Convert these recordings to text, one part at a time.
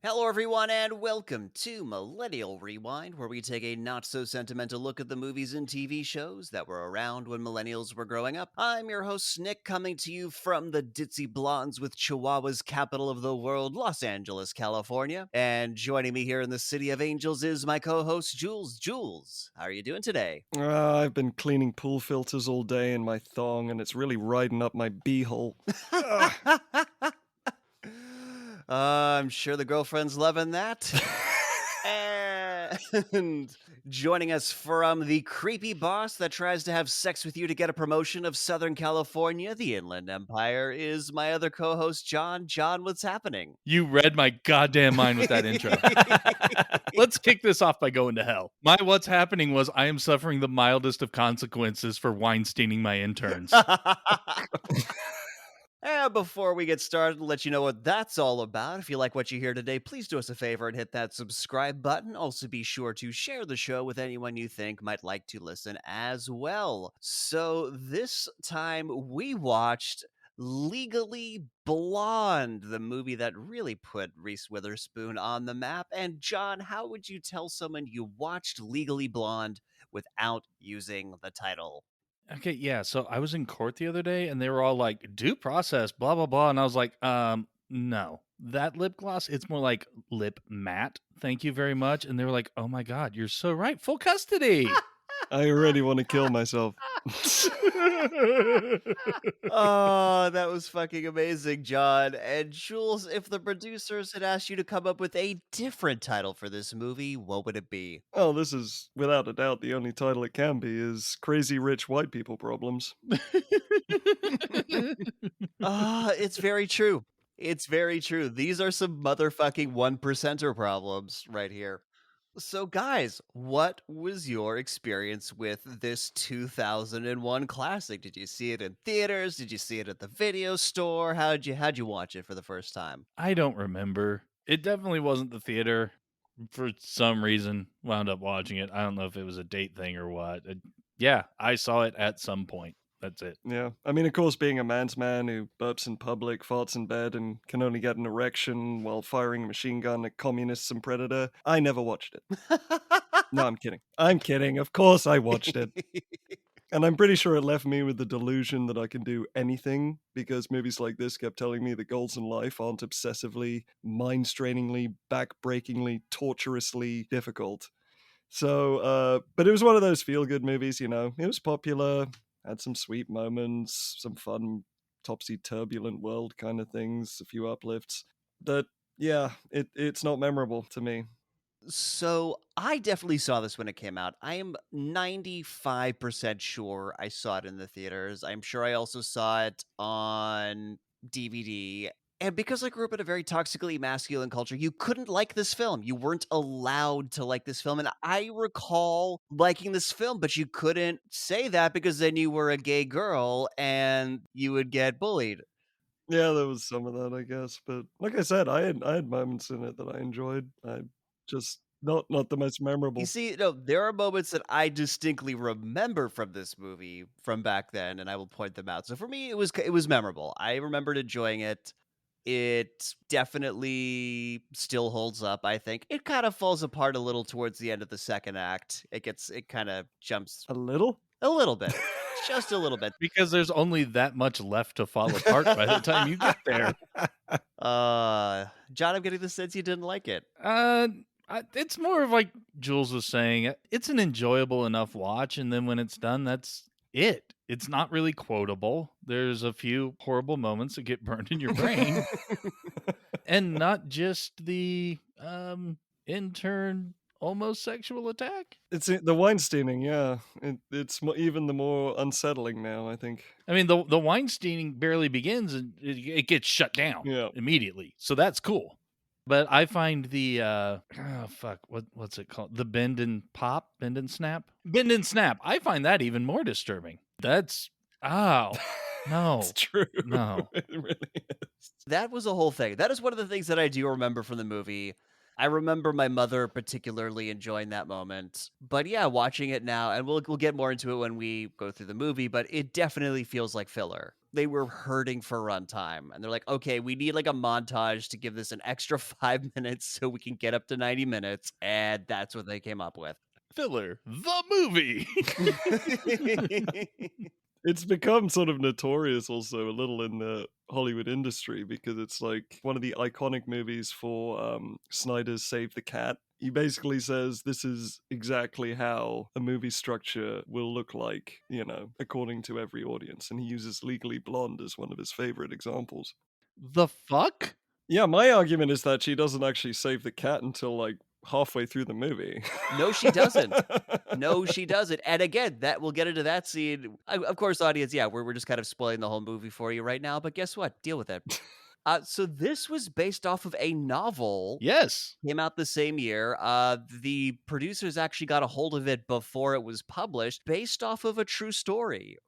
Hello, everyone, and welcome to Millennial Rewind, where we take a not so sentimental look at the movies and TV shows that were around when millennials were growing up. I'm your host, Nick, coming to you from the ditzy blondes with Chihuahua's capital of the world, Los Angeles, California. And joining me here in the City of Angels is my co host, Jules. Jules, how are you doing today? I've been cleaning pool filters all day in my thong, and it's really riding up my beehole. I'm sure the girlfriend's loving that. And joining us from the creepy boss that tries to have sex with you to get a promotion of Southern California, the Inland Empire, is my other co host, John. John, what's happening? You read my goddamn mind with that intro. Let's kick this off by going to hell. My what's happening was I am suffering the mildest of consequences for Weinsteining my interns. And before we get started, let you know what that's all about. If you like what you hear today, please do us a favor and hit that subscribe button. Also, be sure to share the show with anyone you think might like to listen as well. So, this time we watched Legally Blonde, the movie that really put Reese Witherspoon on the map. And, John, how would you tell someone you watched Legally Blonde without using the title? Okay, yeah, so I was in court the other day and they were all like, due process, blah, blah, blah. And I was like, no. That lip gloss, it's more like lip matte. Thank you very much. And they were like, oh my God, you're so right. Full custody. I already want to kill myself. Oh, that was fucking amazing, John. And Jules, if the producers had asked you to come up with a different title for this movie, what would it be? Oh, this is, without a doubt, the only title it can be is Crazy Rich White People Problems. It's very true. It's very true. These are some motherfucking one percenter problems right here. So, guys, what was your experience with this 2001 classic? Did you see it in theaters? Did you see it at the video store? How'd you watch it for the first time? I don't remember. It definitely wasn't the theater. For some reason, wound up watching it. I don't know if it was a date thing or what. Yeah, I saw it at some point. That's it. Yeah. I mean, of course, being a man's man who burps in public, farts in bed, and can only get an erection while firing a machine gun at communists and Predator, I never watched it. No, I'm kidding. I'm kidding. Of course I watched it. And I'm pretty sure it left me with the delusion that I can do anything because movies like this kept telling me the goals in life aren't obsessively, mind-strainingly, back-breakingly, torturously difficult. So, but it was one of those feel-good movies, you know. It was popular, had some sweet moments, some fun, topsy-turbulent world kind of things, a few uplifts. But yeah, it's not memorable to me. So I definitely saw this when it came out. I am 95% sure I saw it in the theaters. I'm sure I also saw it on DVD. And because I grew up in a very toxically masculine culture, you couldn't like this film. You weren't allowed to like this film. And I recall liking this film, but you couldn't say that because then you were a gay girl and you would get bullied. Yeah, there was some of that, I guess. But like I said, I had moments in it that I enjoyed. I just not the most You memorable. see, no, there are moments that I distinctly remember from this movie from back then, and I will point them out. So for me, it was memorable. I remembered enjoying it. It definitely still holds up, I think. It kind of falls apart a little towards the end of the second act. It kind of jumps A little? a little bit, just a little bit. Because there's only that much left to fall apart by the time you get there. John, I'm getting the sense you didn't like it. It's more of like Jules was saying. It's an enjoyable enough watch, and then when it's done, that's it. It's not really quotable. There's a few horrible moments that get burned in your brain, and not just the intern almost sexual attack. It's the Weinsteining, yeah. It's even the more unsettling now, I think. I mean, the Weinsteining barely begins, and it gets shut down Yeah. immediately. So that's cool. But I find the what's it called? The bend and snap. I find that even more disturbing. That's no. It's true. No. It really is. That was a whole thing. That is one of the things that I do remember from the movie. I remember my mother particularly enjoying that moment. But yeah, watching it now, and we'll get more into it when we go through the movie, but it definitely feels like filler. They were hurting for runtime, and they're like, "Okay, we need, like, a montage to give this an extra 5 minutes so we can get up to 90 minutes," and that's what they came up with. Filler, the movie. It's become sort of notorious also a little in the Hollywood industry because it's like one of the iconic movies for Snyder's Save the Cat. He basically says this is exactly how a movie structure will look like, according to every audience. And he uses Legally Blonde as one of his favorite examples. The fuck? Yeah, my argument is that she doesn't actually save the cat until like halfway through the movie. No, she doesn't. No, she doesn't, and again, that we'll get into that scene. Of course, audience, yeah, we're just kind of spoiling the whole movie for you right now, but guess what? Deal with it. So this was based off of a novel. Yes. Came out the same year. The producers actually got a hold of it before it was published, based off of a true story,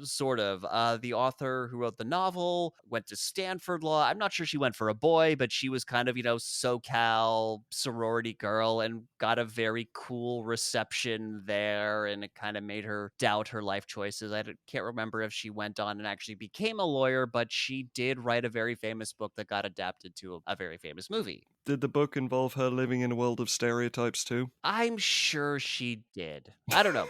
sort of. The author who wrote the novel went to Stanford Law. I'm not sure she went for a boy, but she was kind of, SoCal sorority girl and got a very cool reception there. And it kind of made her doubt her life choices. Can't remember if she went on and actually became a lawyer, but she did write a very famous book that got adapted to a very famous movie. Did the book involve her living in a world of stereotypes too? I'm sure she did. I don't know.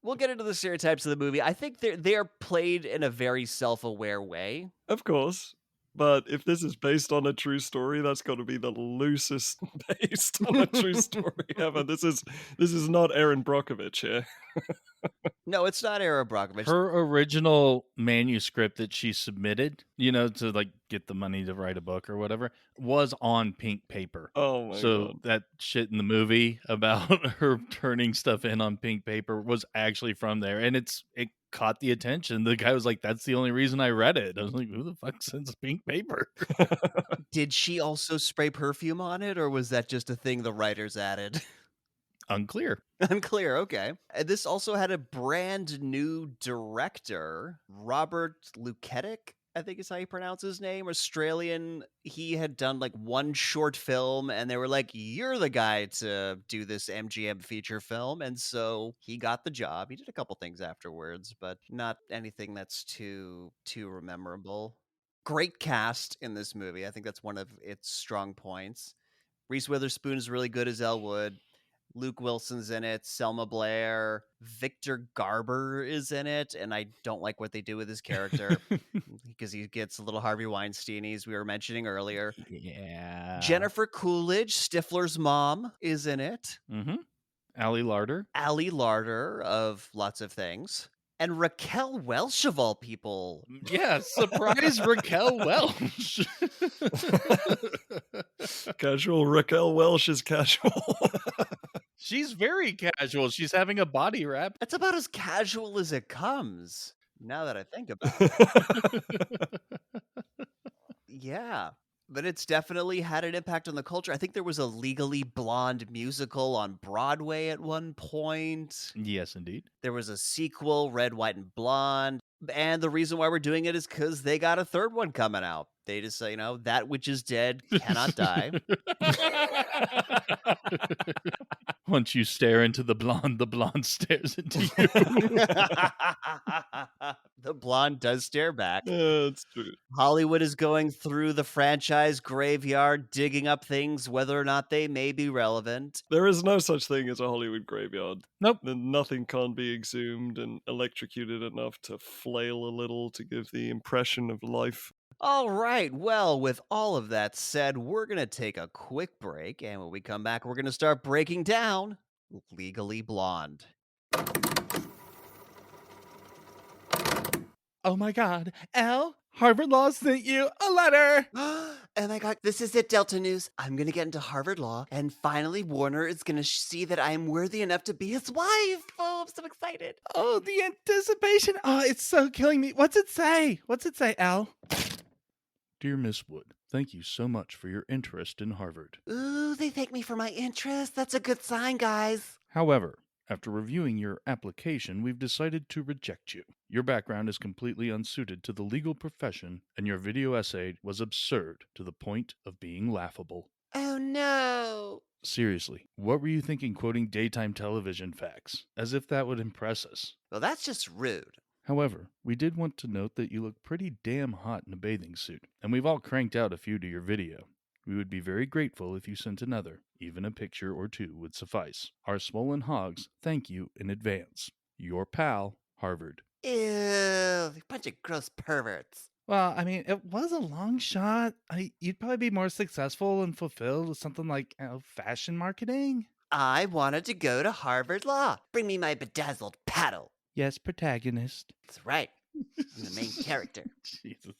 We'll get into the stereotypes of the movie. I think they're played in a very self-aware way. Of course. But if this is based on a true story, that's got to be the loosest based on a true story ever. This is not Aaron Brockovich here. No, it's not Era Brockovich. Her original manuscript that she submitted, to like get the money to write a book or whatever, was on pink paper. Oh my So god. that shit in the movie about her turning stuff in on pink paper was actually from there, and it caught the attention. The guy was like, "That's the only reason I read it." I was like, "Who the fuck sends pink paper?" Did she also spray perfume on it, or was that just a thing the writers added? Unclear. Unclear, okay. This also had a brand new director, Robert Luketic, I think is how you pronounce his name, Australian. He had done like one short film, and they were like, "You're the guy to do this MGM feature film," and so he got the job. He did a couple things afterwards, but not anything that's too memorable. Great cast in this movie. I think that's one of its strong points. Reese Witherspoon is really good as Elwood. Luke Wilson's in it, Selma Blair, Victor Garber is in it, and I don't like what they do with his character because he gets a little Harvey Weinstein-y, as we were mentioning earlier. Yeah. Jennifer Coolidge, Stifler's mom, is in it. Mm-hmm. Ali Larter. Ali Larter of lots of things. And Raquel Welch, of all people. Yeah, surprise Raquel Welch. Casual Raquel Welch is casual. She's very casual. She's having a body wrap. That's about as casual as it comes, now that I think about it. Yeah. But it's definitely had an impact on the culture. I think there was a Legally Blonde musical on Broadway at one point. Yes, indeed. There was a sequel, Red, White, and Blonde. And the reason why we're doing it is because they got a third one coming out. They just say, that which is dead cannot die. Once you stare into the blonde stares into you. The blonde does stare back. Yeah, that's true. Hollywood is going through the franchise graveyard, digging up things, whether or not they may be relevant. There is no such thing as a Hollywood graveyard. Nope. Nothing can't be exhumed and electrocuted enough to flail a little to give the impression of life. All right. Well, with all of that said, we're going to take a quick break. And when we come back, we're going to start breaking down Legally Blonde. Oh my God. Al, Harvard Law sent you a letter. Oh my God, this is it, Delta News. I'm going to get into Harvard Law, and finally Warner is going to see that I am worthy enough to be his wife. Oh, I'm so excited. Oh, the anticipation. Oh, it's so killing me. What's it say? What's it say, Al? Dear Miss Wood, thank you so much for your interest in Harvard. Ooh, they thank me for my interest. That's a good sign, guys. However, after reviewing your application, we've decided to reject you. Your background is completely unsuited to the legal profession, and your video essay was absurd to the point of being laughable. Oh no. Seriously, what were you thinking quoting daytime television facts? As if that would impress us. Well, that's just rude. However, we did want to note that you look pretty damn hot in a bathing suit, and we've all cranked out a few to your video. We would be very grateful if you sent another, even a picture or two would suffice. Our swollen hogs thank you in advance. Your pal, Harvard. Ew, bunch of gross perverts. Well, I mean, it was a long shot. You'd probably be more successful and fulfilled with something like fashion marketing. I wanted to go to Harvard Law. Bring me my bedazzled paddle. Yes, protagonist. That's right. I'm the main character. Jesus.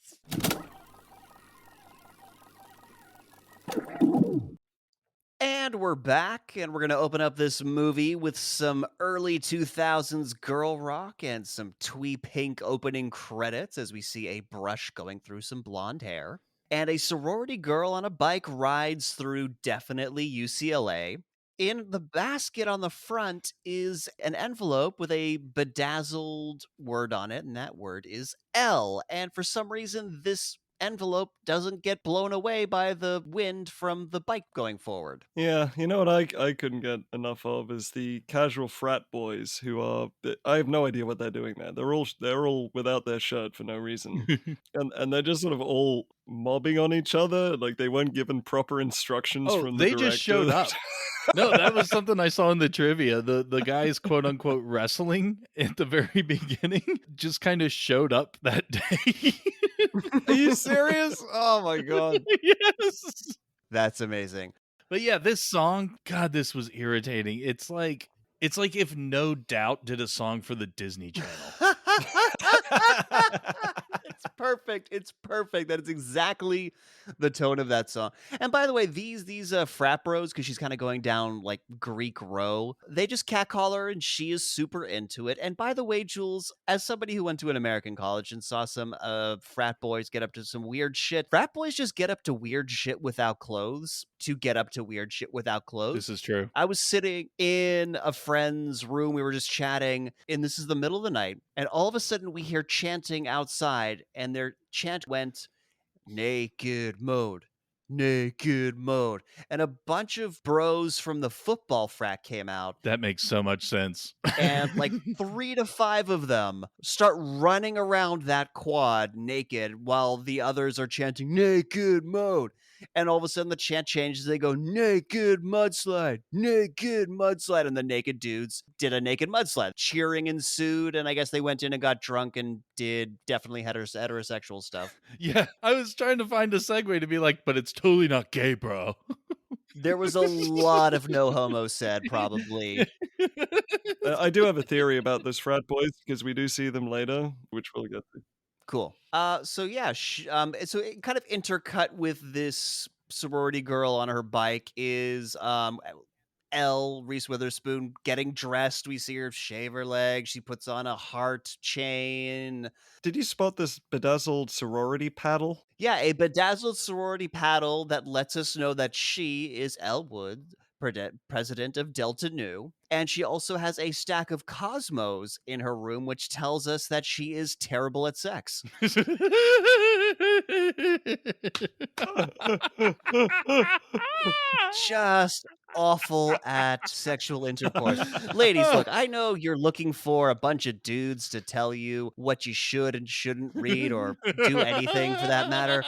And we're back, and we're going to open up this movie with some early 2000s girl rock and some twee pink opening credits as we see a brush going through some blonde hair. And a sorority girl on a bike rides through definitely UCLA. In the basket on the front is an envelope with a bedazzled word on it, and that word is L. And for some reason, this envelope doesn't get blown away by the wind from the bike going forward. Yeah, you know what I couldn't get enough of is the casual frat boys who are. I have no idea what they're doing there. They're all without their shirt for no reason, and they're just sort of all mobbing on each other. Like they weren't given proper instructions from the they director. just showed up. No, that was something I saw in the trivia. The guys quote unquote wrestling at the very beginning just kind of showed up that day. Are you serious? Oh my god. Yes. That's amazing. But yeah, this song, God, this was irritating. It's like if No Doubt did a song for the Disney Channel. It's perfect. It's perfect. That is exactly the tone of that song. And by the way, these frat bros, because she's kind of going down like Greek row, they just catcall her and she is super into it. And by the way, Jules, as somebody who went to an American college and saw some frat boys get up to some weird shit, frat boys just get up to weird shit without clothes to get up to weird shit without clothes. This is true. I was sitting in a friend's room. We were just chatting, and this is the middle of the night. And all of a sudden, we hear chanting outside, and their chant went, naked mode, naked mode. And a bunch of bros from the football frat came out. That makes so much sense. And like 3 to 5 of them start running around that quad naked while the others are chanting naked mode. And all of a sudden the chant changes. They go naked mudslide, naked mudslide. And the naked dudes did a naked mudslide. Cheering ensued. And I guess they went in and got drunk and did definitely heterosexual stuff. Yeah, I was trying to find a segue to be like, but it's totally not gay, bro. There was a lot of no homo said, probably. I do have a theory about this frat boys because we do see them later, which we'll get to. Cool. So yeah, so it kind of intercut with this sorority girl on her bike is Reese Witherspoon getting dressed. We see her shave her legs. She puts on a heart chain. Did you spot this bedazzled sorority paddle? Yeah, a bedazzled sorority paddle that lets us know that she is Elle Wood, president of Delta Nu, and she also has a stack of Cosmos in her room, which tells us that she is terrible at sex. Just awful at sexual intercourse. Ladies, look, I know you're looking for a bunch of dudes to tell you what you should and shouldn't read or do anything for that matter.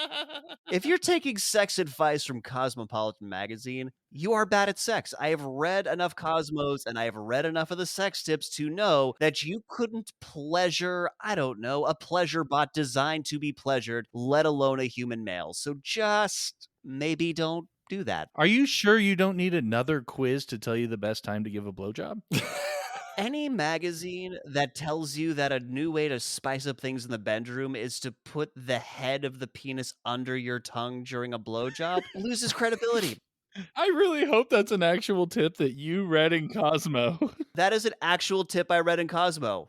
If you're taking sex advice from Cosmopolitan magazine, you are bad at sex. I have read enough Cosmos and I have read enough of the sex tips to know that you couldn't pleasure, I don't know, a pleasure bot designed to be pleasured, let alone a human male. So just maybe don't do that. Are you sure you don't need another quiz to tell you the best time to give a blowjob? Any magazine that tells you that a new way to spice up things in the bedroom is to put the head of the penis under your tongue during a blowjob loses credibility. I really hope that's an actual tip that you read in Cosmo. That is an actual tip I read in Cosmo.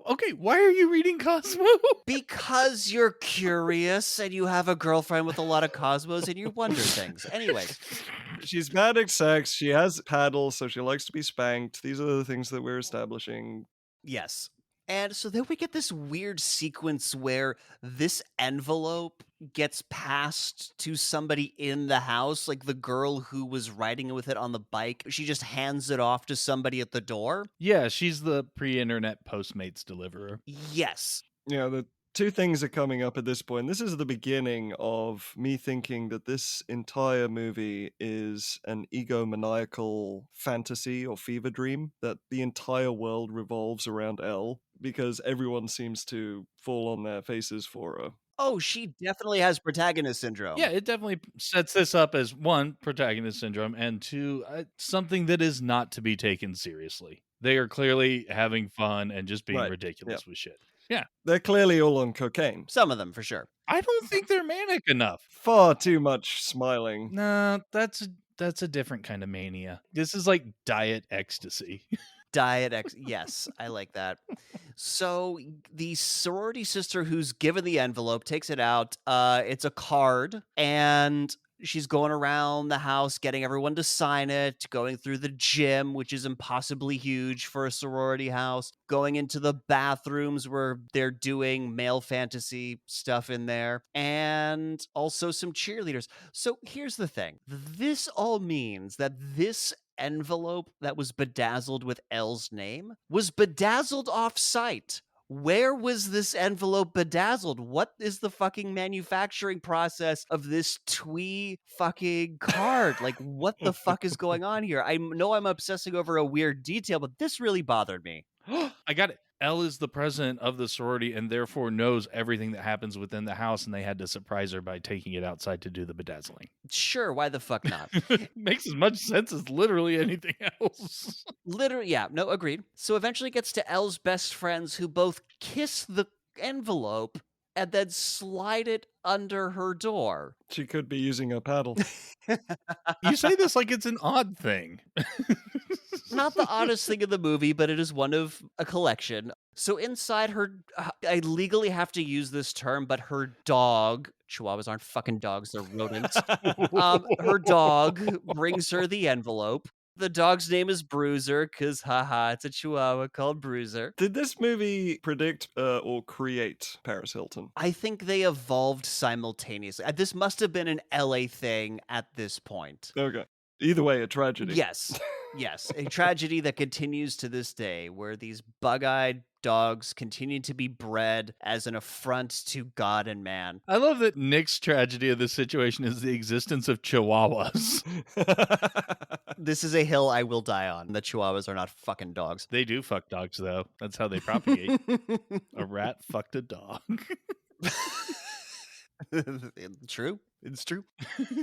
Okay, why are you reading Cosmo? Because you're curious and you have a girlfriend with a lot of Cosmos and you wonder things. Anyways. She's bad at sex. She has paddles, so she likes to be spanked. These are the things that we're establishing. Yes. And so then we get this weird sequence where this envelope gets passed to somebody in the house, like the girl who was riding with it on the bike. She just hands it off to somebody at the door. Yeah, she's the pre-internet Postmates deliverer. Yes. Yeah, the two things are coming up at this point. This is the beginning of me thinking that this entire movie is an egomaniacal fantasy or fever dream, that the entire world revolves around Elle because everyone seems to fall on their faces for her. Oh, she definitely has protagonist syndrome. Yeah, it definitely sets this up as one, protagonist syndrome, and two, something that is not to be taken seriously. They are clearly having fun and just being Right, ridiculous yeah. with shit. Yeah. They're clearly all on cocaine. Some of them, for sure. I don't think they're manic enough. Far too much smiling. No, that's a different kind of mania. This is like diet ecstasy. Diet X. Yes, I like that. So the sorority sister who's given the envelope takes it out. It's a card, and she's going around the house getting everyone to sign it, going through the gym, which is impossibly huge for a sorority house, going into the bathrooms where they're doing male fantasy stuff in there, and also some cheerleaders. So here's the thing. This all means that this envelope that was bedazzled with Elle's name was bedazzled off site. Where was this envelope bedazzled? What is the fucking manufacturing process of this twee fucking card? Like, what the fuck is going on here? I know I'm obsessing over a weird detail, but this really bothered me. I got it. Elle is the president of the sorority and therefore knows everything that happens within the house, and they had to surprise her by taking it outside to do the bedazzling. Sure, why the fuck not? Makes as much sense as literally anything else. Literally, yeah, no, agreed. So eventually it gets to Elle's best friends who both kiss the envelope and then slide it under her door. She could be using a paddle. You say this like it's an odd thing. Not the oddest thing in the movie, but it is one of a collection. So inside her, I legally have to use this term, but her dog, chihuahuas aren't fucking dogs, they're rodents. Her dog brings her the envelope. The dog's name is Bruiser, because haha, it's a chihuahua called Bruiser. Did this movie predict or create Paris Hilton? I think they evolved simultaneously. This must have been an LA thing at this point. Okay. Either way, a tragedy. Yes. Yes. A tragedy that continues to this day, where these bug-eyed dogs continue to be bred as an affront to God and man. I love that Nick's tragedy of this situation is the existence of chihuahuas. This is a hill I will die on. The chihuahuas are not fucking dogs. They do fuck dogs, though. That's how they propagate. A rat fucked a dog. True. It's true.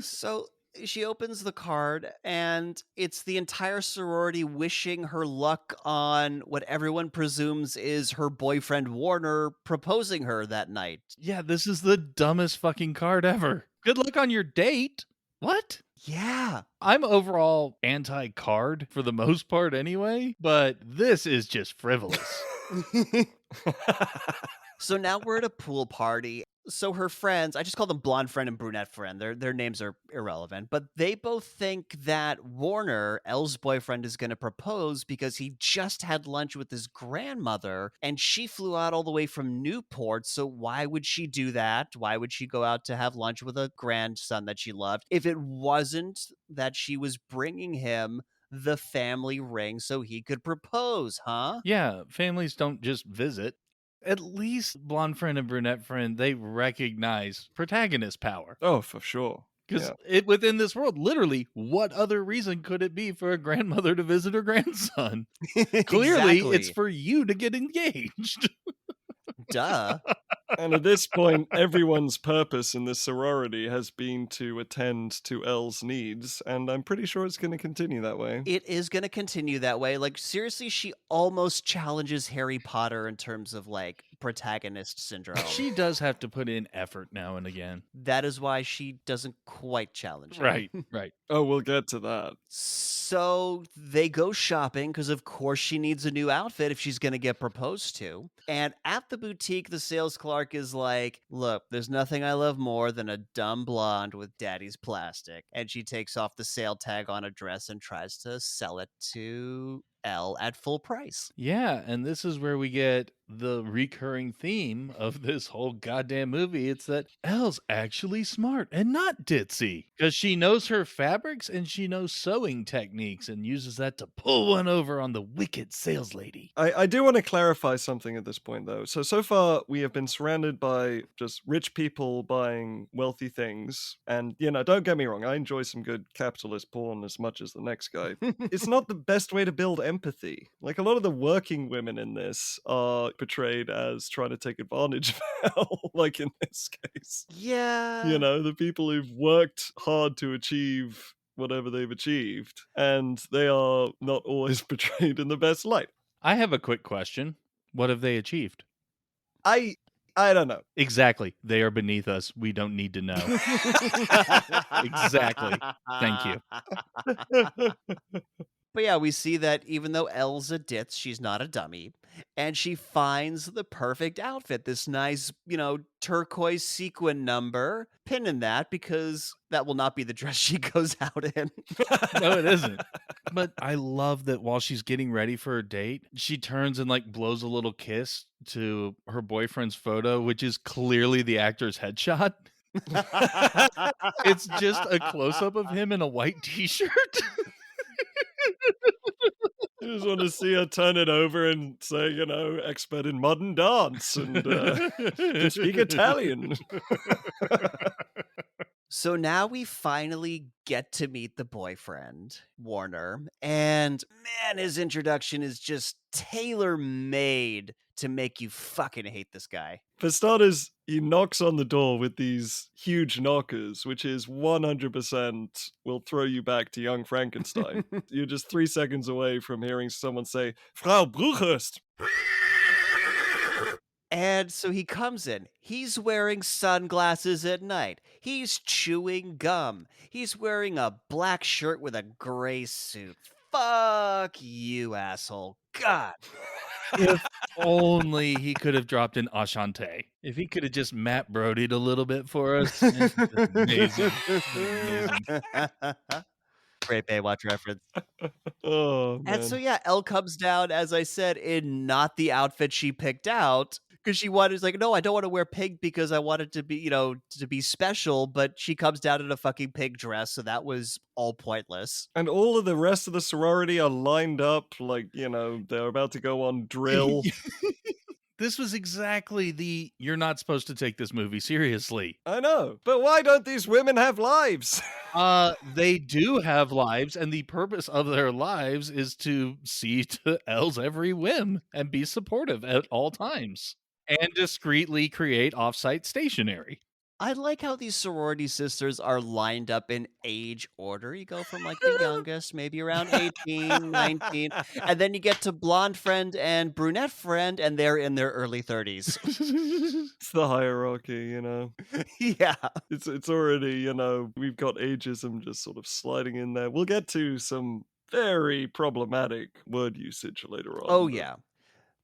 So she opens the card, and it's the entire sorority wishing her luck on what everyone presumes is her boyfriend Warner proposing her that night. Yeah, this is the dumbest fucking card ever. Good luck on your date. What? Yeah. I'm overall anti-card for the most part anyway, but this is just frivolous. So now we're at a pool party. So her friends, I just call them blonde friend and brunette friend. Their names are irrelevant, but they both think that Warner, Elle's boyfriend, is going to propose because he just had lunch with his grandmother and she flew out all the way from Newport. So why would she do that? Why would she go out to have lunch with a grandson that she loved if it wasn't that she was bringing him the family ring so he could propose, huh? Yeah, families don't just visit. At least blonde friend and brunette friend, they recognize protagonist power. Oh, for sure. Because Yeah. within this world, literally, what other reason could it be for a grandmother to visit her grandson? Clearly, Exactly. it's for you to get engaged. Duh. And at this point, everyone's purpose in this sorority has been to attend to Elle's needs, and I'm pretty sure it's going to continue that way. It is going to continue that way. Like, seriously, she almost challenges Harry Potter in terms of, like, protagonist syndrome. She does have to put in effort now and again. That is why she doesn't quite challenge him. Right, right. Oh, we'll get to that. So they go shopping because, of course, she needs a new outfit if she's going to get proposed to. And at the boutique, the sales clerk is like, look, there's nothing I love more than a dumb blonde with daddy's plastic. And she takes off the sale tag on a dress and tries to sell it to Elle at full price. Yeah, and this is where we get the recurring theme of this whole goddamn movie. It's that Elle's actually smart and not ditzy because she knows her fabrics and she knows sewing techniques and uses that to pull one over on the wicked sales lady. I do want to clarify something at this point, though. So far, we have been surrounded by just rich people buying wealthy things. And, don't get me wrong, I enjoy some good capitalist porn as much as the next guy. It's not the best way to build empathy. Like, a lot of the working women in this are portrayed as trying to take advantage of Elle, like in this case. Yeah. The people who've worked hard to achieve whatever they've achieved, and they are not always portrayed in the best light. I have a quick question. What have they achieved? I don't know. Exactly. They are beneath us. We don't need to know. Exactly. Thank you. But yeah, we see that even though Elle's a ditz, she's not a dummy. And she finds the perfect outfit, this nice, turquoise sequin number. Pin in that because that will not be the dress she goes out in. No, it isn't. But I love that while she's getting ready for her date, she turns and like blows a little kiss to her boyfriend's photo, which is clearly the actor's headshot. It's just a close up of him in a white t-shirt. I just want to see her turn it over and say, expert in modern dance and can speak Italian. So now we finally get to meet the boyfriend, Warner, and man, his introduction is just tailor-made to make you fucking hate this guy. For starters, he knocks on the door with these huge knockers, which is 100% will throw you back to young Frankenstein. You're just 3 seconds away from hearing someone say, Frau Bruchhurst. And so he comes in. He's wearing sunglasses at night. He's chewing gum. He's wearing a black shirt with a gray suit. Fuck you, asshole. God. If only he could have dropped an Ashante. If he could have just Matt Brody'd a little bit for us. Amazing. Amazing. Great Baywatch reference. Oh, man. And so, yeah, Elle comes down, as I said, in not the outfit she picked out. Because she wanted, like, no, I don't want to wear pink because I want it to be, to be special. But she comes down in a fucking pink dress. So that was all pointless. And all of the rest of the sorority are lined up like, they're about to go on drill. This was exactly the you're not supposed to take this movie seriously. I know, but why don't these women have lives? They do have lives, and the purpose of their lives is to see to Elle's every whim and be supportive at all times and discreetly create offsite stationery. I like how these sorority sisters are lined up in age order. You go from like the youngest, maybe around 18, 19, and then you get to blonde friend and brunette friend, and they're in their early 30s. It's the hierarchy, Yeah. It's already, we've got ageism just sort of sliding in there. We'll get to some very problematic word usage later on. Oh, yeah.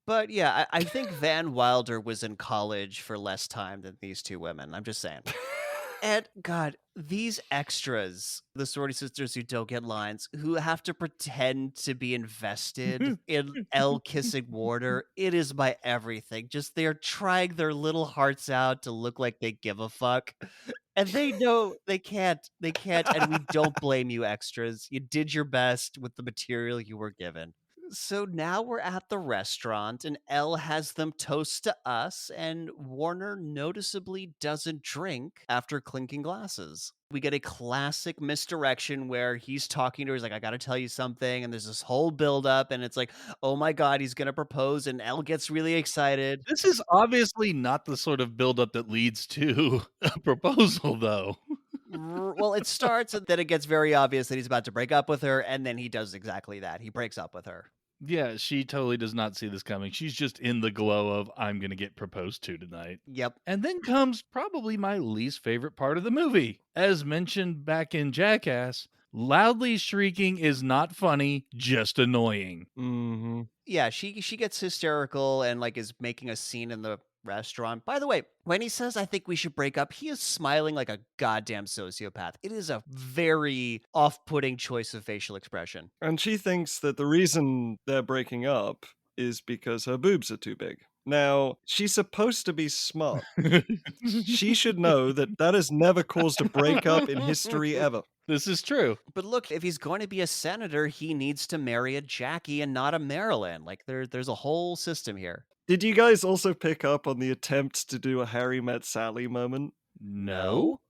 But yeah, I think Van Wilder was in college for less time than these two women. I'm just saying. And God, these extras, the sorority sisters who don't get lines, who have to pretend to be invested in Elle kissing Warner, it is my everything. Just they're trying their little hearts out to look like they give a fuck. And they know they can't. They can't. And we don't blame you, extras. You did your best with the material you were given. So now we're at the restaurant, and Elle has them toast to us, and Warner noticeably doesn't drink after clinking glasses. We get a classic misdirection where he's talking to her, he's like, I gotta tell you something, and there's this whole buildup, and it's like, oh my god, he's gonna propose, and Elle gets really excited. This is obviously not the sort of buildup that leads to a proposal, though. Well, it starts, and then it gets very obvious that he's about to break up with her, and then he does exactly that. He breaks up with her. Yeah, she totally does not see this coming. She's just in the glow of, I'm going to get proposed to tonight. Yep. And then comes probably my least favorite part of the movie. As mentioned back in Jackass, loudly shrieking is not funny, just annoying. Mm-hmm. Yeah, she gets hysterical and like is making a scene in the restaurant. By the way, when he says I think we should break up, he is smiling like a goddamn sociopath. It is a very off-putting choice of facial expression. And she thinks that the reason they're breaking up is because her boobs are too big. Now, she's supposed to be smart. She should know that that has never caused a breakup in history ever. This is true. But look, if he's going to be a senator, he needs to marry a Jackie and not a Marilyn. Like there's a whole system here. Did you guys also pick up on the attempt to do a Harry Met Sally moment? No.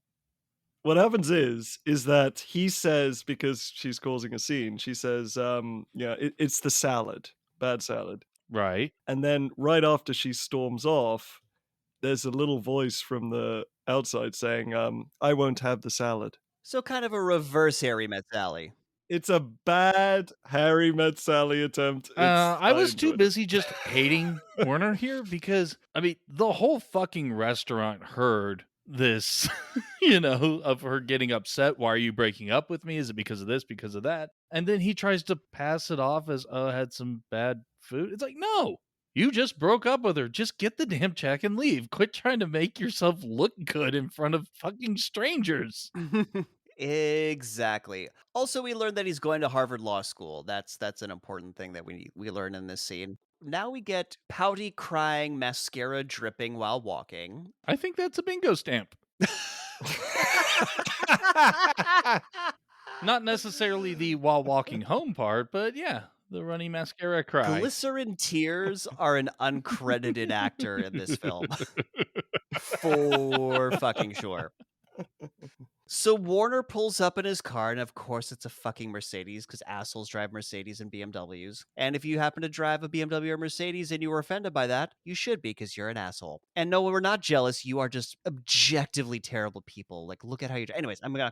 What happens is that he says, because she's causing a scene, she says, yeah, it's the salad, bad salad. Right. And then right after she storms off, there's a little voice from the outside saying, I won't have the salad. So kind of a reverse Harry Met Sally. It's a bad Harry Met Sally attempt. I was too enjoyed it. busy just hating Warner here because, I mean, the whole fucking restaurant heard this, of her getting upset. Why are you breaking up with me? Is it because of this, because of that? And then he tries to pass it off as, oh, I had some bad food. It's like, no, you just broke up with her. Just get the damn check and leave. Quit trying to make yourself look good in front of fucking strangers. Exactly. Also, we learned that he's going to Harvard Law School. That's an important thing that we learn in this scene. Now we get pouty crying, mascara dripping while walking. I think that's a bingo stamp. Not necessarily the while walking home part, but yeah, the runny mascara cry. Glycerin tears are an uncredited actor in this film. For fucking sure. So Warner pulls up in his car, and of course it's a fucking Mercedes, because assholes drive Mercedes and BMWs. And if you happen to drive a BMW or Mercedes and you were offended by that, you should be, because you're an asshole. And no, we're not jealous. You are just objectively terrible people. Like, look at how you... Anyways, I'm gonna...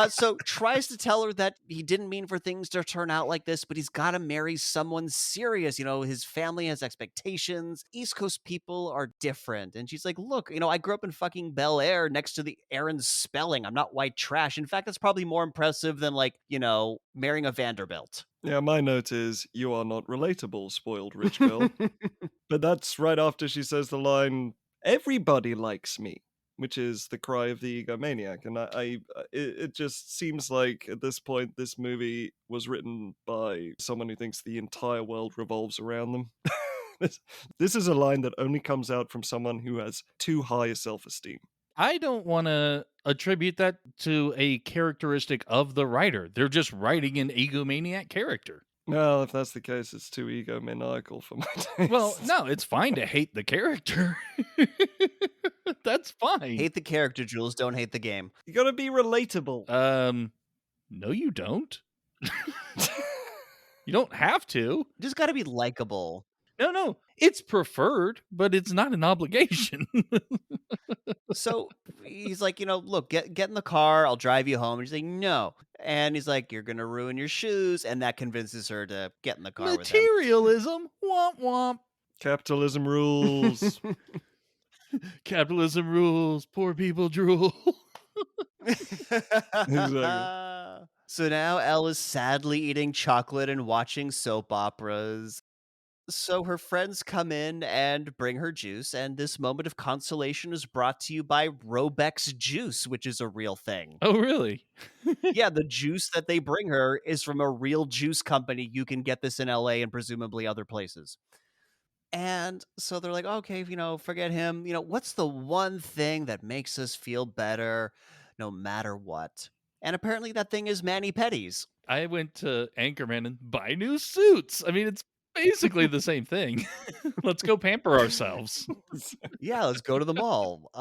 so tries to tell her that he didn't mean for things to turn out like this, but he's got to marry someone serious. His family has expectations. East Coast people are different. And she's like, look, I grew up in fucking Bel Air next to the Aaron Spelling. I'm not white trash. In fact, that's probably more impressive than marrying a Vanderbilt. Yeah, my note is, you are not relatable, spoiled rich girl. But that's right after she says the line, everybody likes me, which is the cry of the egomaniac. And it just seems like at this point, this movie was written by someone who thinks the entire world revolves around them. This is a line that only comes out from someone who has too high a self-esteem. I don't want to attribute that to a characteristic of the writer. They're just writing an egomaniac character. Well, if that's the case, it's too egomaniacal for my taste. Well, no, it's fine to hate the character. That's fine. Hate the character, Jules. Don't hate the game. You gotta be relatable. No, you don't. You don't have to. You just gotta be likable. No, it's preferred, but it's not an obligation. So he's like, look, get in the car. I'll drive you home. And she's like, no. And he's like, you're going to ruin your shoes. And that convinces her to get in the car with him. Materialism. Womp womp. Capitalism rules. Capitalism rules. Poor people drool. Exactly. So now Elle is sadly eating chocolate and watching soap operas. So her friends come in and bring her juice, and this moment of consolation is brought to you by Robex Juice, which is a real thing. Oh, really? Yeah, the juice that they bring her is from a real juice company. You can get this in LA and presumably other places. And so they're like, okay, forget him. What's the one thing that makes us feel better no matter what? And apparently that thing is mani-pedis. I went to Anchorman and buy new suits. I mean, it's basically the same thing. Let's go pamper ourselves. Yeah, let's go to the mall.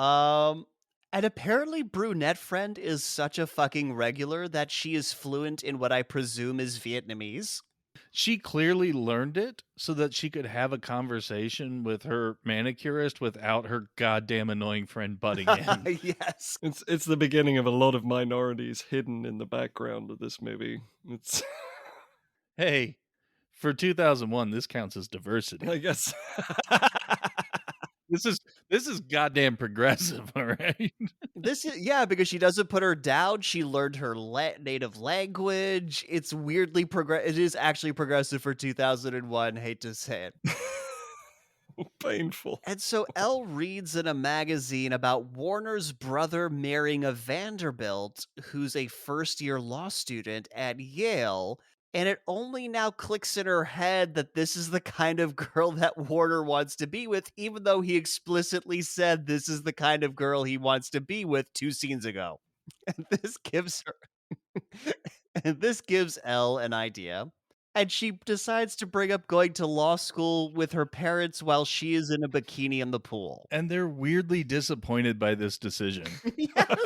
And apparently Brunette Friend is such a fucking regular that she is fluent in what I presume is Vietnamese. She clearly learned it so that she could have a conversation with her manicurist without her goddamn annoying friend butting in. Yes. It's the beginning of a lot of minorities hidden in the background of this movie. It's Hey, for 2001, this counts as diversity. I guess. This is goddamn progressive, all right? Because she doesn't put her down. She learned her native language. It's weirdly it is actually progressive for 2001. Hate to say it. Painful. And so Elle reads in a magazine about Warner's brother marrying a Vanderbilt who's a first-year law student at Yale. And it only now clicks in her head that this is the kind of girl that Warner wants to be with, even though he explicitly said this is the kind of girl he wants to be with 2 scenes ago. And this gives her and this gives Elle an idea, and she decides to bring up going to law school with her parents while she is in a bikini in the pool. And they're weirdly disappointed by this decision. Yes.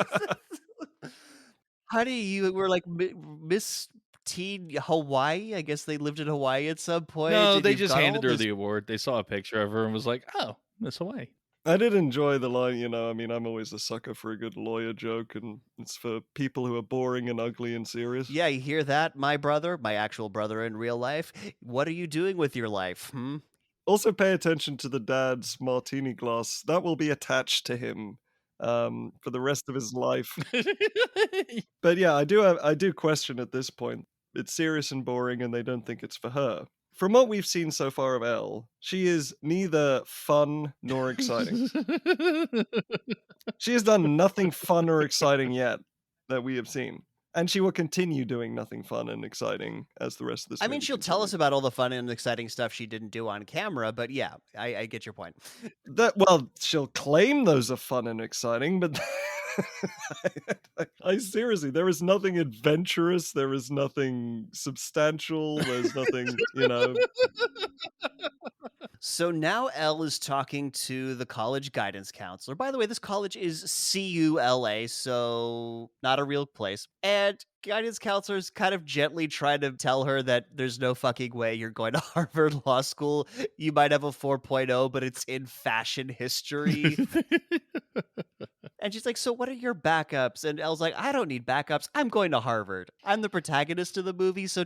Honey, you were like Miss Teen Hawaii. I guess they lived in Hawaii at some point, No, and they you've just got all handed her this. the award. They saw a picture of her and was like, "Oh, Miss Hawaii." I did enjoy the line, I mean, I'm always a sucker for a good lawyer joke, and it's for people who are boring and ugly and serious. Yeah, you hear that, my brother, my actual brother in real life? What are you doing with your life? Hmm? Also, pay attention to the dad's martini glass. That will be attached to him for the rest of his life. But yeah, I do question at this point. It's serious and boring, and they don't think it's for her. From what we've seen so far of Elle, she is neither fun nor exciting. She has done nothing fun or exciting yet that we have seen. And she will continue doing nothing fun and exciting as the rest of this I mean, movie she'll tell us continues. about all the fun and exciting stuff she didn't do on camera, but yeah, I get your point. Well, she'll claim those are fun and exciting, but I seriously, there is nothing adventurous, there is nothing substantial, there's nothing. So now Elle is talking to the college guidance counselor. By the way, this college is CULA, so not a real place. And guidance counselors kind of gently try to tell her that there's no fucking way you're going to Harvard Law School. You might have a 4.0, but it's in fashion history. And she's like, "So what are your backups?" And Elle's like, "I don't need backups. I'm going to Harvard. I'm the protagonist of the movie, so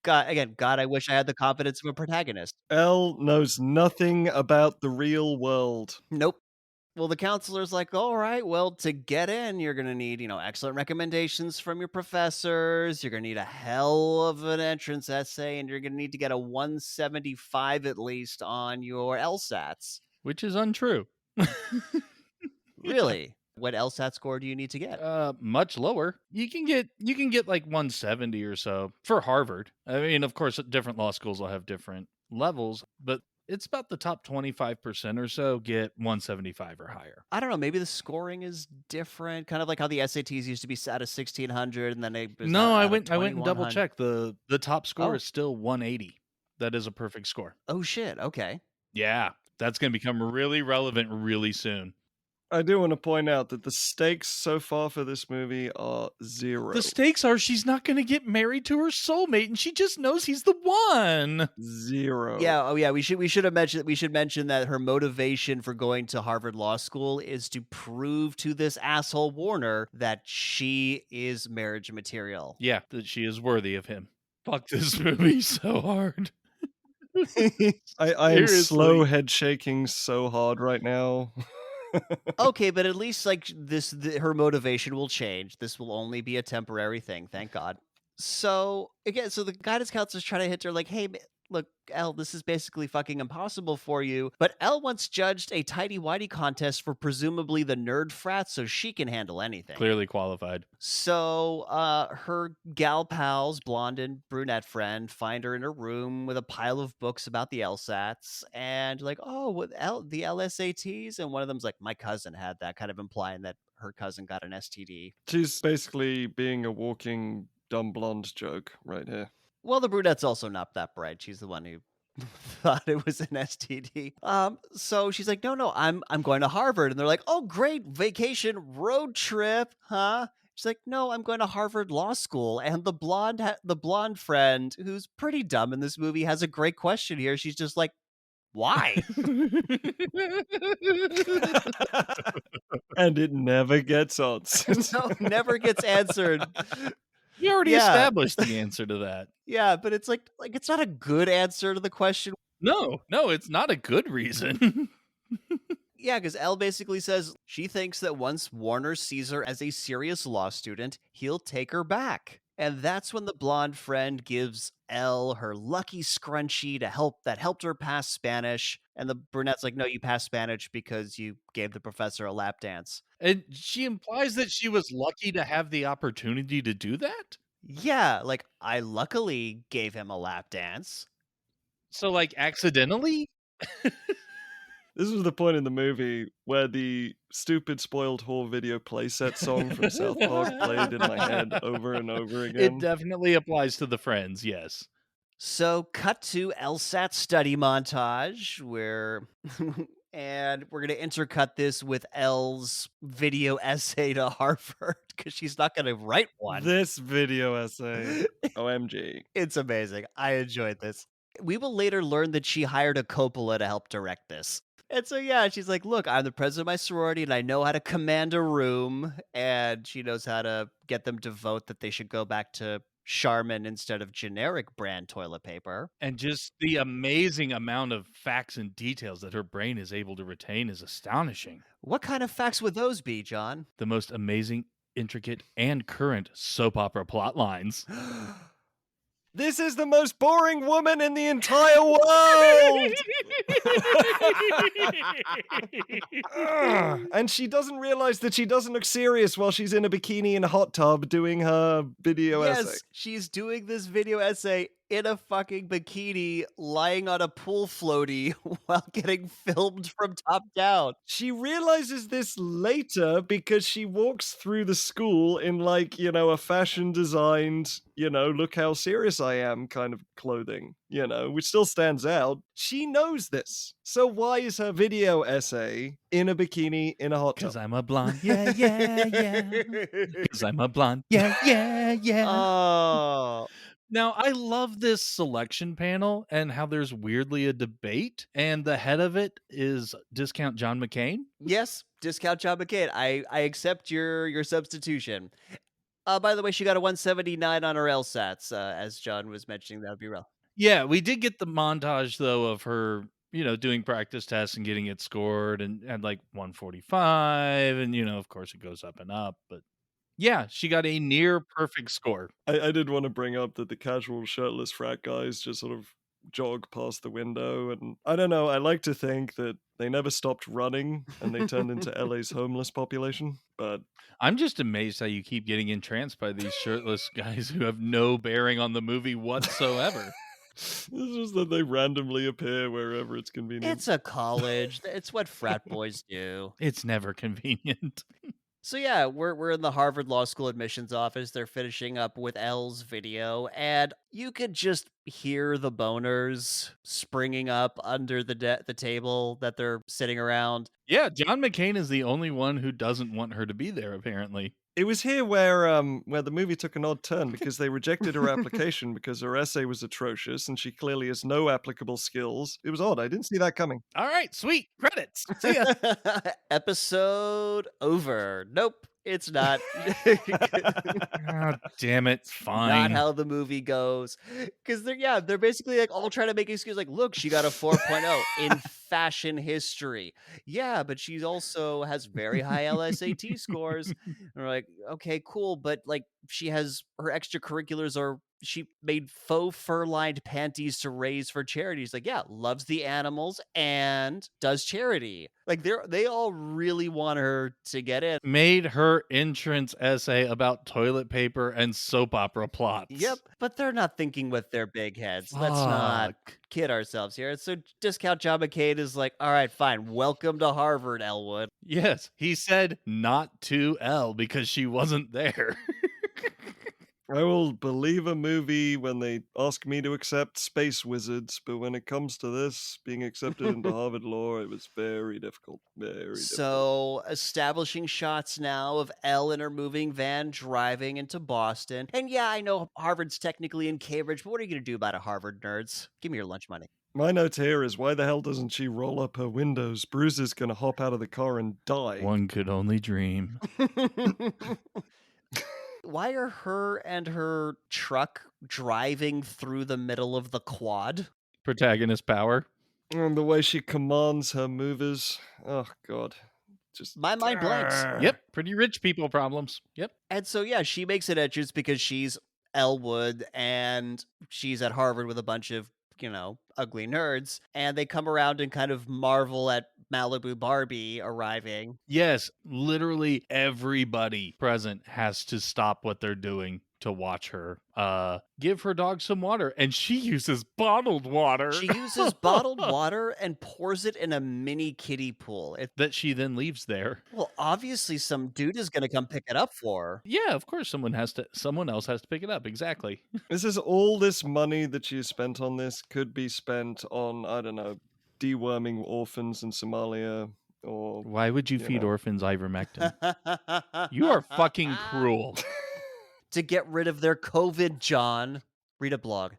God, I wish I had the confidence of a protagonist." Elle knows nothing about the real world. Nope. Well, the counselor's like, "All right, well, to get in, you're going to need, excellent recommendations from your professors. You're going to need a hell of an entrance essay, and you're going to need to get a 175 at least on your LSATs." Which is untrue. Really? What LSAT score do you need to get? Much lower. You can get like 170 or so for Harvard. I mean, of course, different law schools will have different levels, but it's about the top 25% or so get 175 or higher. I don't know, maybe the scoring is different, kind of like how the SATs used to be set at 1,600 and then it was No, I out of went and double 2,100. checked. The top score Oh. is still 180. That is a perfect score. Oh, shit, okay. Yeah, that's going to become really relevant really soon. I do want to point out that the stakes so far for this movie are 0. The stakes are she's not going to get married to her soulmate, and she just knows he's the one. 0. Yeah, oh yeah, we should mention that her motivation for going to Harvard Law School is to prove to this asshole Warner that she is marriage material. Yeah, that she is worthy of him. Fuck this movie so hard. I am slow Seriously. head shaking so hard right now. Okay, but at least like her motivation will change. This will only be a temporary thing, thank God. So again, so the guidance counselor's trying to hit her like, "Hey, look, Elle, this is basically fucking impossible for you." But Elle once judged a tidy whitey contest for presumably the nerd frat, so she can handle anything. Clearly qualified. So her gal pals, blonde and brunette friend, find her in her room with a pile of books about the LSATs, and like, "Oh, the LSATs," and one of them's like, "My cousin had that," kind of implying that her cousin got an STD. She's basically being a walking dumb blonde joke right here. Well, the brunette's also not that bright. She's the one who thought it was an STD. So she's like, "No, I'm going to Harvard," and they're like, "Oh, great, vacation road trip, huh?" She's like, "No, I'm going to Harvard Law School." And the blonde friend, who's pretty dumb in this movie, has a great question here. She's just like, "Why?" And it never gets answered. No, never gets answered. We already Yeah. established the answer to that. Yeah, but it's like it's not a good answer to the question. No, it's not a good reason. Yeah, because Elle basically says she thinks that once Warner sees her as a serious law student, he'll take her back. And that's when the blonde friend gives Elle her lucky scrunchie that helped her pass Spanish. And the brunette's like, "No, you passed Spanish because you gave the professor a lap dance." And she implies that she was lucky to have the opportunity to do that? Yeah, like, I luckily gave him a lap dance. So, like, accidentally? This was the point in the movie where the stupid spoiled whore video playset song from South Park played in my head over and over It again. definitely applies to the friends, yes. So, cut to Lsat study montage where and we're gonna intercut this with Elle's video essay to Harvard because she's not gonna write one. This video essay. OMG. It's amazing. I enjoyed this. We will later learn that she hired a Coppola to help direct this. And so, yeah, she's like, look, I'm the president of my sorority and I know how to command a room. And she knows how to get them to vote that they should go back to Charmin instead of generic brand toilet paper. And just the amazing amount of facts and details that her brain is able to retain is astonishing. What kind of facts would those be, John? The most amazing, intricate, and current soap opera plot lines. This is the most boring woman in the entire world! Ugh. And she doesn't realize that she doesn't look serious while she's in a bikini in a hot tub doing her video essay. Yes, she's doing this video essay in a fucking bikini, lying on a pool floaty while getting filmed from top down. She realizes this later because she walks through the school in, like, a fashion designed, look how serious I am kind of clothing, which still stands out. She knows this. So why is her video essay in a bikini in a hot tub? Because I'm a blonde. Yeah, yeah, yeah. Because I'm a blonde. Yeah, yeah, yeah. Oh. Now, I love this selection panel and how there's weirdly a debate, and the head of it is Discount John McCain. Yes, discount John McCain. I accept your substitution. By the way, she got a 179 on her LSATs, as John was mentioning. That would be real. Yeah, we did get the montage, though, of her, doing practice tests and getting it scored and had like 145. And, of course, it goes up and up. But yeah, she got a near perfect score. I did want to bring up that the casual shirtless frat guys just sort of jog past the window, and I don't know, I like to think that they never stopped running and they turned into LA's homeless population, but I'm just amazed how you keep getting entranced by these shirtless guys who have no bearing on the movie whatsoever. it's just that they randomly appear wherever it's convenient. It's a college. It's what frat boys do. It's never convenient. So yeah, we're in the Harvard Law School admissions office. They're finishing up with Elle's video, and you could just hear the boners springing up under the table that they're sitting around. Yeah, John McCain is the only one who doesn't want her to be there, apparently. It was here where the movie took an odd turn because they rejected her application because her essay was atrocious and she clearly has no applicable skills. It was odd. I didn't see that coming. All right, sweet. Credits. See ya. Episode over. Nope, it's not. Oh, damn it. Fine. Not how the movie goes. Because they're basically like all trying to make excuses like, look, she got a 4.0 in fashion history. Yeah, but she also has very high LSAT scores. And we're like, okay, cool. But like she has her extracurriculars are she made faux fur lined panties to raise for charities. Like, yeah, loves the animals and does charity. Like they all really want her to get in. Made her entrance essay about toilet paper and soap opera plots. Yep, but they're not thinking with their big heads. Let's not Fuck. kid ourselves here. So discount John McCain is like, all right, fine. Welcome to Harvard, Elwood. Yes, he said not to L because she wasn't there. I will believe a movie when they ask me to accept space wizards, but when it comes to this, being accepted into Harvard Law, it was very difficult. Very difficult. So establishing shots now of Elle in her moving van driving into Boston. And yeah, I know Harvard's technically in Cambridge, but what are you going to do about it, Harvard nerds? Give me your lunch money. My note here is, why the hell doesn't she roll up her windows? Bruiser's gonna hop out of the car and die. One could only dream. Why are her and her truck driving through the middle of the quad? Protagonist power. And the way she commands her movers. Oh, God. Just My mind blanks. Yep, pretty rich people problems. Yep. And so, yeah, she makes an entrance because she's Elwood and she's at Harvard with a bunch of, ugly nerds. And they come around and kind of marvel at Malibu Barbie arriving. Yes, literally everybody present has to stop what they're doing. to watch her give her dog some water, and she uses bottled water. She uses bottled water and pours it in a mini kiddie pool. That she then leaves there. Well, obviously some dude is gonna come pick it up for her. Yeah, of course someone else has to pick it up. Exactly. This is all this money that you spent on this could be spent on, I don't know, deworming orphans in Somalia, or Why would you feed know. orphans ivermectin? You are fucking cruel. To get rid of their COVID, John. Read a blog.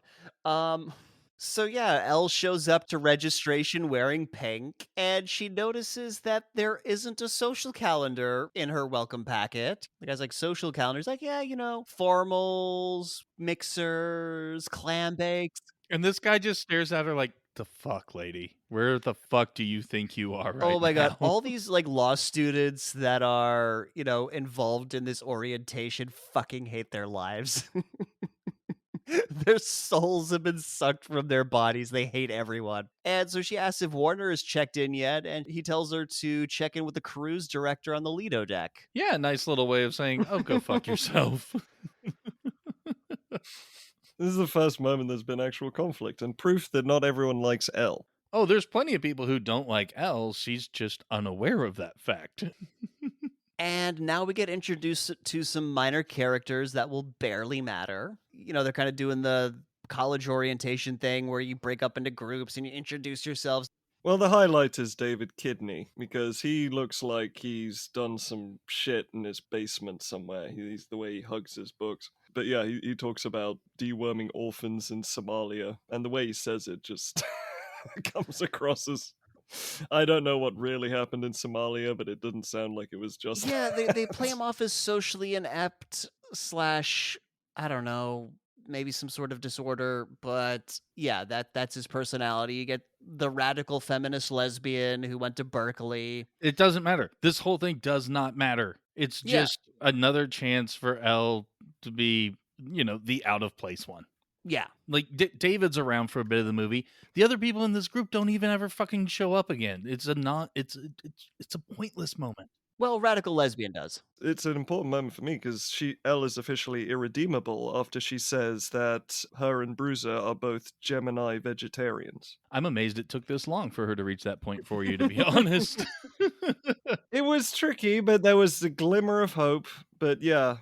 So yeah, Elle shows up to registration wearing pink, and she notices that there isn't a social calendar in her welcome packet. The guy's like, social calendars? Like, yeah, formals, mixers, clam bakes. And this guy just stares at her like, the fuck, lady? Where the fuck do you think you are right now? Oh my god, all these like law students that are, involved in this orientation fucking hate their lives. Their souls have been sucked from their bodies. They hate everyone. And so she asks if Warner has checked in yet, and he tells her to check in with the cruise director on the Lido deck. Yeah, nice little way of saying, oh, go fuck yourself. This is the first moment there's been actual conflict, and proof that not everyone likes Elle. Oh, there's plenty of people who don't like Elle. She's just unaware of that fact. And now we get introduced to some minor characters that will barely matter. They're kind of doing the college orientation thing where you break up into groups and you introduce yourselves. Well, the highlight is David Kidney, because he looks like he's done some shit in his basement somewhere. He's the way he hugs his books. But yeah, he talks about deworming orphans in Somalia, and the way he says it just comes across as, I don't know what really happened in Somalia, but it didn't sound like it was just... Yeah, they play him off as socially inept / I don't know, maybe some sort of disorder, but yeah, that's his personality. You get the radical feminist lesbian who went to Berkeley. It doesn't matter. This whole thing does not matter. It's Yeah. just another chance for Elle to be, the out of place one. Yeah. Like David's around for a bit of the movie. The other people in this group don't even ever fucking show up again. It's a pointless moment. Well, radical lesbian does. It's an important moment for me because Elle is officially irredeemable after she says that her and Bruiser are both Gemini vegetarians. I'm amazed it took this long for her to reach that point for you, to be honest. It was tricky, but there was a glimmer of hope. But yeah,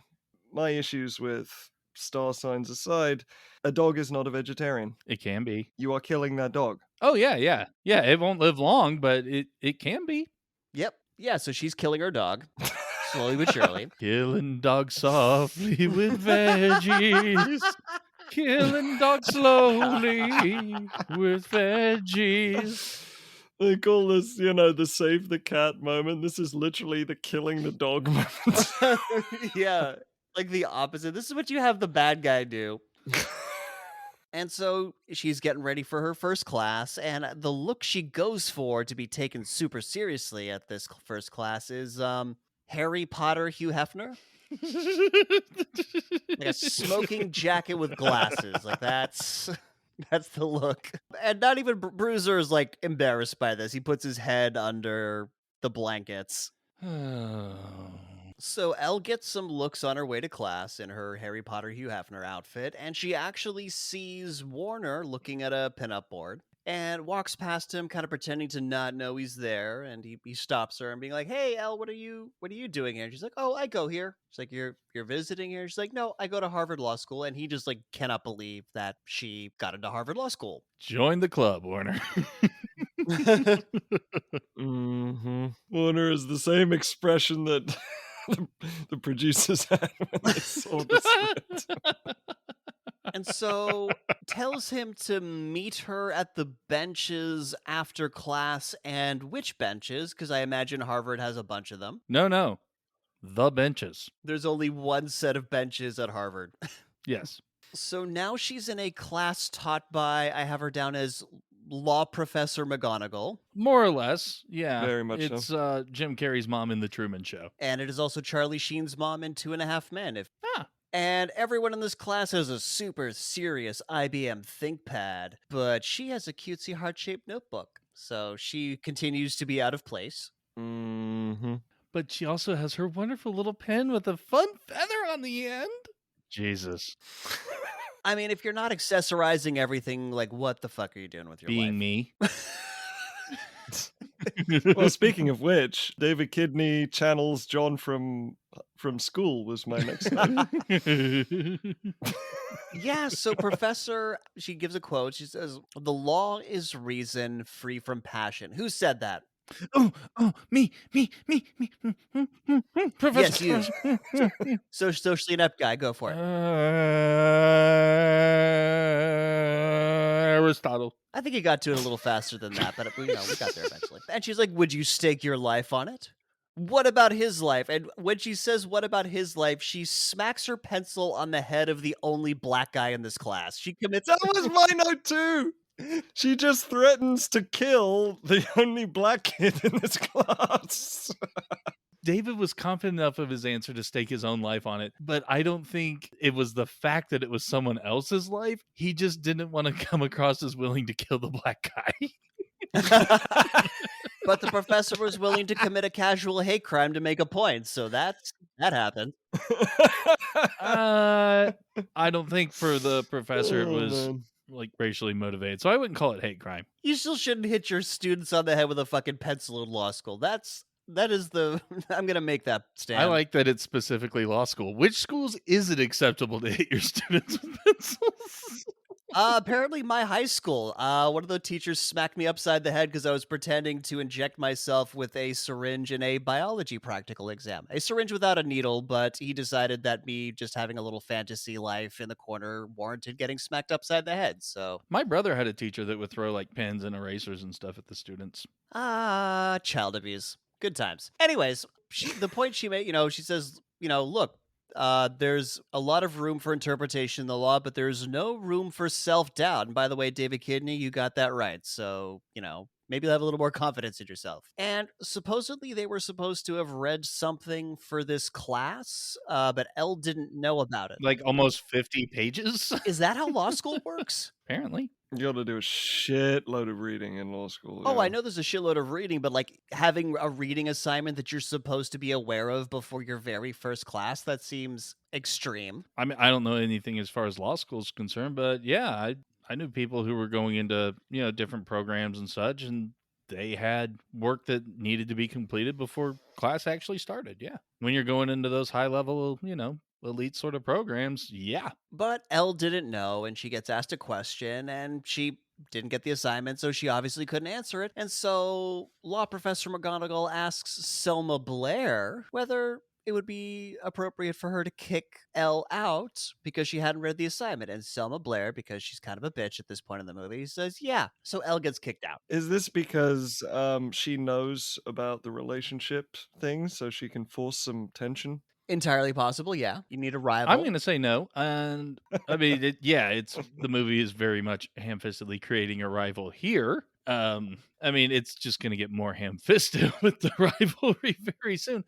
my issues with star signs aside, a dog is not a vegetarian. It can be. You are killing that dog. Oh, yeah. It won't live long, but it can be. Yep. Yeah, so she's killing her dog, slowly but surely. Killing dogs softly with veggies. Killing dogs slowly with veggies. They call this, the save the cat moment. This is literally the killing the dog moment. Yeah, like the opposite. This is what you have the bad guy do. And so she's getting ready for her first class, and the look she goes for to be taken super seriously at this first class is Harry Potter Hugh Hefner. Like a smoking jacket with glasses. Like that's the look. And not even Bruiser is like embarrassed by this. He puts his head under the blankets. So Elle gets some looks on her way to class in her Harry Potter Hugh Hefner outfit, and she actually sees Warner looking at a pinup board and walks past him, kind of pretending to not know he's there. And he stops her and being like, "Hey, Elle, what are you doing here?" And she's like, "Oh, I go here." She's like, "You're visiting here?" She's like, "No, I go to Harvard Law School." And he just like cannot believe that she got into Harvard Law School. Join the club, Warner. Mm-hmm. Warner is the same expression that the producers had when they saw the script. And so tells him to meet her at the benches after class. And which benches? Because I imagine Harvard has a bunch of them. No. The benches. There's only one set of benches at Harvard. Yes. So now she's in a class taught by, I have her down as Law Professor McGonagall. More or less, yeah. Very much it's, so. It's Jim Carrey's mom in The Truman Show. And it is also Charlie Sheen's mom in 2.5 Men. Ah. And everyone in this class has a super serious IBM ThinkPad, but she has a cutesy heart-shaped notebook. So she continues to be out of place. Mm-hmm. But she also has her wonderful little pen with a fun feather on the end. Jesus. I mean, if you're not accessorizing everything, like, what the fuck are you doing with your life? Being me. Well, speaking of which, David Kidney channels John from School was my next note. Yeah, so Professor, she gives a quote. She says, "The law is reason free from passion." Who said that? Me, Yes, Professor. you. Socially inept guy, go for it. Aristotle. I think he got to it a little faster than that, but we got there eventually. And she's like, "Would you stake your life on it?" What about his life? And when she says, "What about his life?" she smacks her pencil on the head of the only black guy in this class. She commits. That was my note too. She just threatens to kill the only black kid in this class. David was confident enough of his answer to stake his own life on it, but I don't think it was the fact that it was someone else's life. He just didn't want to come across as willing to kill the black guy. But the professor was willing to commit a casual hate crime to make a point, so that happened. I don't think for the professor it Oh, was man. like racially motivated, so I wouldn't call it hate crime. You still shouldn't hit your students on the head with a fucking pencil in law school. That is the I'm gonna make that stand. I like that it's specifically law school. Which schools is it acceptable to hit your students with pencils? Apparently my high school. One of the teachers smacked me upside the head because I was pretending to inject myself with a syringe in a biology practical exam. A syringe without a needle, but he decided that me just having a little fantasy life in the corner warranted getting smacked upside the head. So, My brother had a teacher that would throw like pens and erasers and stuff at the students. child abuse. Good times. Anyways, the point she made, she says, look, there's a lot of room for interpretation in the law, but there's no room for self-doubt. And by the way, David Kidney, you got that right. So, maybe you'll have a little more confidence in yourself. And supposedly they were supposed to have read something for this class, but Elle didn't know about it. Like almost 50 pages, Is that how law school works? apparently. You gotta do a shitload of reading in law school. Oh, yeah. I know there's a shitload of reading, but like having a reading assignment that you're supposed to be aware of before your very first class, that seems extreme. I mean, I don't know anything as far as law school is concerned, but yeah, I knew people who were going into, different programs and such, and they had work that needed to be completed before class actually started. Yeah. When you're going into those high level, elite sort of programs, yeah. But Elle didn't know, and she gets asked a question, and she didn't get the assignment, so she obviously couldn't answer it. And so Law Professor McGonagall asks Selma Blair whether it would be appropriate for her to kick Elle out because she hadn't read the assignment. And Selma Blair, because she's kind of a bitch at this point in the movie, says, yeah. So Elle gets kicked out. Is this because she knows about the relationship thing, so she can force some tension? Entirely possible, yeah. You need a rival. I'm going to say no. And I mean, it's the movie is very much ham-fistedly creating a rival here. I mean, it's just going to get more ham-fisted with the rivalry very soon.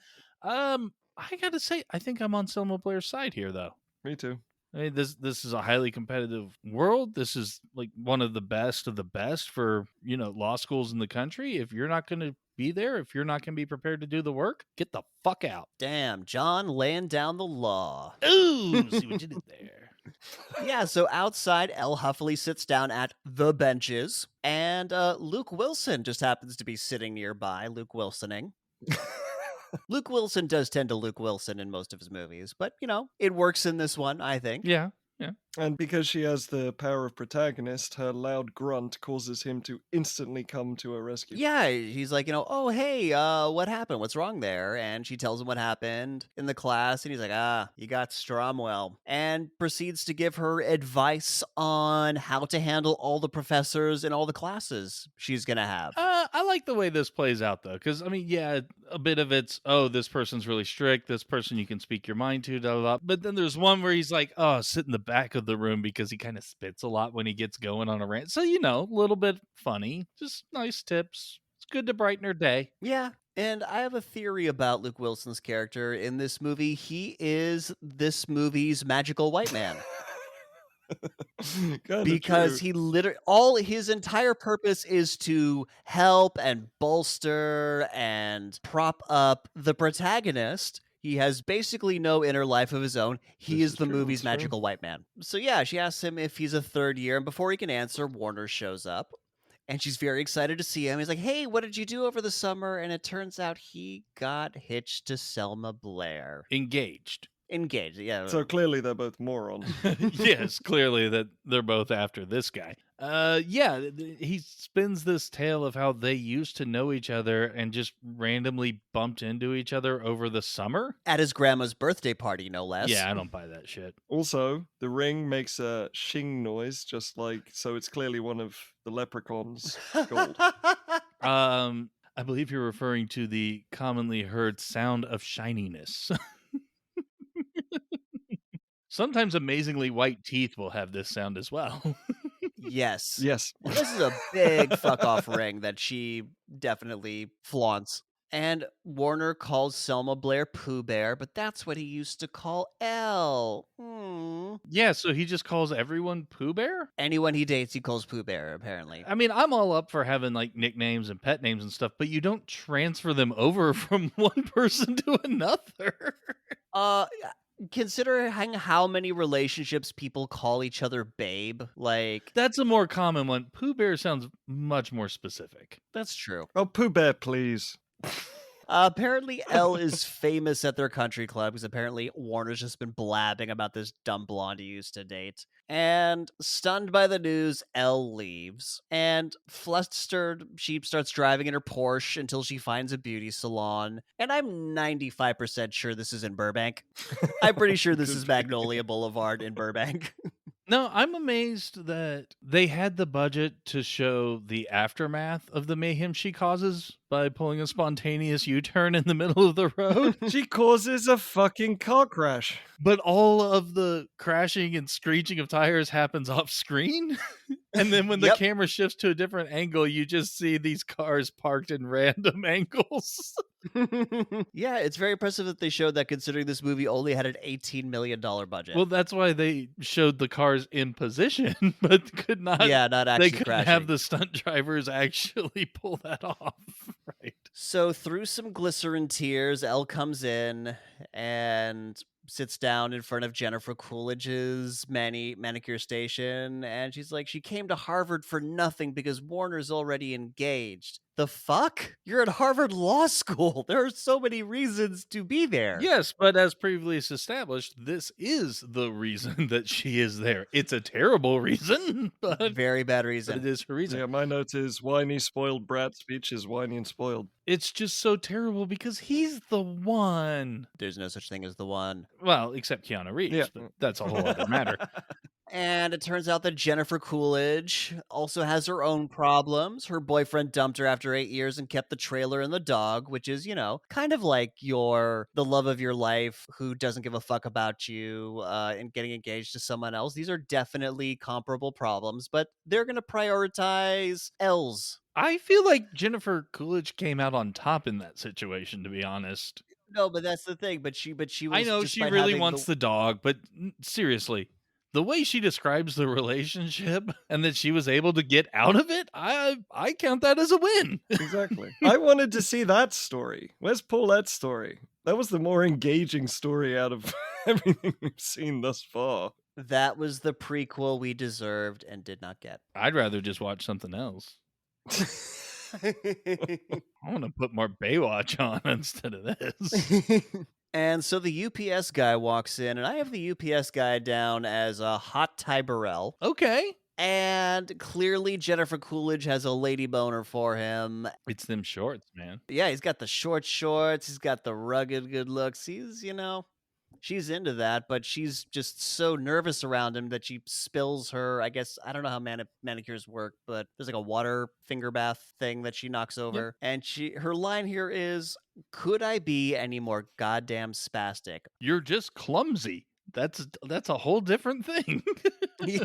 I got to say, I think I'm on Selma Blair's side here, though. Me too. I mean, this is a highly competitive world. This is like one of the best for, law schools in the country. If you're not going to be there, if you're not going to be prepared to do the work, get the fuck out. Damn, John laying down the law. Ooh, see what you did there. Yeah, so outside, Elle huffily sits down at the benches, and Luke Wilson just happens to be sitting nearby, Luke Wilsoning. Luke Wilson does tend to Luke Wilson in most of his movies, but, it works in this one, I think. Yeah. And because she has the power of protagonist, her loud grunt causes him to instantly come to her rescue. Yeah, he's like, oh, hey, what happened? What's wrong there? And she tells him what happened in the class, and he's like, you got Stromwell. And proceeds to give her advice on how to handle all the professors in all the classes she's gonna have. I like the way this plays out, though, because, I mean, yeah, a bit of it's, this person's really strict, this person you can speak your mind to, blah, blah, blah. But then there's one where he's like, sit in the back of the room because he kind of spits a lot when he gets going on a rant. So, a little bit funny, just nice tips. It's good to brighten her day. Yeah. And I have a theory about Luke Wilson's character in this movie. He is this movie's magical white man. Because he literally, his entire purpose is to help and bolster and prop up the protagonist. He has basically no inner life of his own. He This is is the true. movie's It's true. magical white man. So yeah, she asks him if he's a third year, and before he can answer, Warner shows up. And she's very excited to see him. He's like, "Hey, what did you do over the summer?" And it turns out he got hitched to Selma Blair. Engaged. Engaged, yeah. So clearly they're both morons. Yes, clearly that they're both after this guy. Yeah, he spins this tale of how they used to know each other and just randomly bumped into each other over the summer. At his grandma's birthday party, no less. Yeah, I don't buy that shit. Also, the ring makes a shing noise, just like, so it's clearly one of the leprechauns' gold. I believe you're referring to the commonly heard sound of shininess. Sometimes amazingly white teeth will have this sound as well. Yes. Yes. And this is a big fuck off ring that she definitely flaunts. And Warner calls Selma Blair Pooh Bear, but that's what he used to call Elle. Yeah, so he just calls everyone Pooh Bear? Anyone he dates, he calls Pooh Bear, apparently. I mean, I'm all up for having like nicknames and pet names and stuff, but you don't transfer them over from one person to another. Considering how many relationships people call each other babe, like, That's a more common one. Pooh Bear sounds much more specific. that's true. Oh, Pooh Bear, please. Apparently, Elle is famous at their country club because apparently Warner's just been blabbing about this dumb blonde he used to date. And stunned by the news, Elle leaves. And flustered, she starts driving in her Porsche until she finds a beauty salon. And I'm 95% sure this is in Burbank. I'm pretty sure this is Magnolia Boulevard in Burbank. No, I'm amazed that they had the budget to show the aftermath of the mayhem she causes by pulling a spontaneous U-turn in the middle of the road. She causes a fucking car crash. But all of the crashing and screeching of tires happens off screen. And then when the Yep. camera shifts to a different angle, you just see these cars parked in random angles. Yeah, it's very impressive that they showed that considering this movie only had an $18 million budget. Well, that's why they showed the cars in position, but could not. Yeah, not They actually couldn't crashing. have the stunt drivers actually pull that off. Right. So through some glycerin tears, Elle comes in and sits down in front of Jennifer Coolidge's manicure station, and she's like, she came to Harvard for nothing because Warner's already engaged. The fuck? You're at Harvard Law School. There are so many reasons to be there. Yes, but as previously established, this is the reason that she is there. It's a terrible reason, but Very bad it reason. is her reason. Yeah, my note is whiny spoiled brat speech is whiny and spoiled. It's just so terrible because he's the one. There's no such thing as the one. Well, except Keanu Reeves, Yeah. but that's a whole other matter. And it turns out that Jennifer Coolidge also has her own problems. Her boyfriend dumped her after 8 years and kept the trailer and the dog, which is, kind of like the love of your life who doesn't give a fuck about you and getting engaged to someone else. These are definitely comparable problems, but they're going to prioritize L's. I feel like Jennifer Coolidge came out on top in that situation, to be honest. No, but that's the thing. But she was. I know she despite really having wants the dog, but seriously, the way she describes the relationship and that she was able to get out of it, I count that as a win. Exactly. I wanted to see that story. Where's Paulette's story? That was the more engaging story out of everything we've seen thus far. That was the prequel we deserved and did not get. I'd rather just watch something else. I want to put more Baywatch on instead of this. And so the UPS guy walks in, and I have the UPS guy down as a hot Ty Burrell. Okay. And clearly Jennifer Coolidge has a lady boner for him. It's them shorts, man. Yeah, he's got the short shorts. He's got the rugged good looks. He's, she's into that, but she's just so nervous around him that she spills her, I guess, I don't know how manicures work, but there's like a water finger bath thing that she knocks over. And her line here is, could I be any more goddamn spastic? You're just clumsy. That's a whole different thing. Yeah.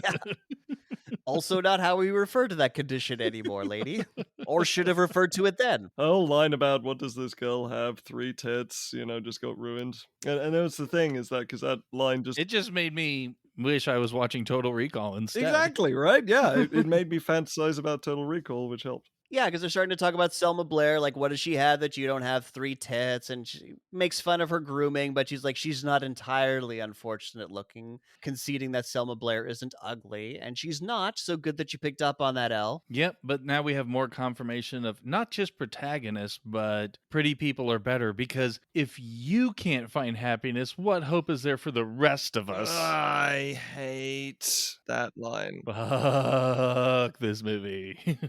Also not how we refer to that condition anymore, lady. Or should have referred to it then. A whole line about what does this girl have? 3 tits, just got ruined. And that's the thing, is that because that line just... It just made me wish I was watching Total Recall instead. Exactly, right? Yeah, it made me fantasize about Total Recall, which helped. Yeah, because they're starting to talk about Selma Blair, like, what does she have that you don't have? 3 tits, and she makes fun of her grooming, but she's like, she's not entirely unfortunate looking, conceding that Selma Blair isn't ugly, and she's not, so good that you picked up on that, Elle. Yep, but now we have more confirmation of not just protagonists, but pretty people are better, because if you can't find happiness, what hope is there for the rest of us? I hate that line. Fuck this movie.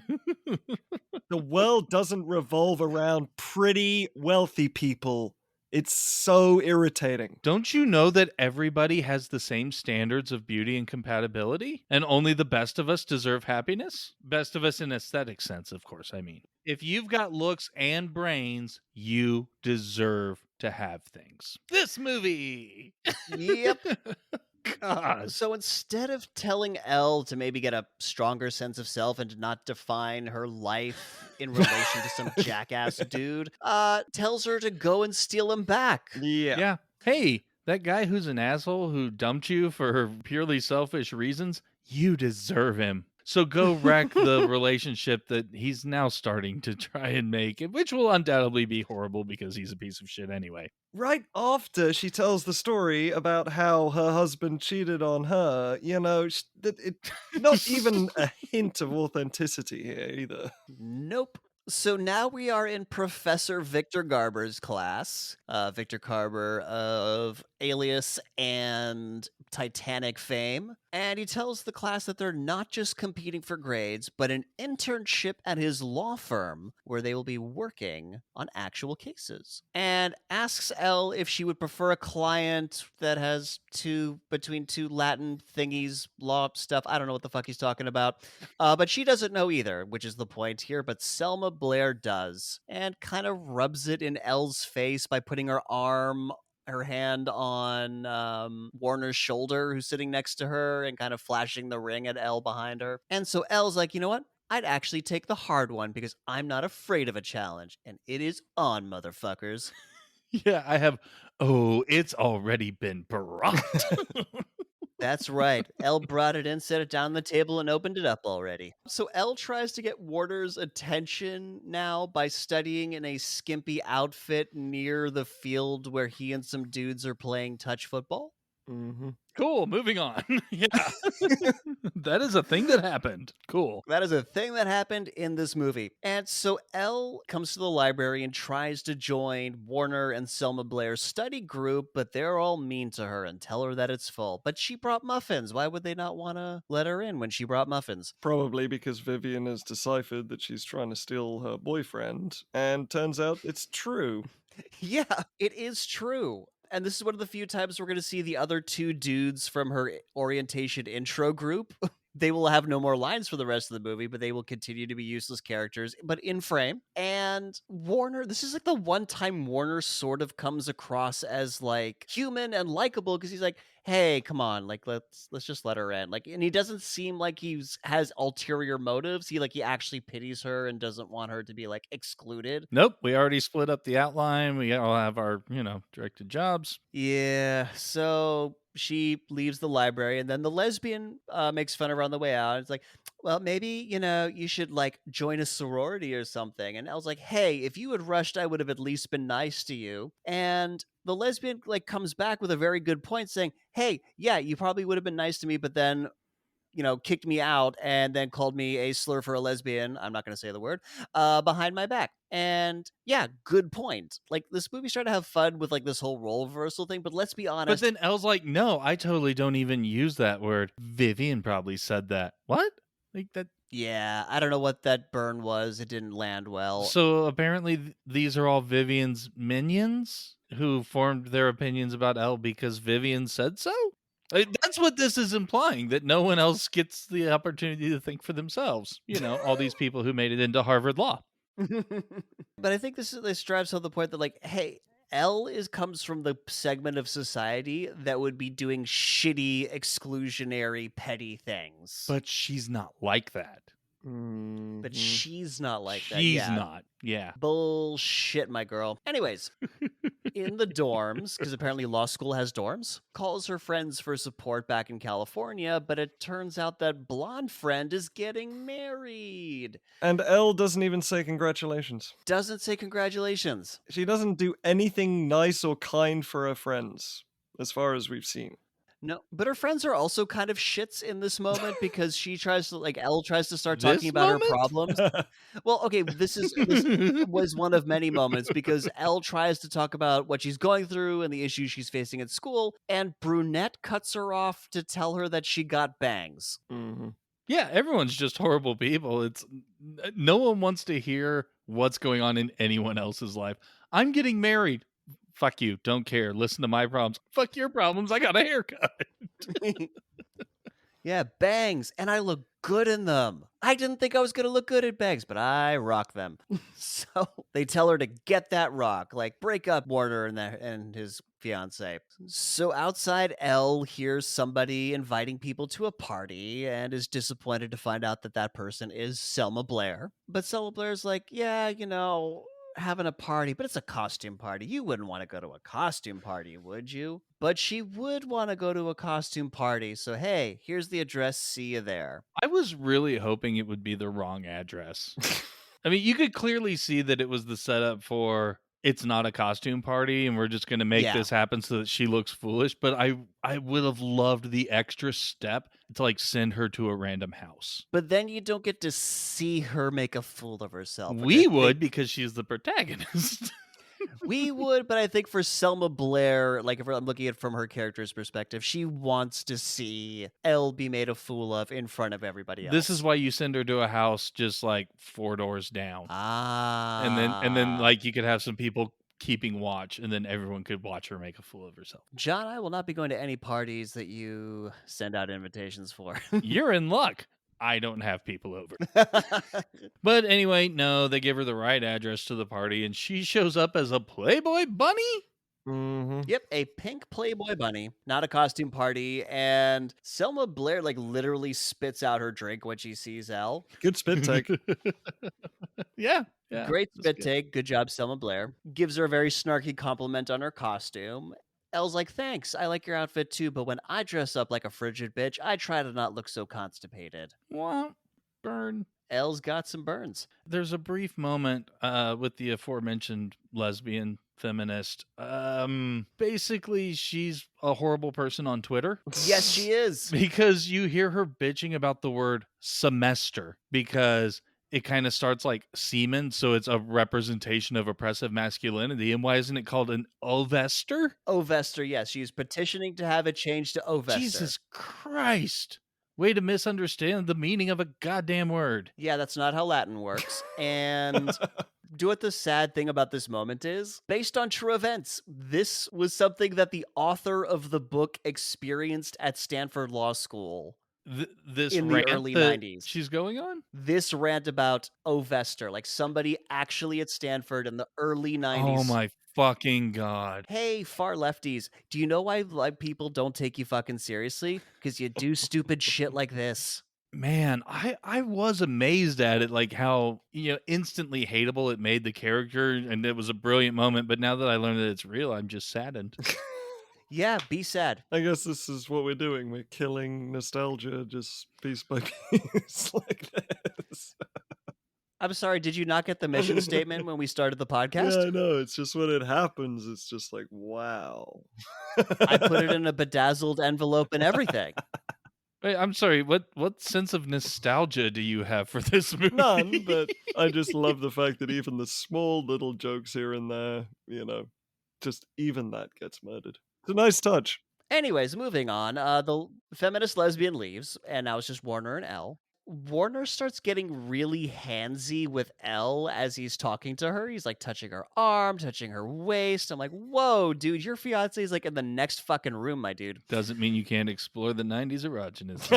The world doesn't revolve around pretty wealthy people. It's so irritating. Don't you know that everybody has the same standards of beauty and compatibility? And only the best of us deserve happiness? Best of us in aesthetic sense, of course, I mean. If you've got looks and brains, you deserve to have things. This movie! Yep. God. So instead of telling Elle to maybe get a stronger sense of self and to not define her life in relation to some jackass dude, tells her to go and steal him back. Yeah. Yeah. Hey, that guy who's an asshole who dumped you for purely selfish reasons, you deserve him. So go wreck the relationship that he's now starting to try and make, which will undoubtedly be horrible because he's a piece of shit anyway. Right after she tells the story about how her husband cheated on her, not even a hint of authenticity here either. Nope. So now we are in Professor Victor Garber's class. Victor Garber of Alias and Titanic fame. And he tells the class that they're not just competing for grades, but an internship at his law firm where they will be working on actual cases. And asks Elle if she would prefer a client that has between two Latin thingies, law stuff. I don't know what the fuck he's talking about. But she doesn't know either, which is the point here. But Selma Blair does, and kind of rubs it in Elle's face by putting her hand on Warner's shoulder, who's sitting next to her, and kind of flashing the ring at Elle behind her. And so Elle's like, you know what? I'd actually take the hard one because I'm not afraid of a challenge, and it is on, motherfuckers. Yeah, I have. Oh, it's already been brought. That's right. Elle brought it in, set it down on the table, and opened it up already. So Elle tries to get Warner's attention now by studying in a skimpy outfit near the field where he and some dudes are playing touch football. Mm-hmm. Cool, moving on. Yeah. That is a thing that happened. Cool. That is a thing that happened in this movie. And so Elle comes to the library and tries to join Warner and Selma Blair's study group, but they're all mean to her and tell her that it's full. But she brought muffins. Why would they not want to let her in when she brought muffins? Probably because Vivian has deciphered that she's trying to steal her boyfriend, and turns out it's true. Yeah, it is true. And this is one of the few times we're going to see the other two dudes from her orientation intro group. They will have no more lines for the rest of the movie, but they will continue to be useless characters, but in frame. And Warner, this is like the one time Warner sort of comes across as like human and likable because he's like, hey, come on, like let's just let her in. Like, and he doesn't seem like has ulterior motives. He actually pities her and doesn't want her to be like excluded. Nope, we already split up the outline. We all have our, directed jobs. Yeah, so she leaves the library, and then the lesbian makes fun of her on the way out. It's like, well, maybe, you should like join a sorority or something. And I was like, hey, if you had rushed, I would have at least been nice to you. And the lesbian like comes back with a very good point saying, hey, yeah, you probably would have been nice to me, but then kicked me out and then called me a slur for a lesbian. I'm not going to say the word behind my back. And yeah, good point. Like this movie's trying to have fun with like this whole role reversal thing, but let's be But honest. then Elle's like, no, I totally don't even use that word. Vivian probably said that. What? Like that? Yeah, I don't know what that burn was. It didn't land well. So apparently these are all Vivian's minions who formed their opinions about Elle because Vivian said so? That's what this is implying, that no one else gets the opportunity to think for themselves. All these people who made it into Harvard Law. But I think this drives home the point that like, hey, Elle comes from the segment of society that would be doing shitty, exclusionary, petty things. But she's not like that. But she's not like that. She's Yeah. not. Yeah. Bullshit, my girl. Anyways, in the dorms, because apparently law school has dorms, calls her friends for support back in California, but it turns out that blonde friend is getting married. And Elle doesn't even say congratulations. Doesn't say congratulations. She doesn't do anything nice or kind for her friends, as far as we've seen. No, but her friends are also kind of shits in this moment because she tries to, like, Elle tries to start talking This about her moment? problems. Well, okay, this was one of many moments because Elle tries to talk about what she's going through and the issues she's facing at school, and Brunette cuts her off to tell her that she got bangs. Mm-hmm. Yeah, everyone's just horrible people. It's no one wants to hear what's going on in anyone else's life. I'm getting married. Fuck you. Don't care. Listen to my problems. Fuck your problems. I got a haircut. Yeah, bangs, and I look good in them. I didn't think I was gonna look good at bangs, but I rock them. So they tell her to get that rock, like break up Warner and his fiance. So outside, Elle hears somebody inviting people to a party and is disappointed to find out that that person is Selma Blair. But Selma Blair's like, yeah, having a party, but it's a costume party. You wouldn't want to go to a costume party, would you? But she would want to go to a costume party. So, hey, here's the address. See you there. I was really hoping it would be the wrong address. I mean, you could clearly see that it was the setup for it's not a costume party and we're just going to make Yeah. this happen so that she looks foolish, but I would have loved the extra step to like send her to a random house. But then you don't get to see her make a fool of herself. which I We would think- because she's the protagonist. We would, but I think for Selma Blair, like if I'm looking at it from her character's perspective, she wants to see Elle be made a fool of in front of everybody else. This is why you send her to a house just like 4 doors down. And then like you could have some people keeping watch and then everyone could watch her make a fool of herself. John, I will not be going to any parties that you send out invitations for. You're in luck. I don't have people over. But anyway, no, they give her the right address to the party and she shows up as a Playboy bunny? Mm-hmm. Yep, a pink Playboy bunny, not a costume party, and Selma Blair like literally spits out her drink when she sees Elle. Good spit take. Yeah. Great that's spit good. take, good job, Selma Blair. Gives her a very snarky compliment on her costume. Elle's like, thanks, I like your outfit too, but when I dress up like a frigid bitch, I try to not look so constipated. Womp, burn. Elle's got some burns. There's a brief moment with the aforementioned lesbian feminist. Basically, she's a horrible person on Twitter. Yes, she is. Because you hear her bitching about the word semester because it kind of starts like semen, so it's a representation of oppressive masculinity. And why isn't it called an ovester? Ovester, yes. She's petitioning to have it changed to Ovester. Jesus Christ. Way to misunderstand the meaning of a goddamn word. Yeah, that's not how Latin works. And do what the sad thing about this moment is, based on true events, this was something that the author of the book experienced at Stanford Law School. This in the rant early that 90s. she's going on? This rant about Ovester, like somebody actually at Stanford in the early 90s. Oh my fucking God. Hey, far lefties, do you know why like people don't take you fucking seriously? Because you do stupid shit like this. Man, I was amazed at it, like how, instantly hateable it made the character, and it was a brilliant moment, but now that I learned that it's real, I'm just saddened. Yeah, be sad. I guess this is what we're doing. We're killing nostalgia just piece by piece like this. I'm sorry, did you not get the mission statement when we started the podcast? Yeah, I know. It's just when it happens, it's just like, wow. I put it in a bedazzled envelope and everything. Wait, I'm sorry, what sense of nostalgia do you have for this movie? None, but I just love the fact that even the small little jokes here and there, just even that gets murdered. It's a nice touch. Anyways, moving on. The feminist lesbian leaves, and now it's just Warner and Elle. Warner starts getting really handsy with Elle as he's talking to her. He's like touching her arm, touching her waist. I'm like, whoa, dude, your fiance is like in the next fucking room, my dude. Doesn't mean you can't explore the 90s erogenous.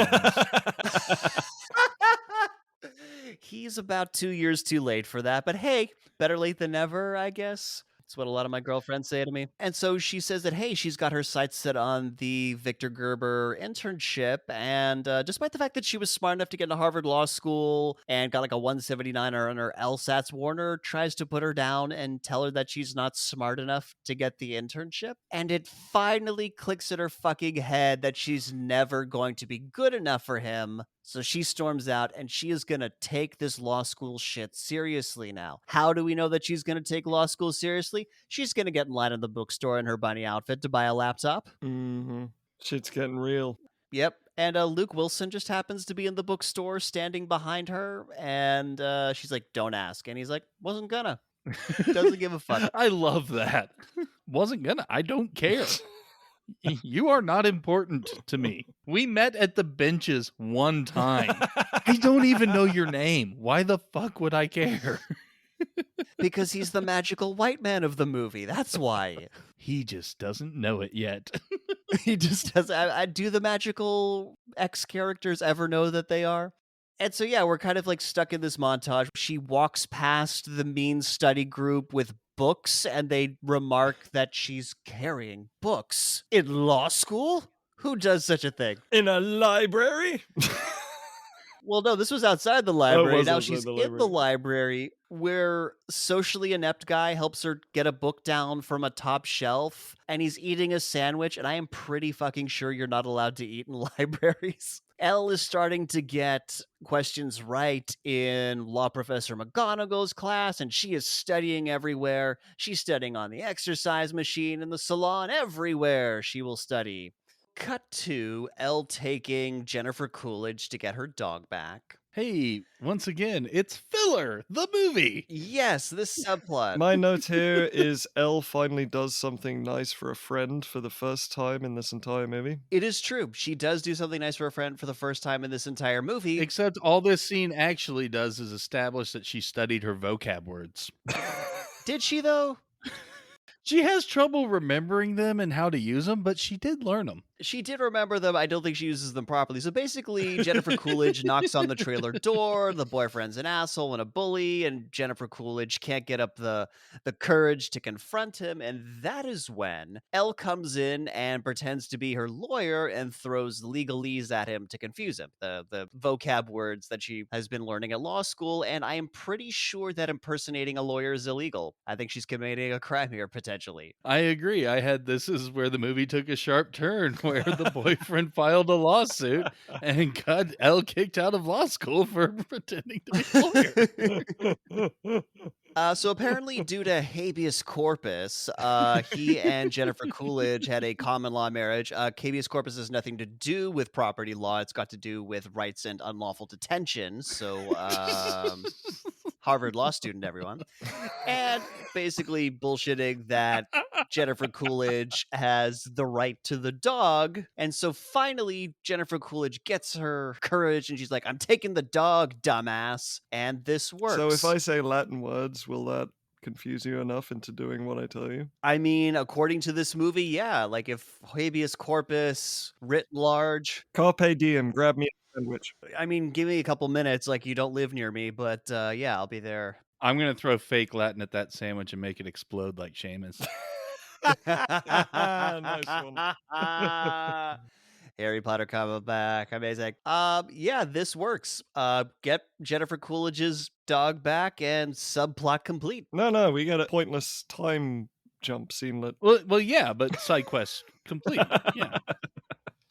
He's about 2 years too late for that, but hey, better late than never, I guess. That's what a lot of my girlfriends say to me. And so she says that, hey, she's got her sights set on the Victor Gerber internship. And despite the fact that she was smart enough to get into Harvard Law School and got like a 179 on her LSATs, Warner tries to put her down and tell her that she's not smart enough to get the internship. And it finally clicks in her fucking head that she's never going to be good enough for him. So she storms out and she is going to take this law school shit seriously now. How do we know that she's going to take law school seriously? She's going to get in line in the bookstore in her bunny outfit to buy a laptop. Mm-hmm. Shit's getting real. Yep. And Luke Wilson just happens to be in the bookstore standing behind her. And she's like, don't ask. And he's like, wasn't gonna. Doesn't give a fuck. I love that. Wasn't gonna. I don't care. You are not important to me. We met at the benches one time. I don't even know your name. Why the fuck would I care? Because he's the magical white man of the movie. That's why. He just doesn't know it yet. He just does. Do the magical X characters ever know that they are? And so, yeah, we're kind of like stuck in this montage. She walks past the mean study group with books, and they remark that she's carrying books in law school. Who does such a thing? In a library? Well, no, this was outside the library. was Now outside she's the in the library. library where socially inept guy helps her get a book down from a top shelf, and he's eating a sandwich, and I am pretty fucking sure you're not allowed to eat in libraries. Elle is starting to get questions right in Law Professor McGonagall's class, and she is studying everywhere. She's studying on the exercise machine, in the salon, everywhere she will study. Cut to Elle taking Jennifer Coolidge to get her dog back. Hey, once again, it's filler, the movie. Yes, this subplot. My note here is Elle finally does something nice for a friend for the first time in this entire movie. It is true. She does do something nice for a friend for the first time in this entire movie. Except all this scene actually does is establish that she studied her vocab words. Did she, though? She has trouble remembering them and how to use them, but she did learn them. She did remember them. I don't think she uses them properly. So basically, Jennifer Coolidge knocks on the trailer door. The boyfriend's an asshole and a bully, and Jennifer Coolidge can't get up the courage to confront him. And that is when Elle comes in and pretends to be her lawyer and throws legalese at him to confuse him. The vocab words that she has been learning at law school. And I am pretty sure that impersonating a lawyer is illegal. I think she's committing a crime here, potentially. I agree. This is where the movie took a sharp turn, where the boyfriend filed a lawsuit and got Elle kicked out of law school for pretending to be a lawyer. So apparently, due to habeas corpus, he and Jennifer Coolidge had a common law marriage. Habeas corpus has nothing to do with property law. It's got to do with rights and unlawful detention. So, Harvard law student, everyone. And basically bullshitting that Jennifer Coolidge has the right to the dog. And so finally, Jennifer Coolidge gets her courage and she's like, I'm taking the dog, dumbass. And this works. So if I say Latin words, will that confuse you enough into doing what I tell you? I mean, according to this movie, yeah. Like if habeas corpus writ large. Carpe diem, grab me a sandwich. I mean, give me a couple minutes. Like you don't live near me, but yeah, I'll be there. I'm going to throw fake Latin at that sandwich and make it explode like Seamus. Nice one. Harry Potter coming back. Amazing. Yeah, this works. Get Jennifer Coolidge's dog back and subplot complete. No, we got a pointless time jump scene. Well, yeah, but side quest complete. Yeah.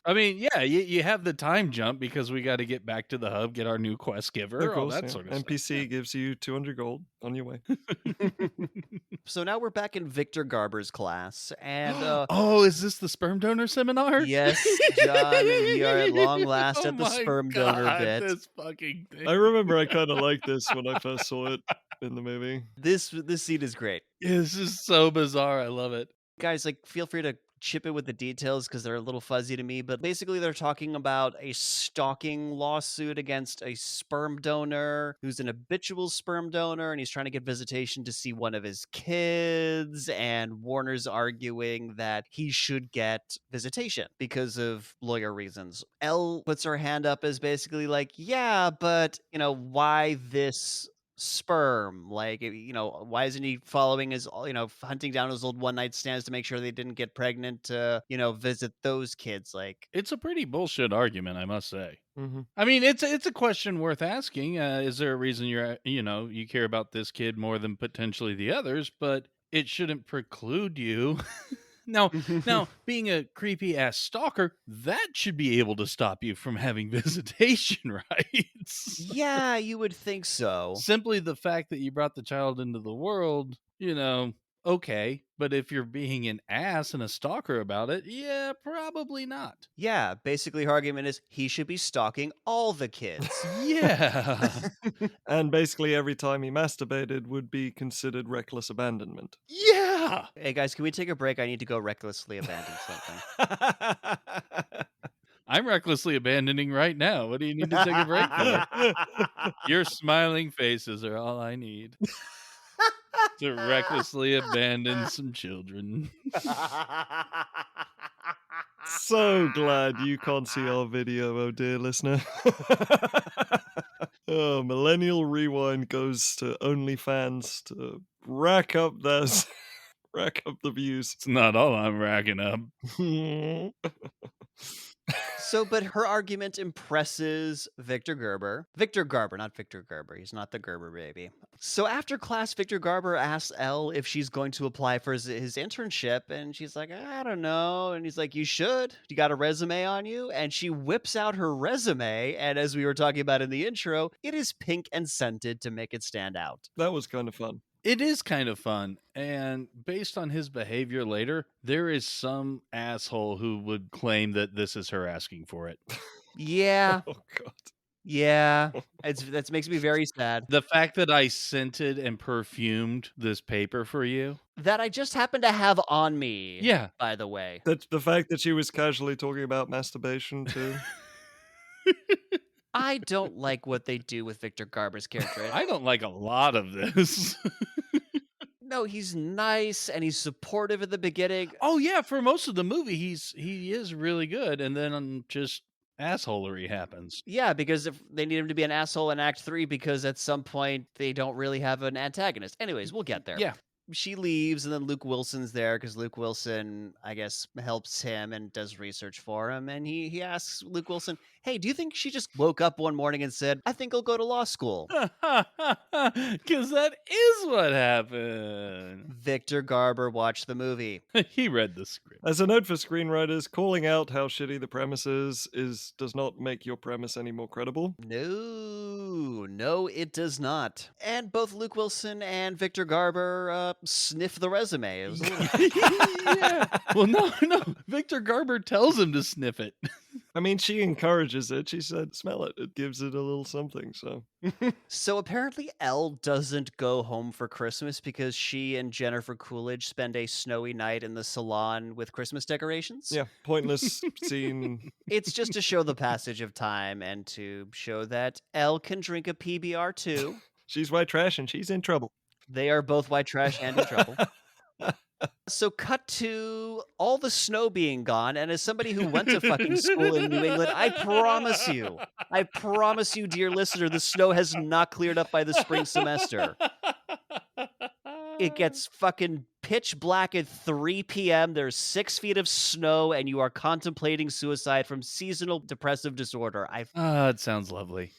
I mean, yeah, you have the time jump because we got to get back to the hub, get our new quest giver, all that sort of NPC stuff. gives you 200 gold on your way. So now we're back in Victor Garber's class, and oh, is this the sperm donor seminar? Yes, John, we are at long last at the sperm donor bit. This fucking thing. I remember I kind of liked this when I first saw it in the movie. This scene is great. Yeah, this is so bizarre. I love it. Guys, like, feel free to chip in with the details because they're a little fuzzy to me, but basically they're talking about a stalking lawsuit against a sperm donor who's an habitual sperm donor, and he's trying to get visitation to see one of his kids, and Warner's arguing that he should get visitation because of lawyer reasons. Elle puts her hand up as basically like, yeah, but, why this Sperm, like, why isn't he following his, hunting down his old one night stands to make sure they didn't get pregnant to, visit those kids? Like, It's a pretty bullshit argument, I must say. Mhm. I mean, it's a question worth asking. Is there a reason you care about this kid more than potentially the others? But it shouldn't preclude you. Now, being a creepy ass stalker, that should be able to stop you from having visitation rights. yeah, you would think so. Simply the fact that you brought the child into the world, okay. But if you're being an ass and a stalker about it, yeah, probably not. Yeah, basically her argument is he should be stalking all the kids. Yeah. And basically every time he masturbated would be considered reckless abandonment. Yeah. Hey guys, can we take a break? I need to go recklessly abandon something. I'm recklessly abandoning right now. What do you need to take a break for? Your smiling faces are all I need to recklessly abandon some children. So glad you can't see our video, oh dear listener. Oh, Millennial Rewind goes to OnlyFans to rack up those, rack up the views. It's not all I'm racking up. But her argument impresses Victor Garber. Victor Garber, not Victor Garber. He's not the Gerber baby. So after class, Victor Garber asks Elle if she's going to apply for his internship, and she's like, I don't know. And he's like, you should. You got a resume on you? And she whips out her resume, and as we were talking about in the intro, it is pink and scented to make it stand out. That was kind of fun. It is kind of fun. And based on his behavior later, there is some asshole who would claim that this is her asking for it. Yeah. Oh, God. Yeah. That makes me very sad. The fact that I scented and perfumed this paper for you. That I just happen to have on me. Yeah. By the way. That's the fact that she was casually talking about masturbation too. I don't like what they do with Victor Garber's character. I don't like a lot of this. No, he's nice and he's supportive at the beginning. Oh yeah, for most of the movie he is really good, and then just assholery happens. Yeah, because if they need him to be an asshole in Act 3 because at some point they don't really have an antagonist. Anyways, we'll get there. Yeah. She leaves, and then Luke Wilson's there because Luke Wilson, I guess, helps him and does research for him. And he asks Luke Wilson, hey, do you think she just woke up one morning and said, I think I'll go to law school? Because that is what happened. Victor Garber watched the movie. He read the script. As a note for screenwriters, calling out how shitty the premise is does not make your premise any more credible. No, it does not. And both Luke Wilson and Victor Garber sniff the resume. It was a little... Yeah. Well, no. Victor Garber tells him to sniff it. I mean, she encourages it. She said, smell it. It gives it a little something, so. So apparently Elle doesn't go home for Christmas because she and Jennifer Coolidge spend a snowy night in the salon with Christmas decorations. Yeah, pointless scene. It's just to show the passage of time and to show that Elle can drink a PBR too. She's white trash and she's in trouble. They are both white trash and in trouble. So cut to all the snow being gone, and as somebody who went to fucking school in New England, I promise you, dear listener, the snow has not cleared up by the spring semester. It gets fucking pitch black at 3 p.m. There's 6 feet of snow, and you are contemplating suicide from seasonal depressive disorder. It sounds lovely.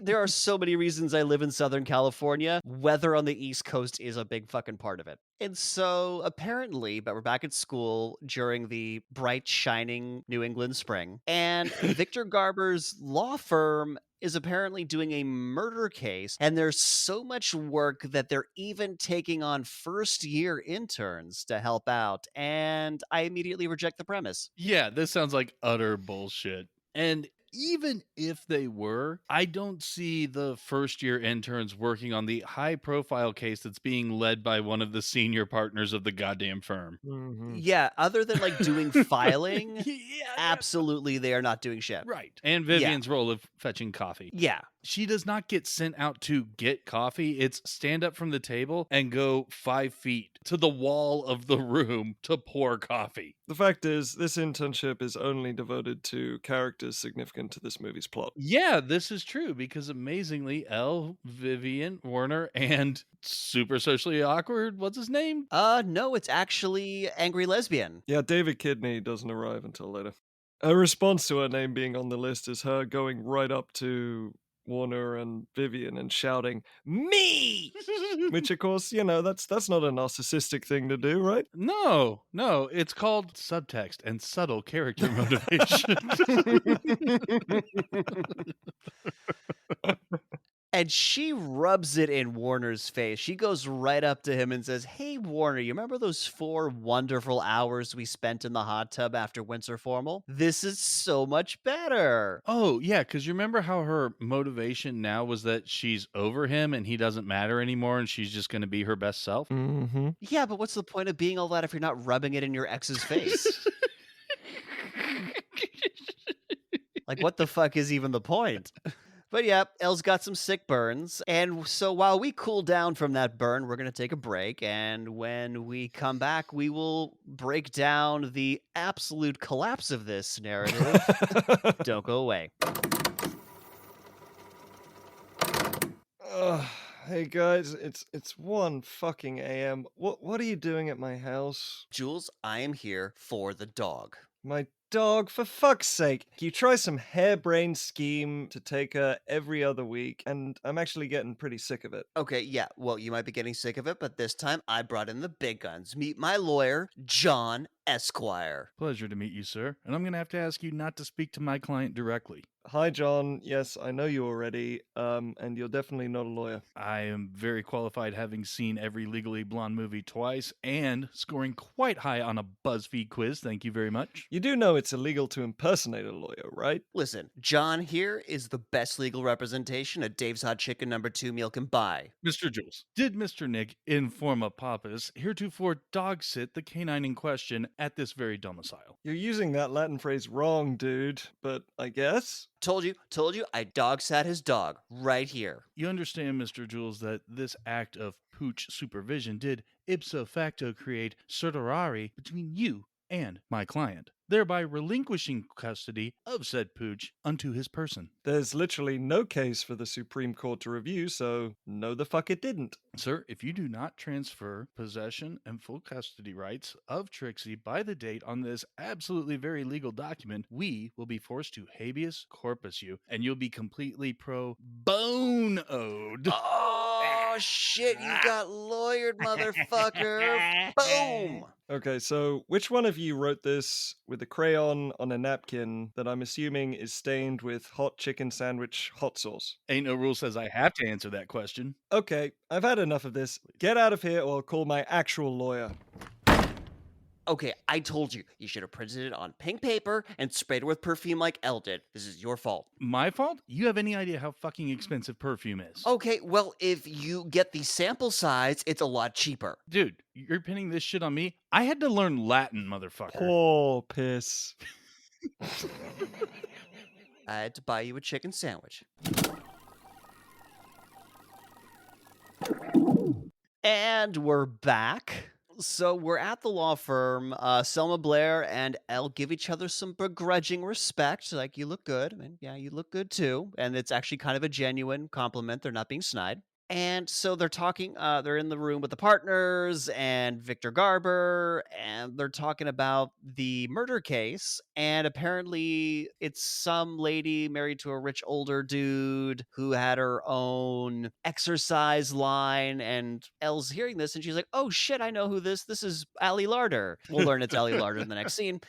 There are so many reasons I live in Southern California. Weather on the East Coast is a big fucking part of it. And so apparently, but we're back at school during the bright, shining New England spring. And Victor Garber's law firm is apparently doing a murder case. And there's so much work that they're even taking on first-year interns to help out. And I immediately reject the premise. Yeah, this sounds like utter bullshit. And even if they were, I don't see the first year interns working on the high profile case that's being led by one of the senior partners of the goddamn firm. Mm-hmm. Yeah, other than like doing filing, Yeah, absolutely they are not doing shit. right. And Vivian's role of fetching coffee. Yeah. She does not get sent out to get coffee. It's stand up from the table and go 5 feet to the wall of the room to pour coffee. The fact is, this internship is only devoted to characters significant to this movie's plot. Yeah, this is true because amazingly, Elle, Vivian, Warner, and super socially awkward, what's his name? No, it's actually Angry Lesbian. Yeah, David Kidney doesn't arrive until later. A response to her name being on the list is her going right up to Warner and Vivian and shouting, "Me!" Which, of course, that's not a narcissistic thing to do, right? No, it's called subtext and subtle character motivation. And she rubs it in Warner's face. She goes right up to him and says, "Hey, Warner, you remember those 4 wonderful hours we spent in the hot tub after winter formal? This is so much better." Oh, yeah, because you remember how her motivation now was that she's over him and he doesn't matter anymore and she's just going to be her best self? Mm-hmm. Yeah, but what's the point of being all that if you're not rubbing it in your ex's face? Like, what the fuck is even the point? But yeah, Elle's got some sick burns. And so while we cool down from that burn, we're going to take a break. And when we come back, we will break down the absolute collapse of this narrative. Don't go away. Hey guys, it's 1 fucking a.m. What are you doing at my house? Jules, I am here for the dog. My dog, for fuck's sake. You try some harebrained scheme to take her every other week, and I'm actually getting pretty sick of it. Okay, yeah, well, you might be getting sick of it, but this time I brought in the big guns. Meet my lawyer, John Esquire. Pleasure to meet you, sir. And I'm going to have to ask you not to speak to my client directly. Hi, John. Yes, I know you already, and you're definitely not a lawyer. I am very qualified, having seen every Legally Blonde movie twice and scoring quite high on a BuzzFeed quiz. Thank you very much. You do know it's illegal to impersonate a lawyer, right? Listen, John here is the best legal representation a Dave's Hot Chicken #2 meal can buy. Mr. Jules, did Mr. Nick in forma paupus heretofore dog sit the canine in question at this very domicile? You're using that Latin phrase wrong, dude, but I guess? Told you, I dog sat his dog right here. You understand, Mr. Jules, that this act of pooch supervision did ipso facto create certiorari between you and my client, thereby relinquishing custody of said pooch unto his person. There's literally no case for the Supreme Court to review, so no the fuck it didn't. Sir, if you do not transfer possession and full custody rights of Trixie by the date on this absolutely very legal document, we will be forced to habeas corpus you, and you'll be completely pro bono-ed. Oh, shit, you got lawyered, motherfucker. Boom. Okay, so which one of you wrote this with a crayon on a napkin that I'm assuming is stained with hot chicken sandwich hot sauce? Ain't no rule says I have to answer that question. Okay, I've had enough of this. Get out of here or I'll call my actual lawyer. Okay, I told you. You should have printed it on pink paper and sprayed it with perfume like Elle did. This is your fault. My fault? You have any idea how fucking expensive perfume is? Okay, well, if you get the sample size, it's a lot cheaper. Dude, you're pinning this shit on me? I had to learn Latin, motherfucker. Oh, piss. I had to buy you a chicken sandwich. And we're back. So we're at the law firm. Selma Blair and Elle give each other some begrudging respect. Like, you look good. And yeah, you look good too. And it's actually kind of a genuine compliment. They're not being snide. And so they're talking, they're in the room with the partners and Victor Garber, and they're talking about the murder case. And apparently, it's some lady married to a rich older dude who had her own exercise line. And Elle's hearing this, and she's like, "Oh shit, I know who this is Ali Larter." We'll learn it's Ali Larter in the next scene.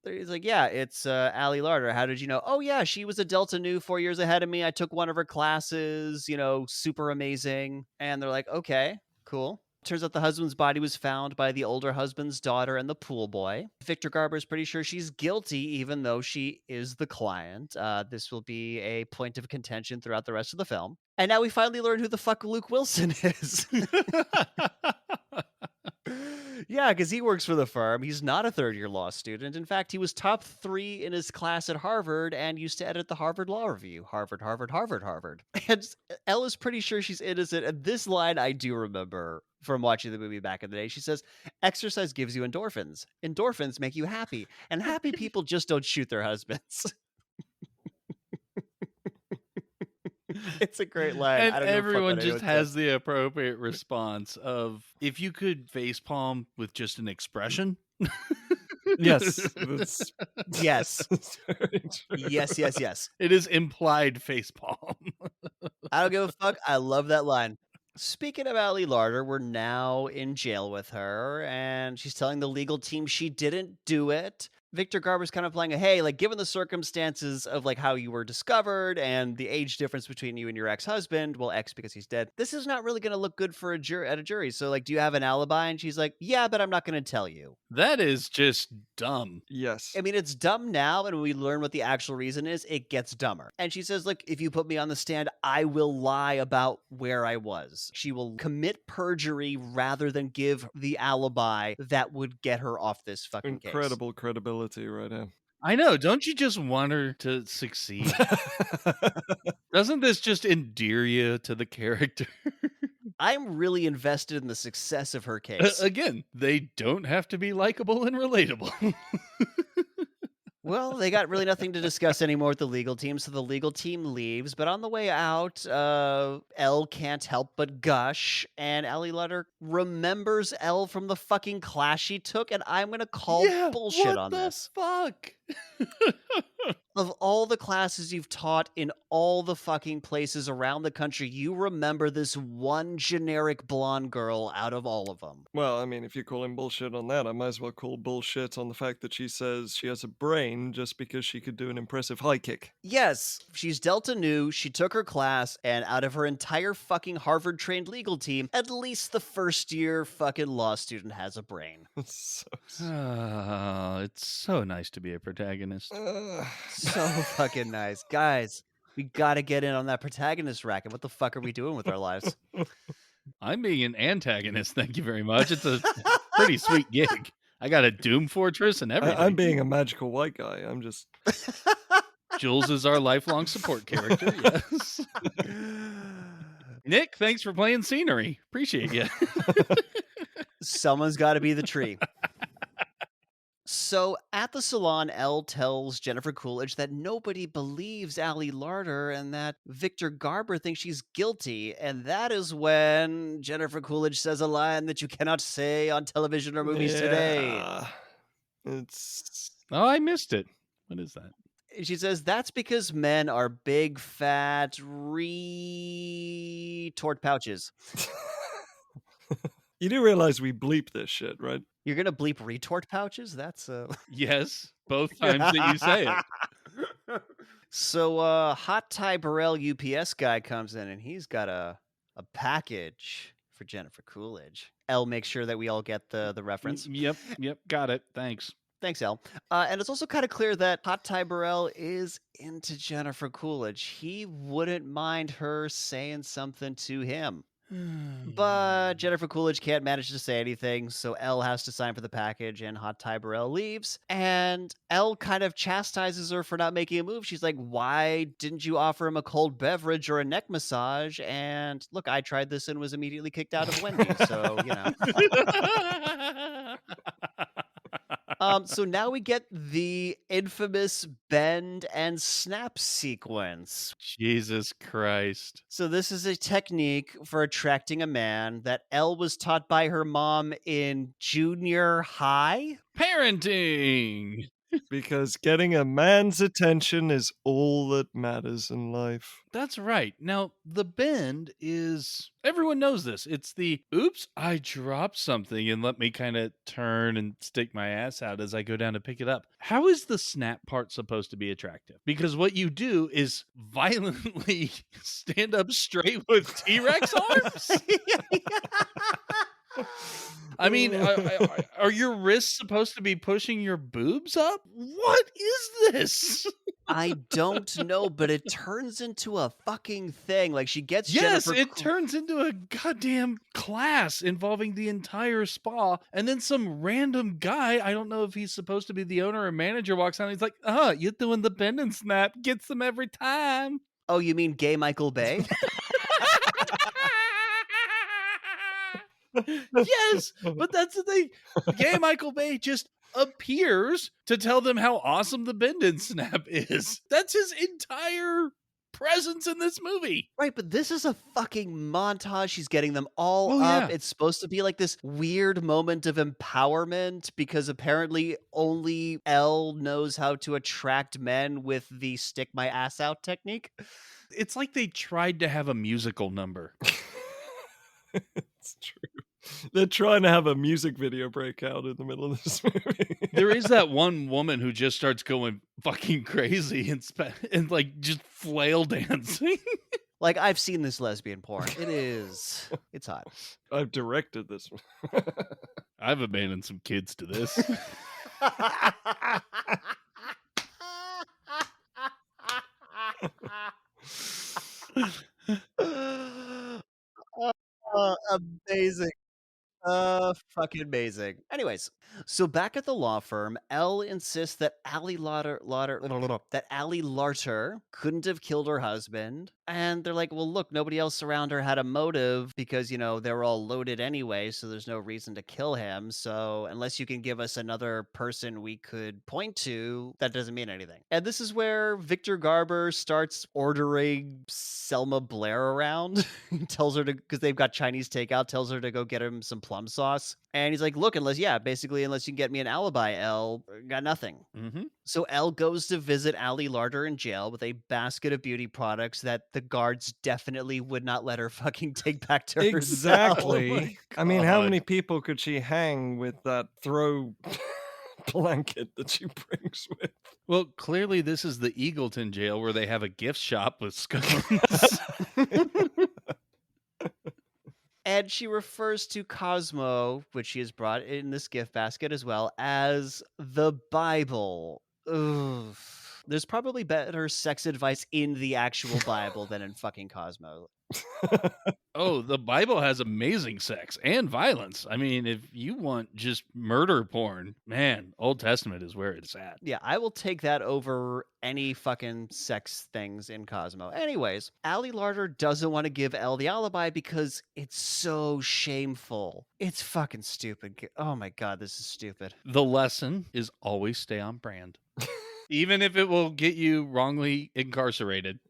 He's like, "Yeah, it's Ali Larter. How did you know?" "Oh, yeah, she was a Delta Nu 4 years ahead of me. I took one of her classes, super amazing." And they're like, "Okay, cool." Turns out the husband's body was found by the older husband's daughter and the pool boy. Victor Garber is pretty sure she's guilty, even though she is the client. This will be a point of contention throughout the rest of the film. And now we finally learn who the fuck Luke Wilson is. Yeah, because he works for the firm. He's not a third-year law student. In fact, he was top 3 in his class at Harvard and used to edit the Harvard Law Review. Harvard, Harvard, Harvard, Harvard. And Ella's pretty sure she's innocent. And this line I do remember from watching the movie back in the day. She says, exercise gives you endorphins. Endorphins make you happy. And happy people just don't shoot their husbands. It's a great line. And I don't give a fuck everyone what just anyone has says. the appropriate response of, if you could facepalm with just an expression. Yes, that's Yes. that's very true. Yes, yes, yes. It is implied facepalm. I don't give a fuck. I love that line. Speaking of Ali Larter, we're now in jail with her, and she's telling the legal team she didn't do it. Victor Garber's kind of playing a, hey, like, given the circumstances of like how you were discovered and the age difference between you and your ex-husband, well, ex because he's dead, this is not really going to look good for a jury. So, like, do you have an alibi? And she's like, yeah, but I'm not going to tell you. That is just dumb. Yes. I mean, it's dumb now, and when we learn what the actual reason is, it gets dumber. And she says, look, if you put me on the stand, I will lie about where I was. She will commit perjury rather than give the alibi that would get her off this fucking case. Incredible credibility right now. I know. Don't you just want her to succeed? Doesn't this just endear you to the character? I'm really invested in the success of her case. Again, they don't have to be likable and relatable. Well, they got really nothing to discuss anymore with the legal team, so the legal team leaves. But on the way out, Elle can't help but gush, and Ali Larter remembers Elle from the fucking class she took, and I'm gonna call bullshit on this. Fuck? Of all the classes you've taught in all the fucking places around the country, you remember this one generic blonde girl out of all of them. Well, I mean, if you're calling bullshit on that, I might as well call bullshit on the fact that she says she has a brain just because she could do an impressive high kick. Yes, she's Delta Nu, she took her class, and out of her entire fucking Harvard-trained legal team, at least the first-year fucking law student has a brain. It's so nice to be a protagonist. So fucking nice. Guys, we gotta get in on that protagonist racket. What the fuck are we doing with our lives? I'm being an antagonist, thank you very much. It's a pretty sweet gig. I got a Doom Fortress and everything. I'm being a magical white guy. I'm just... Jules is our lifelong support character, yes. Nick, thanks for playing scenery. Appreciate you. Someone's gotta be the tree. So at the salon, Elle tells Jennifer Coolidge that nobody believes Ali Larter and that Victor Garber thinks she's guilty. And that is when Jennifer Coolidge says a line that you cannot say on television or movies today. It's... Oh, I missed it. What is that? She says, that's because men are big, fat, retort pouches. You do realize we bleep this shit, right? You're going to bleep retort pouches? That's Yes, both times that you say it. So Hot Ty Burrell UPS guy comes in and he's got a package for Jennifer Coolidge. Elle makes sure that we all get the reference. Yep, got it. Thanks. Thanks, Elle. And it's also kind of clear that Hot Ty Burrell is into Jennifer Coolidge. He wouldn't mind her saying something to him. But Jennifer Coolidge can't manage to say anything, so Elle has to sign for the package, and Hot Ty Burrell leaves. And Elle kind of chastises her for not making a move. She's like, why didn't you offer him a cold beverage or a neck massage? And look, I tried this and was immediately kicked out of Wendy's, so, you know. So now we get the infamous bend and snap sequence. Jesus Christ. So this is a technique for attracting a man that Elle was taught by her mom in junior high. Parenting. Because getting a man's attention is all that matters in life. That's right. Now, the bend is, everyone knows this. It's the, oops, I dropped something and let me kind of turn and stick my ass out as I go down to pick it up. How is the snap part supposed to be attractive? Because what you do is violently stand up straight with T-Rex arms? I mean, are your wrists supposed to be pushing your boobs up? What is this? I don't know, but it turns into a fucking thing. Like, she gets Yes, Jennifer it turns into a goddamn class involving the entire spa, and then some random guy, I don't know if he's supposed to be the owner or manager, walks out and he's like, you're doing the bend and snap, gets them every time." Oh, you mean gay Michael Bay? Yes, but that's the thing. Gay Michael Bay just appears to tell them how awesome the bend and snap is. That's his entire presence in this movie. Right, but this is a fucking montage. She's getting them all Oh, up. yeah. It's supposed to be like this weird moment of empowerment because apparently only Elle knows how to attract men with the stick my ass out technique. It's like they tried to have a musical number. It's true. They're trying to have a music video breakout in the middle of this movie. There is that one woman who just starts going fucking crazy and like just flail dancing. Like, I've seen this lesbian porn. It's hot. I've directed this one. I've abandoned some kids to this. Amazing. Fucking amazing. Anyways, so back at the law firm, Elle insists that Ali Larter couldn't have killed her husband. And they're like, well, look, nobody else around her had a motive because, they were all loaded anyway, so there's no reason to kill him. So unless you can give us another person we could point to, that doesn't mean anything. And this is where Victor Garber starts ordering Selma Blair around. Tells her to, because they've got Chinese takeout, tells her to go get him some plum sauce. And he's like, look, unless you can get me an alibi, Elle, got nothing. Mm-hmm. So Elle goes to visit Ali Larter in jail with a basket of beauty products that the guards definitely would not let her fucking take back to herself. Exactly. I mean, how God. many people could she hang with that throw blanket that she brings with? Well, clearly this is the Eagleton jail where they have a gift shop with scones. And she refers to Cosmo, which she has brought in this gift basket as well, as the Bible. Ugh. There's probably better sex advice in the actual Bible than in fucking Cosmo. Oh, the Bible has amazing sex and violence. I mean, if you want just murder porn, man, Old Testament is where it's at. Yeah, I will take that over any fucking sex things in Cosmo. Anyways, Ali Larter doesn't want to give Elle the alibi because it's so shameful. It's fucking stupid. Oh my god, this is stupid. The lesson is always stay on brand. Even if it will get you wrongly incarcerated,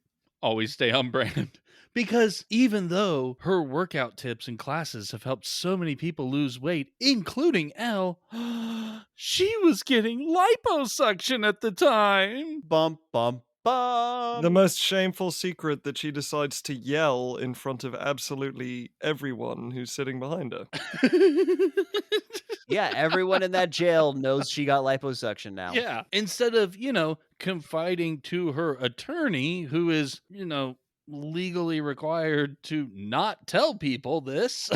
always stay on brand. Because even though her workout tips and classes have helped so many people lose weight, including Elle, she was getting liposuction at the time. Bump, bump, bump. The most shameful secret that she decides to yell in front of absolutely everyone who's sitting behind her. Yeah, everyone in that jail knows she got liposuction now. Yeah. Instead of, confiding to her attorney who is, legally required to not tell people this.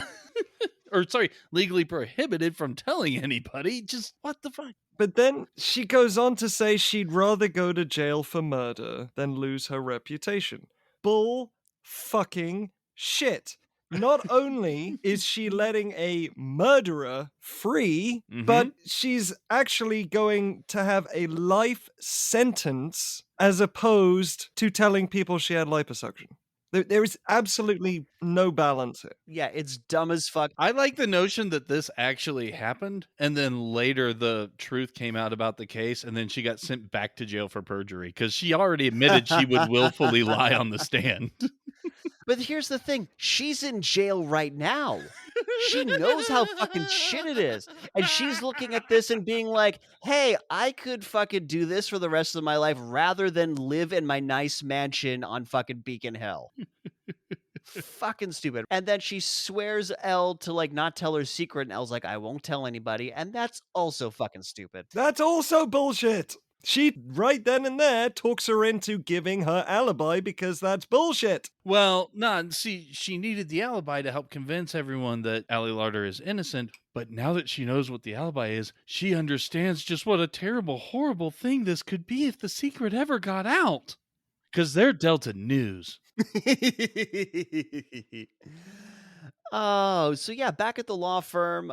Or sorry, legally prohibited from telling anybody. Just what the fuck? But then she goes on to say she'd rather go to jail for murder than lose her reputation. Bull fucking shit. Not only is she letting a murderer free, but she's actually going to have a life sentence as opposed to telling people she had liposuction. There is absolutely no balance here. Yeah, it's dumb as fuck. I like the notion that this actually happened, and then later the truth came out about the case, and then she got sent back to jail for perjury because she already admitted she would willfully lie on the stand. But here's the thing. She's in jail right now. She knows how fucking shit it is. And she's looking at this and being like, hey, I could fucking do this for the rest of my life rather than live in my nice mansion on fucking Beacon Hill. Fucking stupid. And then she swears Elle to not tell her secret, and Elle's like, I won't tell anybody. And that's also fucking stupid. That's also bullshit. She, right then and there, talks her into giving her alibi because that's bullshit. Well, no, see, she needed the alibi to help convince everyone that Ali Larter is innocent, but now that she knows what the alibi is, she understands just what a terrible, horrible thing this could be if the secret ever got out. Because they're Delta News. Oh, so yeah, back at the law firm,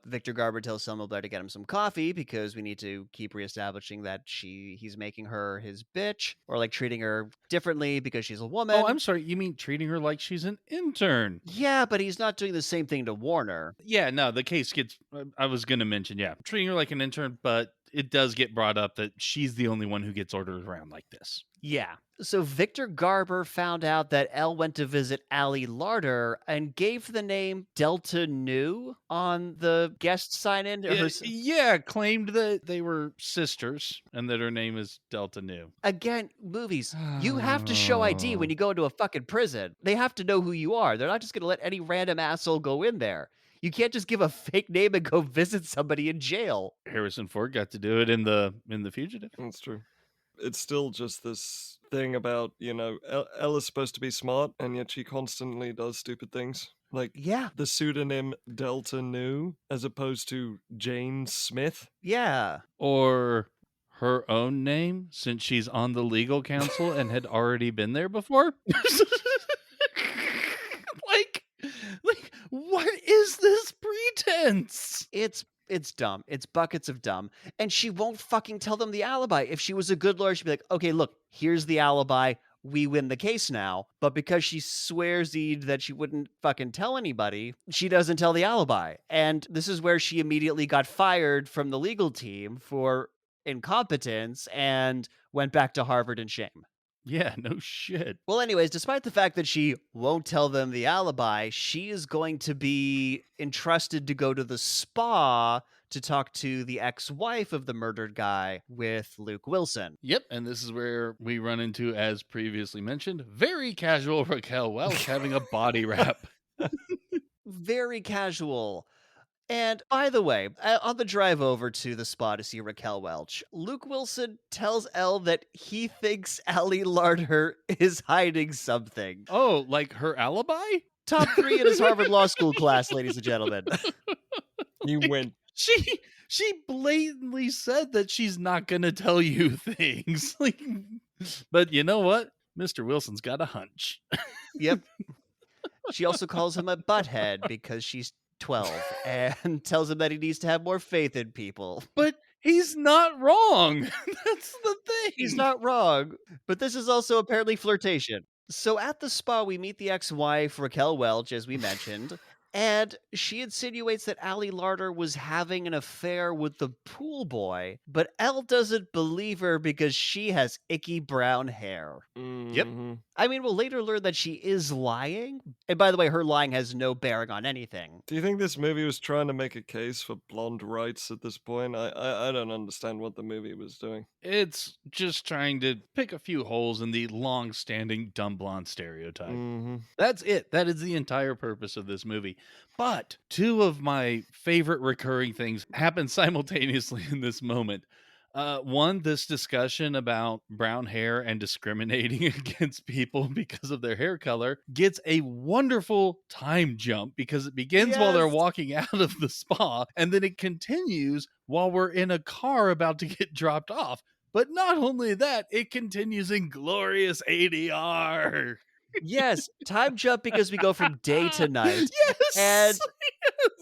Victor Garber tells Selma Blair to get him some coffee because we need to keep reestablishing that he's making her his bitch or like treating her differently because she's a woman. Oh, I'm sorry, you mean treating her like she's an intern? Yeah, but he's not doing the same thing to Warner. Yeah, no, the case gets, I was going to mention, yeah, treating her like an intern, but it does get brought up that she's the only one who gets ordered around like this. Yeah. So Victor Garber found out that Elle went to visit Ali Larter and gave the name Delta Nu on the guest sign-in. Yeah, claimed that they were sisters and that her name is Delta Nu. Again, movies, you have to show ID when you go into a fucking prison. They have to know who you are. They're not just going to let any random asshole go in there. You can't just give a fake name and go visit somebody in jail. Harrison Ford got to do it in the Fugitive. That's true. It's still just this thing about, Ella's supposed to be smart, and yet she constantly does stupid things. Like, Yeah. the pseudonym Delta Nu, as opposed to Jane Smith. Yeah. Or her own name, since she's on the legal counsel and had already been there before. like, what is this pretense? It's dumb. It's buckets of dumb. And she won't fucking tell them the alibi. If she was a good lawyer, she'd be like, okay, look, here's the alibi. We win the case now. But because she swears that she wouldn't fucking tell anybody, she doesn't tell the alibi. And this is where she immediately got fired from the legal team for incompetence and went back to Harvard in shame. Yeah, no shit. Well, anyways, despite the fact that she won't tell them the alibi, she is going to be entrusted to go to the spa to talk to the ex-wife of the murdered guy with Luke Wilson. Yep, and this is where we run into, as previously mentioned, very casual Raquel Welch having a body wrap. Very casual. And by the way, on the drive over to the spa to see Raquel Welch, Luke Wilson tells Elle that he thinks Ali Larter is hiding something. Oh, like her alibi? Top 3 in his Harvard Law School class, ladies and gentlemen. You went. She blatantly said that she's not going to tell you things. But you know what? Mr. Wilson's got a hunch. Yep. She also calls him a butthead because she's 12 and tells him that he needs to have more faith in people. But he's not wrong. That's the thing. He's not wrong. But this is also apparently flirtation. So at the spa, we meet the ex-wife, Raquel Welch, as we mentioned, and she insinuates that Ali Larter was having an affair with the pool boy, but Elle doesn't believe her because she has icky brown hair. Yep. I mean, we'll later learn that she is lying. And by the way, her lying has no bearing on anything. Do you think this movie was trying to make a case for blonde rights at this point? I don't understand what the movie was doing. It's just trying to pick a few holes in the long-standing dumb blonde stereotype. That's it. That is the entire purpose of this movie. But 2 of my favorite recurring things happen simultaneously in this moment. One, this discussion about brown hair and discriminating against people because of their hair color gets a wonderful time jump because it begins while they're walking out of the spa and then it continues while we're in a car about to get dropped off. But not only that, it continues in glorious ADR. Yes, time jump because we go from day to night. Yes.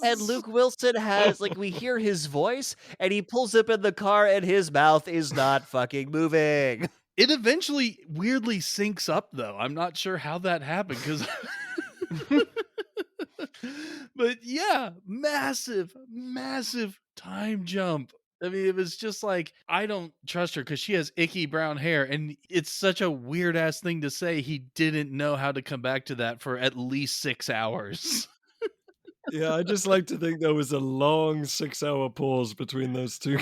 And Luke Wilson has, we hear his voice, and he pulls up in the car, and his mouth is not fucking moving. It eventually weirdly syncs up, though. I'm not sure how that happened, because... But yeah, massive time jump. I mean, it was just like, I don't trust her because she has icky brown hair. And it's such a weird ass thing to say. He didn't know how to come back to that for at least 6 hours. Yeah, I just like to think there was a long 6-hour pause between those two.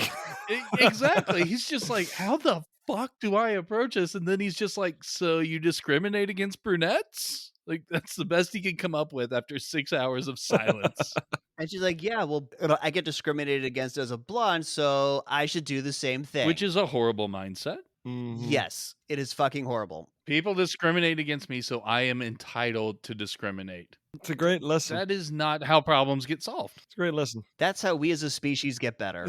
Exactly. He's just like, how the fuck do I approach this? And then he's just like, so you discriminate against brunettes? Like, that's the best he can come up with after 6 hours of silence. And she's like, yeah, well, I get discriminated against as a blonde, so I should do the same thing. Which is a horrible mindset. Yes, it is fucking horrible. People discriminate against me, so I am entitled to discriminate. It's a great lesson. That is not how problems get solved. It's a great lesson. That's how we as a species get better.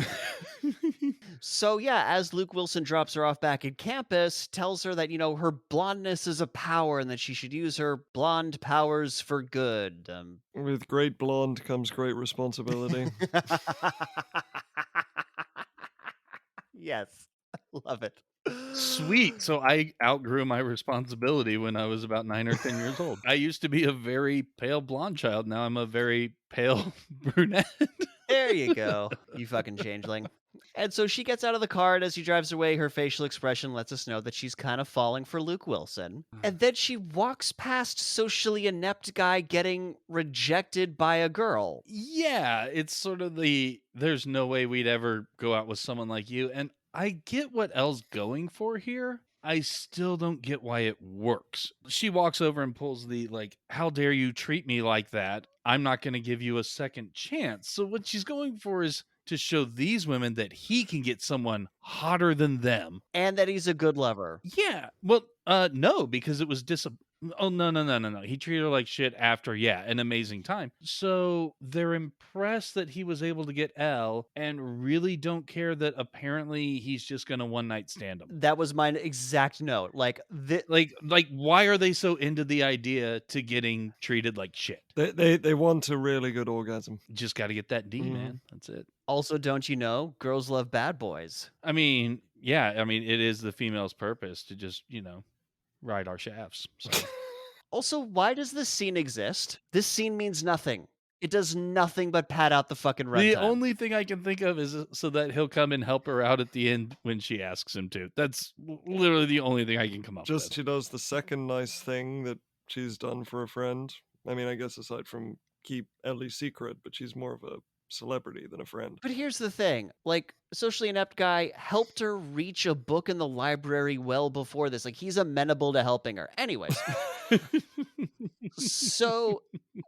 So yeah, as Luke Wilson drops her off back at campus, tells her that, her blondness is a power and that she should use her blonde powers for good. With great blonde comes great responsibility. Yes, love it. Sweet. So I outgrew my responsibility when I was about 9 or 10 years old. I used to be a very pale blonde child. Now I'm a very pale brunette. There you go, you fucking changeling. And so she gets out of the car, and as she drives away, her facial expression lets us know that she's kind of falling for Luke Wilson. And then she walks past socially inept guy getting rejected by a girl. Yeah, it's sort of there's no way we'd ever go out with someone like you. And I get what Elle's going for here. I still don't get why it works. She walks over and pulls how dare you treat me like that? I'm not going to give you a second chance. So what she's going for is to show these women that he can get someone hotter than them. And that he's a good lover. Yeah. Well, no, because it was Oh, no. He treated her like shit after, an amazing time. So they're impressed that he was able to get Elle and really don't care that apparently he's just going to one night stand him. That was my exact note. Like, why are they so into the idea to getting treated like shit? They want a really good orgasm. Just got to get that D, man. That's it. Also, don't you know, girls love bad boys. I mean, it is the female's purpose to just, ride our shafts. So. Also, why does this scene exist? This scene means nothing. It does nothing but pad out the fucking runtime. The only thing I can think of is so that he'll come and help her out at the end when she asks him to. That's literally the only thing I can come up with. She does the second nice thing that she's done for a friend. I mean, I guess aside from keep Ellie's secret, but she's more of a celebrity than a friend. But here's the thing, socially inept guy helped her reach a book in the library well before this. He's amenable to helping her. Anyways. So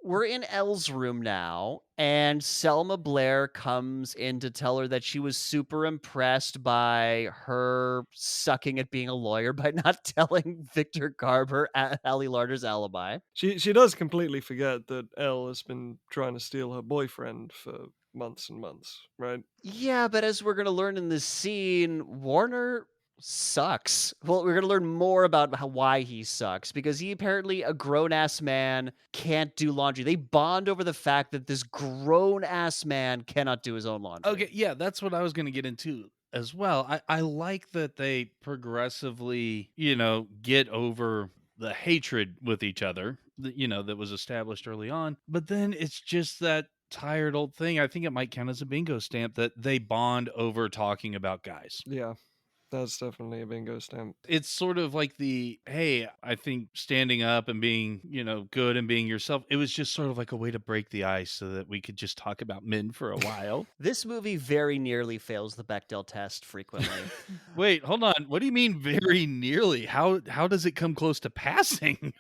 we're in Elle's room now, and Selma Blair comes in to tell her that she was super impressed by her sucking at being a lawyer by not telling Victor Garber Ali Larter's alibi. She does completely forget that Elle has been trying to steal her boyfriend for months and months, right? Yeah, but as we're going to learn in this scene, Warner sucks. Well, we're going to learn more about why he sucks, because he apparently, a grown-ass man, can't do laundry. They bond over the fact that this grown-ass man cannot do his own laundry. Okay, yeah, that's what I was going to get into as well. I like that they progressively, get over the hatred with each other, that was established early on. But then it's just that tired old thing. I think it might count as a bingo stamp that they bond over talking about guys. Yeah. That's definitely a bingo stamp. It's sort of like hey, I think standing up and being, good and being yourself, it was just sort of like a way to break the ice so that we could just talk about men for a while. This movie very nearly fails the Bechdel test frequently. Wait, hold on. What do you mean very nearly? How does it come close to passing?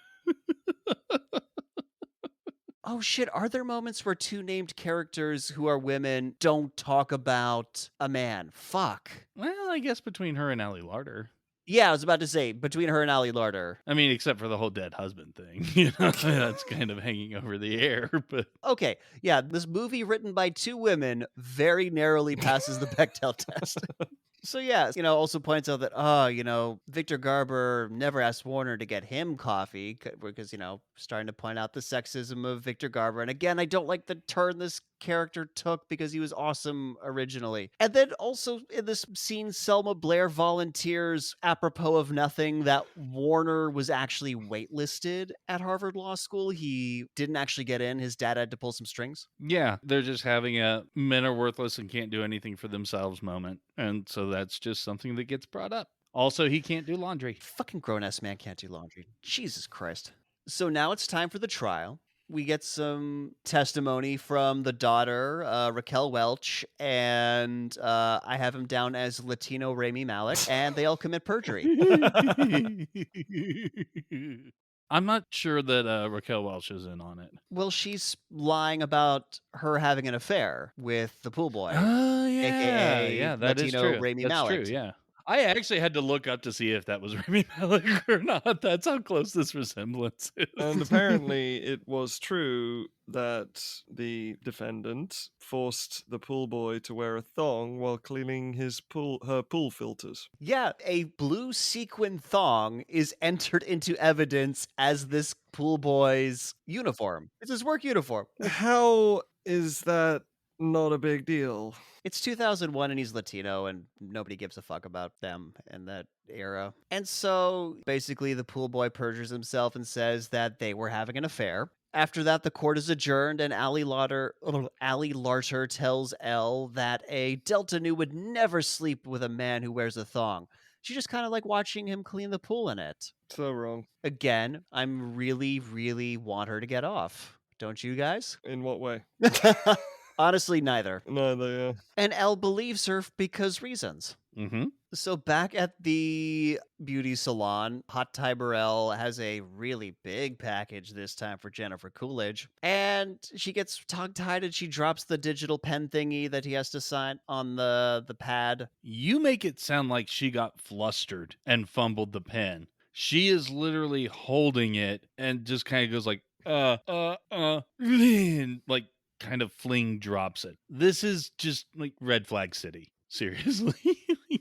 Oh shit, are there moments where two named characters who are women don't talk about a man? Fuck. Well, I guess between her and Ali Larter. Yeah, I was about to say, between her and Ali Larter. I mean, except for the whole dead husband thing. That's kind of hanging over the air. But okay, yeah, this movie written by two women very narrowly passes the Bechdel test. So yeah, also points out that, Victor Garber never asked Warner to get him coffee because, starting to point out the sexism of Victor Garber. And again, I don't like the turn this character took because he was awesome originally. And then also in this scene, Selma Blair volunteers apropos of nothing that Warner was actually waitlisted at Harvard Law School. He didn't actually get in. His dad had to pull some strings. Yeah, they're just having a men are worthless and can't do anything for themselves moment. And so that's just something that gets brought up. Also, he can't do laundry. Fucking grown-ass man can't do laundry. Jesus Christ. So now it's time for the trial. We get some testimony from the daughter, Raquel Welch, and I have him down as Latino Rami Malek, and they all commit perjury. I'm not sure that Raquel Welch is in on it. Well, she's lying about her having an affair with the pool boy, Oh, yeah. aka Yeah, that is Latino true. Rami That's true, Malek. yeah. I actually had to look up to see if that was Rami Malek or not. That's how close this resemblance And is. apparently, it was true that the defendant forced the pool boy to wear a thong while cleaning her pool filters. Yeah, a blue sequin thong is entered into evidence as this pool boy's uniform. It's his work uniform. How is that not a big deal? It's 2001 and he's Latino and nobody gives a fuck about them in that era. And so basically the pool boy perjures himself and says that they were having an affair. After that, the court is adjourned and Ali Larter tells Elle that a Delta Nu would never sleep with a man who wears a thong. She just kind of like watching him clean the pool in it. So wrong. Again, I'm really, really want her to get off. Don't you guys? In what way? Honestly, neither. Neither, yeah. And Elle believes her because reasons. Mm-hmm. So back at the beauty salon, Hot Ty Burrell has a really big package this time for Jennifer Coolidge. And she gets tongue-tied and she drops the digital pen thingy that he has to sign on the pad. You make it sound like she got flustered and fumbled the pen. She is literally holding it and just kind of goes like, and like kind of fling drops it. This is just like red flag city. Seriously.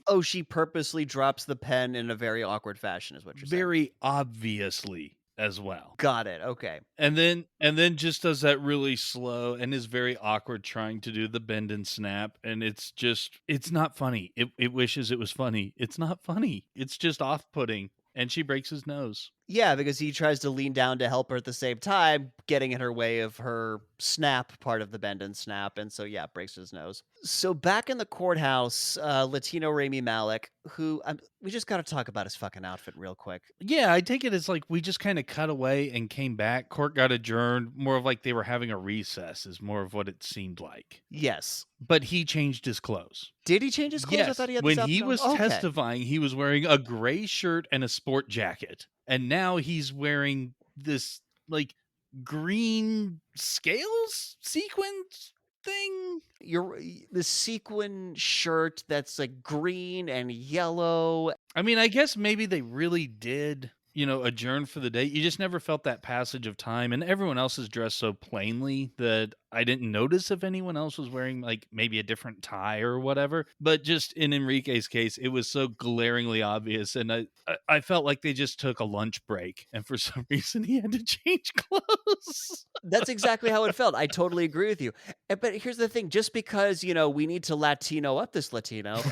Oh, she purposely drops the pen in a very awkward fashion is what you're saying. Very obviously as well. Got it. Okay. And then just does that really slow and is very awkward trying to do the bend and snap. And it's not funny. It wishes it was funny. It's not funny. It's just off-putting. And she breaks his nose. Yeah, because he tries to lean down to help her at the same time, getting in her way of her snap part of the bend and snap. And so, yeah, breaks his nose. So back in the courthouse, Latino Rami Malek, who we just got to talk about his fucking outfit real quick. Yeah, I take it as like we just kind of cut away and came back. Court got adjourned. More of like they were having a recess is more of what it seemed like. Yes. But he changed his clothes. Did he change his clothes? I Yes. thought he had When this he outfit on. was Okay. testifying, he was wearing a gray shirt and a sport jacket. And now he's wearing this like green scales sequins thing. The sequin shirt that's like green and yellow. I mean, I guess maybe they really did, adjourn for the day. You just never felt that passage of time. And everyone else is dressed so plainly that I didn't notice if anyone else was wearing like maybe a different tie or whatever. But just in Enrique's case, it was so glaringly obvious. And I felt like they just took a lunch break. And for some reason, he had to change clothes. That's exactly how it felt. I totally agree with you. But here's the thing, just because, we need to Latino up this Latino,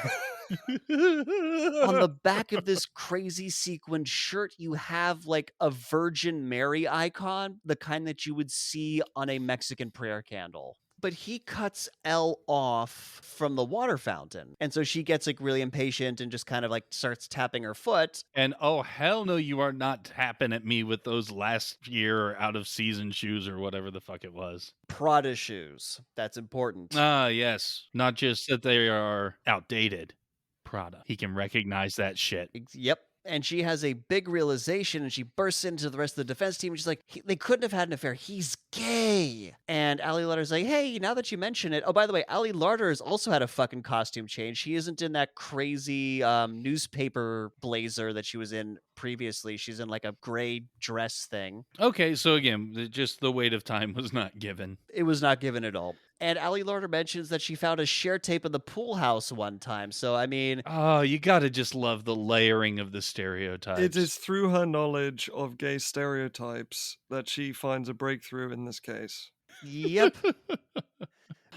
on the back of this crazy sequined shirt, you have like a Virgin Mary icon, the kind that you would see on a Mexican prayer candle. But he cuts Elle off from the water fountain. And so she gets like really impatient and just kind of like starts tapping her foot. And oh, hell no, you are not tapping at me with those last year or out of season shoes or whatever the fuck it was. Prada shoes. That's important. Ah, yes. Not just that they are outdated. Prada. He can recognize that shit. Yep. And she has a big realization and she bursts into the rest of the defense team. And she's like, they couldn't have had an affair. He's gay. And Ali Larter's like, hey, now that you mention it. Oh, by the way, Ali Larter has also had a fucking costume change. She isn't in that crazy newspaper blazer that she was in previously. She's in like a gray dress thing. Okay, so again, just the weight of time was not given. It was not given at all. And Ali Larter mentions that she found a share tape in the pool house one time. So, I mean... Oh, you gotta just love the layering of the stereotypes. It is through her knowledge of gay stereotypes that she finds a breakthrough in this case. Yep.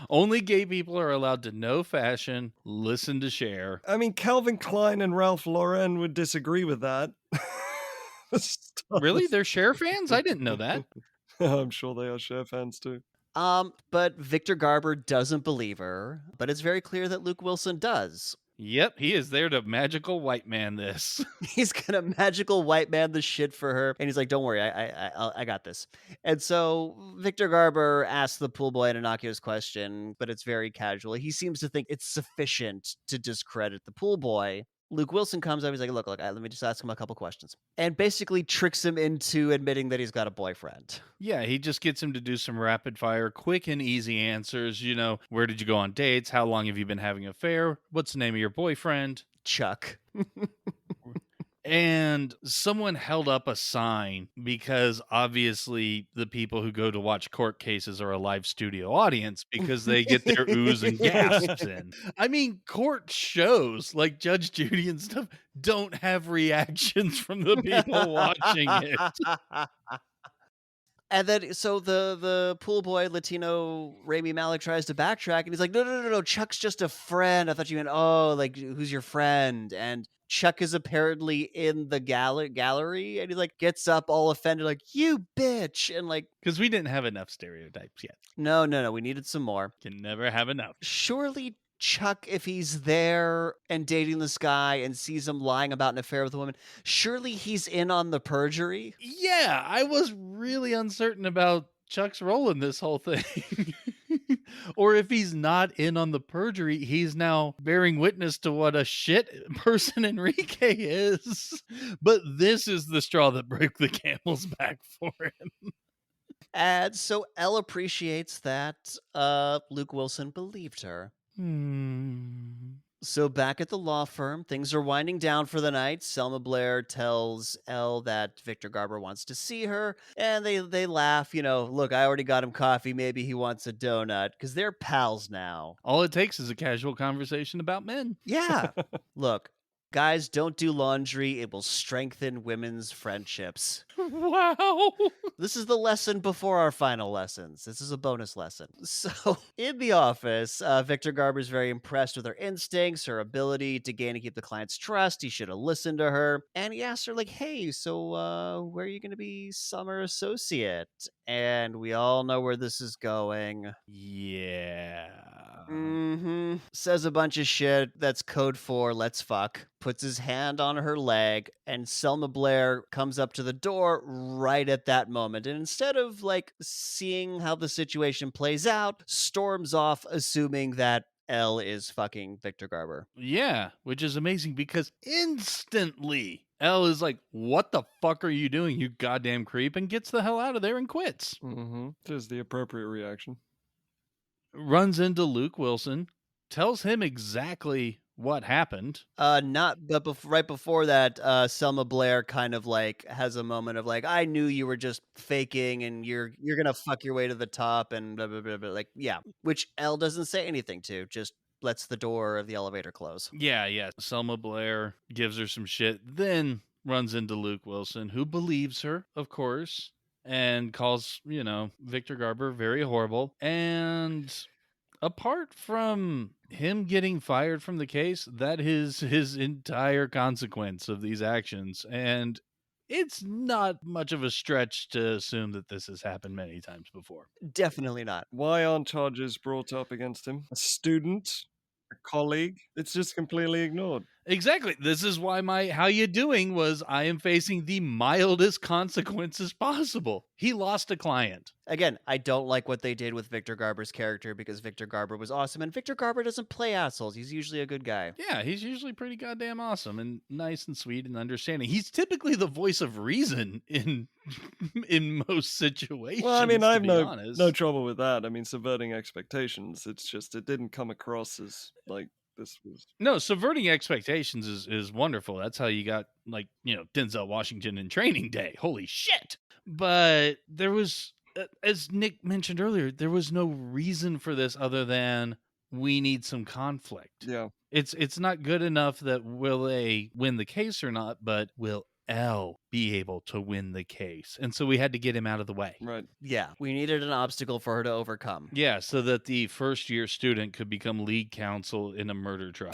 Only gay people are allowed to know fashion, listen to Cher. I mean, Calvin Klein and Ralph Lauren would disagree with that. Really? They're Cher fans? I didn't know that. I'm sure they are Cher fans too. But Victor Garber doesn't believe her, but it's very clear that Luke Wilson does. Yep, he is there to magical white man this. He's gonna magical white man the shit for her, and he's like, "Don't worry, I got this." And so Victor Garber asks the pool boy an innocuous question, but it's very casual. He seems to think it's sufficient to discredit the pool boy. Luke Wilson comes up, he's like, look, let me just ask him a couple questions. And basically tricks him into admitting that he's got a boyfriend. Yeah, he just gets him to do some rapid fire, quick and easy answers. Where did you go on dates? How long have you been having an affair? What's the name of your boyfriend? Chuck. And someone held up a sign because obviously the people who go to watch court cases are a live studio audience because they get their oohs and gasps in. I mean, court shows like Judge Judy and stuff don't have reactions from the people watching it. And then, so the pool boy Latino Rami Malek tries to backtrack, and he's like, no, Chuck's just a friend. I thought you meant, oh, like, who's your friend? And Chuck is apparently in the gallery, and he like gets up all offended, like, you bitch, and like, Because we didn't have enough stereotypes yet. no, we needed some more. Can never have enough. Surely Chuck, if he's there and dating this guy and sees him lying about an affair with a woman, surely he's in on the perjury. Yeah, I was really uncertain about Chuck's role in this whole thing. Or if he's not in on the perjury, he's now bearing witness to what a shit person Enrique is. But this is the straw that broke the camel's back for him. And so Elle appreciates that Luke Wilson believed her. So back at the law firm, things are winding down for the night. Selma Blair tells Elle that Victor Garber wants to see her, and they laugh, look, I already got him coffee, maybe he wants a donut, because they're pals now. All it takes is a casual conversation about men. Yeah. Look, guys, don't do laundry. It will strengthen women's friendships. Wow. This is the lesson before our final lessons. This is a bonus lesson. So, in the office, Victor Garber's very impressed with her instincts, her ability to gain and keep the client's trust. He should have listened to her. And he asked her, like, hey, so where are you going to be summer associate? And we all know where this is going. Yeah. Says a bunch of shit that's code for let's fuck. Puts his hand on her leg, and Selma Blair comes up to the door right at that moment. And instead of like seeing how the situation plays out, storms off, assuming that Elle is fucking Victor Garber. Yeah, which is amazing because instantly Elle is like, what the fuck are you doing, you goddamn creep, and gets the hell out of there and quits. This is the appropriate reaction. Runs into Luke Wilson, tells him exactly what happened. Right before that, Selma Blair kind of like has a moment of like, I knew you were just faking and you're gonna fuck your way to the top and blah, blah, blah, blah. Like, yeah, which Elle doesn't say anything to, just lets the door of the elevator close. Yeah. Selma Blair gives her some shit, then runs into Luke Wilson, who believes her, of course, and calls, Victor Garber very horrible. And apart from him getting fired from the case, that is his entire consequence of these actions. And it's not much of a stretch to assume that this has happened many times before. Definitely not. Why aren't charges brought up against him? A student? A colleague? It's just completely ignored. Exactly. This is why my how you doing was I am facing the mildest consequences possible. He lost a client. Again, I don't like what they did with Victor Garber's character because Victor Garber was awesome, and Victor Garber doesn't play assholes. He's usually a good guy. Yeah, he's usually pretty goddamn awesome and nice and sweet and understanding. He's typically the voice of reason in most situations. Well, I mean, I have no honest. trouble with that. I mean, subverting expectations. It's just it didn't come across as like this was. No, subverting expectations is wonderful. That's how you got Denzel Washington in Training Day. Holy shit. But there was, as Nick mentioned earlier, there was no reason for this other than we need some conflict. Yeah. It's not good enough that will they win the case or not, but will Elle be able to win the case? And so we had to get him out of the way. Right. Yeah, we needed an obstacle for her to overcome. Yeah, so that the first-year student could become lead counsel in a murder trial.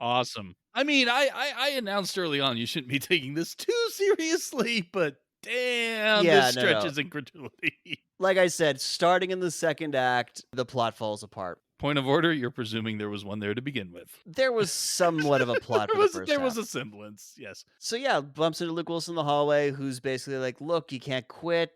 Awesome. I mean, I announced early on you shouldn't be taking this too seriously, but damn, this stretches incredulity. Like I said, starting in the second act, the plot falls apart. Point of order, you're presuming there was one there to begin with. There was somewhat of a plot for the first There half. was a semblance, yes. So yeah, bumps into Luke Wilson in the hallway, who's basically like, look, you can't quit.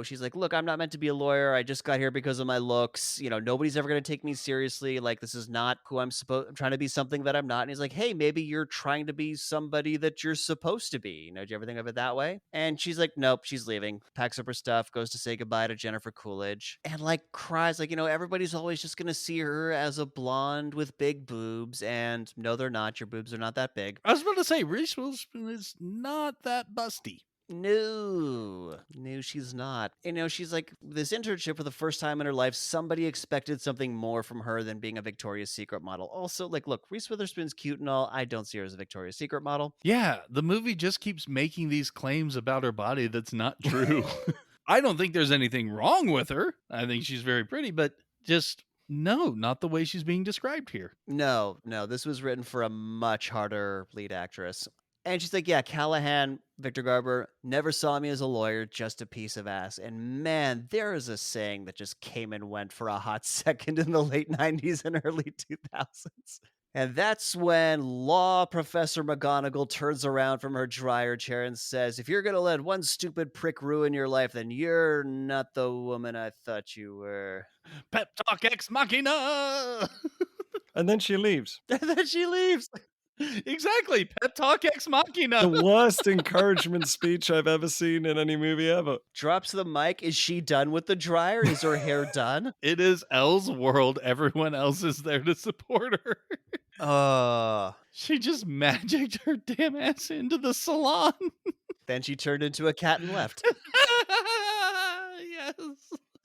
She's like, look, I'm not meant to be a lawyer. I just got here because of my looks. Nobody's ever going to take me seriously. Like, this is not who I'm trying to be something that I'm not. And he's like, hey, maybe you're trying to be somebody that you're supposed to be. Do you ever think of it that way? And she's like, nope, she's leaving, packs up her stuff, goes to say goodbye to Jennifer Coolidge, and like cries, like, everybody's always just going to see her as a blonde with big boobs. And no, they're not. Your boobs are not that big. I was about to say, Reese Witherspoon is not that busty. No, she's not. She's like this internship for the first time in her life. Somebody expected something more from her than being a Victoria's Secret model. Also, like, look, Reese Witherspoon's cute and all. I don't see her as a Victoria's Secret model. Yeah, the movie just keeps making these claims about her body that's not true. I don't think there's anything wrong with her. I think she's very pretty, but just no, not the way she's being described here. No, this was written for a much harder lead actress. And she's like, yeah, Callahan, Victor Garber, never saw me as a lawyer, just a piece of ass. And man, there is a saying that just came and went for a hot second in the late 90s and early 2000s. And that's when law professor McGonagall turns around from her dryer chair and says, if you're going to let one stupid prick ruin your life, then you're not the woman I thought you were. Pep talk ex machina! And then she leaves. And then she leaves. Exactly. Pep talk ex machina. The worst encouragement speech I've ever seen in any movie ever. Drops the mic. Is she done with the dryer? Is her hair done? It is Elle's world. Everyone else is there to support her. She just magicked her damn ass into the salon. Then she turned into a cat and left. Yes.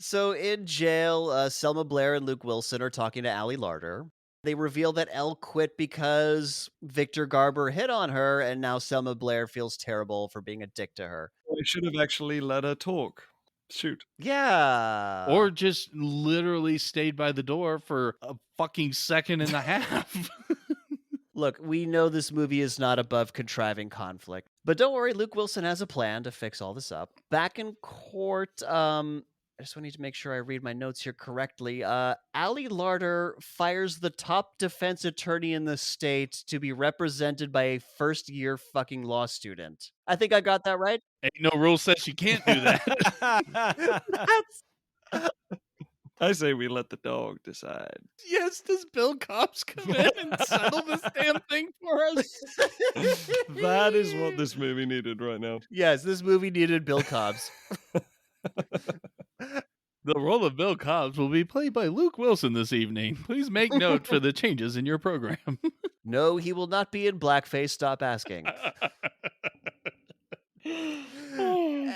So in jail, Selma Blair and Luke Wilson are talking to Ali Larter. They reveal that Elle quit because Victor Garber hit on her, and now Selma Blair feels terrible for being a dick to her. I should have actually let her talk. Shoot. Yeah. Or just literally stayed by the door for a fucking second and a half. Look, we know this movie is not above contriving conflict, but don't worry, Luke Wilson has a plan to fix all this up. Back in court, I just need to make sure I read my notes here correctly. Ali Larter fires the top defense attorney in the state to be represented by a first-year fucking law student. I think I got that right. Ain't no rule says you can't do that. I say we let the dog decide. Yes, does Bill Cobbs come in and settle this damn thing for us? That is what this movie needed right now. Yes, this movie needed Bill Cobbs. The role of Bill Cobbs will be played by Luke Wilson this evening. Please make note for the changes in your program. No, he will not be in blackface. Stop asking.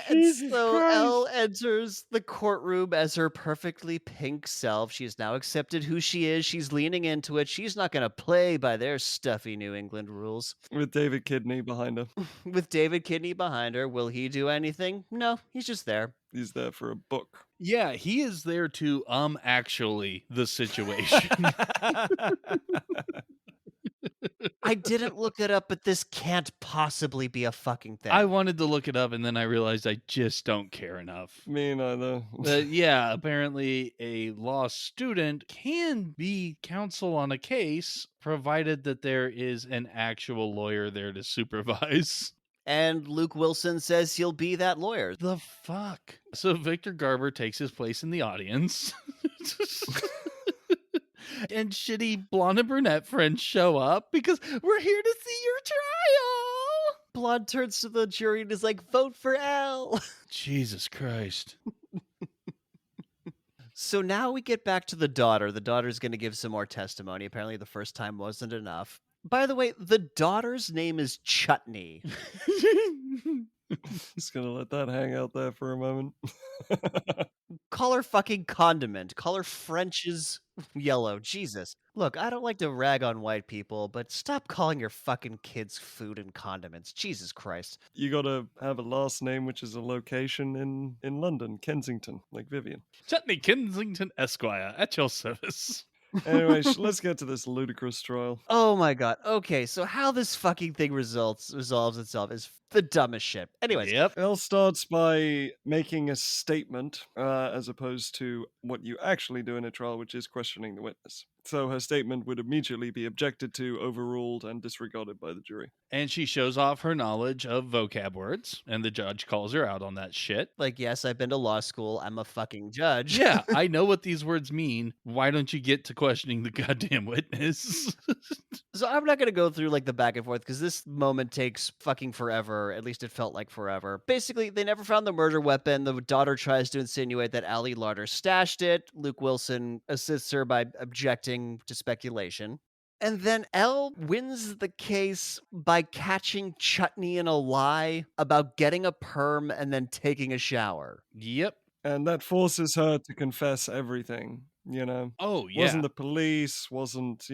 And so Elle enters the courtroom as her perfectly pink self. She's now accepted who she is. She's leaning into it. She's not going to play by their stuffy New England rules. With David Kidney behind her. With David Kidney behind her, will he do anything? No, he's just there. He's there for a book. Yeah, he is there to actually the situation. I didn't look it up, but this can't possibly be a fucking thing. I wanted to look it up, and then I realized I just don't care enough. Me neither. Yeah, apparently a law student can be counsel on a case, provided that there is an actual lawyer there to supervise. And Luke Wilson says he'll be that lawyer. The fuck? So Victor Garber takes his place in the audience. And shitty blonde and brunette friends show up because we're here to see your trial. Blonde turns to the jury and is like, vote for Elle. Jesus Christ. So now we get back to the daughter. The daughter's going to give some more testimony. Apparently the first time wasn't enough. By the way, the daughter's name is Chutney. Just gonna let that hang out there for a moment. Call her fucking condiment. Call her French's yellow. Jesus. Look, I don't like to rag on white people, but stop calling your fucking kids food and condiments. Jesus Christ. You gotta have a last name which is a location in London, Kensington, like Vivian. Chutney Kensington Esquire, at your service. Anyway, let's get to this ludicrous trial. Oh my god. Okay, so how this fucking thing resolves itself is The dumbest shit. Anyways, Yep. Elle starts by making a statement, as opposed to what you actually do in a trial, which is questioning the witness. So her statement would immediately be objected to, overruled, and disregarded by the jury. And she shows off her knowledge of vocab words, and the judge calls her out on that shit. like, yes, I've been to law school. I'm a fucking judge. Yeah, I know what these words mean. Why don't you get to questioning the goddamn witness? So I'm not going to go through like the back and forth because this moment takes fucking forever. At least it felt like forever. Basically, they never found the murder weapon. The daughter tries to insinuate that Ali Larter stashed it. Luke Wilson assists her by objecting to speculation. And then Elle wins the case by catching Chutney in a lie about getting a perm and then taking a shower. Yep. And that forces her to confess everything, Oh, yeah. Wasn't the police, wasn't,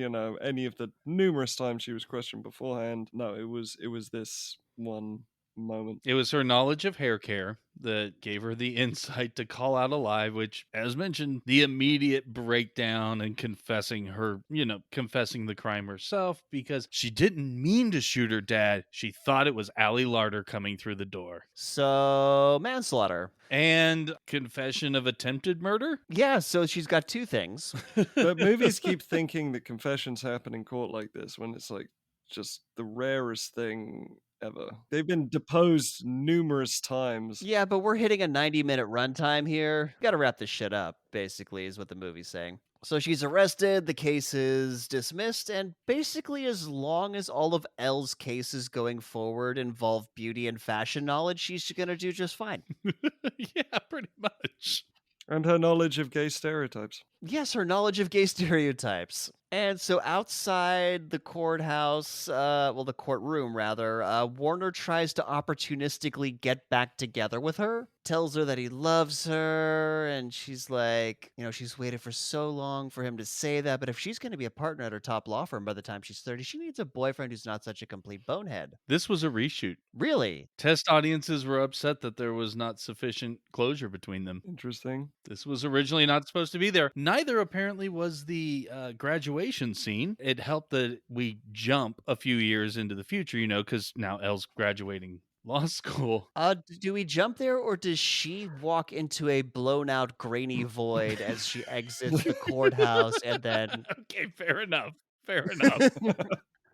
any of the numerous times she was questioned beforehand. No, it was this one moment. It was her knowledge of hair care that gave her the insight to call out a lie, which, as mentioned, the immediate breakdown and confessing confessing the crime herself because she didn't mean to shoot her dad. She thought it was Ali Larter coming through the door. So, manslaughter. And confession of attempted murder? Yeah, so she's got two things. But movies keep thinking that confessions happen in court like this when it's like just the rarest thing ever. They've been deposed numerous times. Yeah, but we're hitting a 90-minute runtime here. Gotta wrap this shit up, basically, is what the movie's saying. So she's arrested, the case is dismissed, and basically, as long as all of Elle's cases going forward involve beauty and fashion knowledge, she's gonna do just fine. Yeah, pretty much. And her knowledge of gay stereotypes. Yes, her knowledge of gay stereotypes. And so outside the courthouse, the courtroom rather, Warner tries to opportunistically get back together with her, tells her that he loves her, and she's like, she's waited for so long for him to say that, but if she's going to be a partner at her top law firm by the time she's 30, she needs a boyfriend who's not such a complete bonehead. This was a reshoot. Really? Test audiences were upset that there was not sufficient closure between them. Interesting. This was originally not supposed to be there. Neither apparently was the graduation scene. It helped that we jump a few years into the future, because now Elle's graduating law school. Do we jump there, or does she walk into a blown out grainy void as she exits the courthouse and then... Okay, fair enough.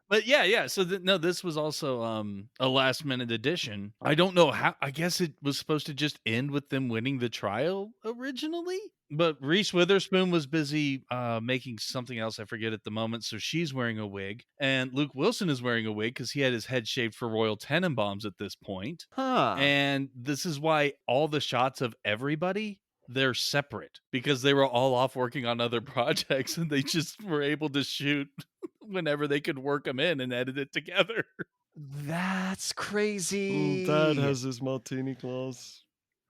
But yeah. So no, this was also a last minute addition. I don't know how. I guess it was supposed to just end with them winning the trial originally. But Reese Witherspoon was busy making something else. I forget at the moment. So she's wearing a wig, and Luke Wilson is wearing a wig because he had his head shaved for Royal Tenenbaums at this point. Huh. And this is why all the shots of everybody, they're separate because they were all off working on other projects, and they just were able to shoot whenever they could work them in and edit it together. That's crazy. Dad has his martini clause.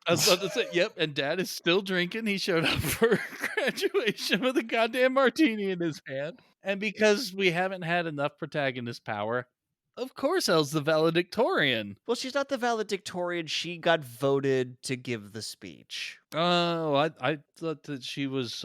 I was about to say, yep, and Dad is still drinking. He showed up for graduation with a goddamn martini in his hand. And because we haven't had enough protagonist power, of course Elle's the valedictorian. Well, she's not the valedictorian. She got voted to give the speech. Oh, I thought that she was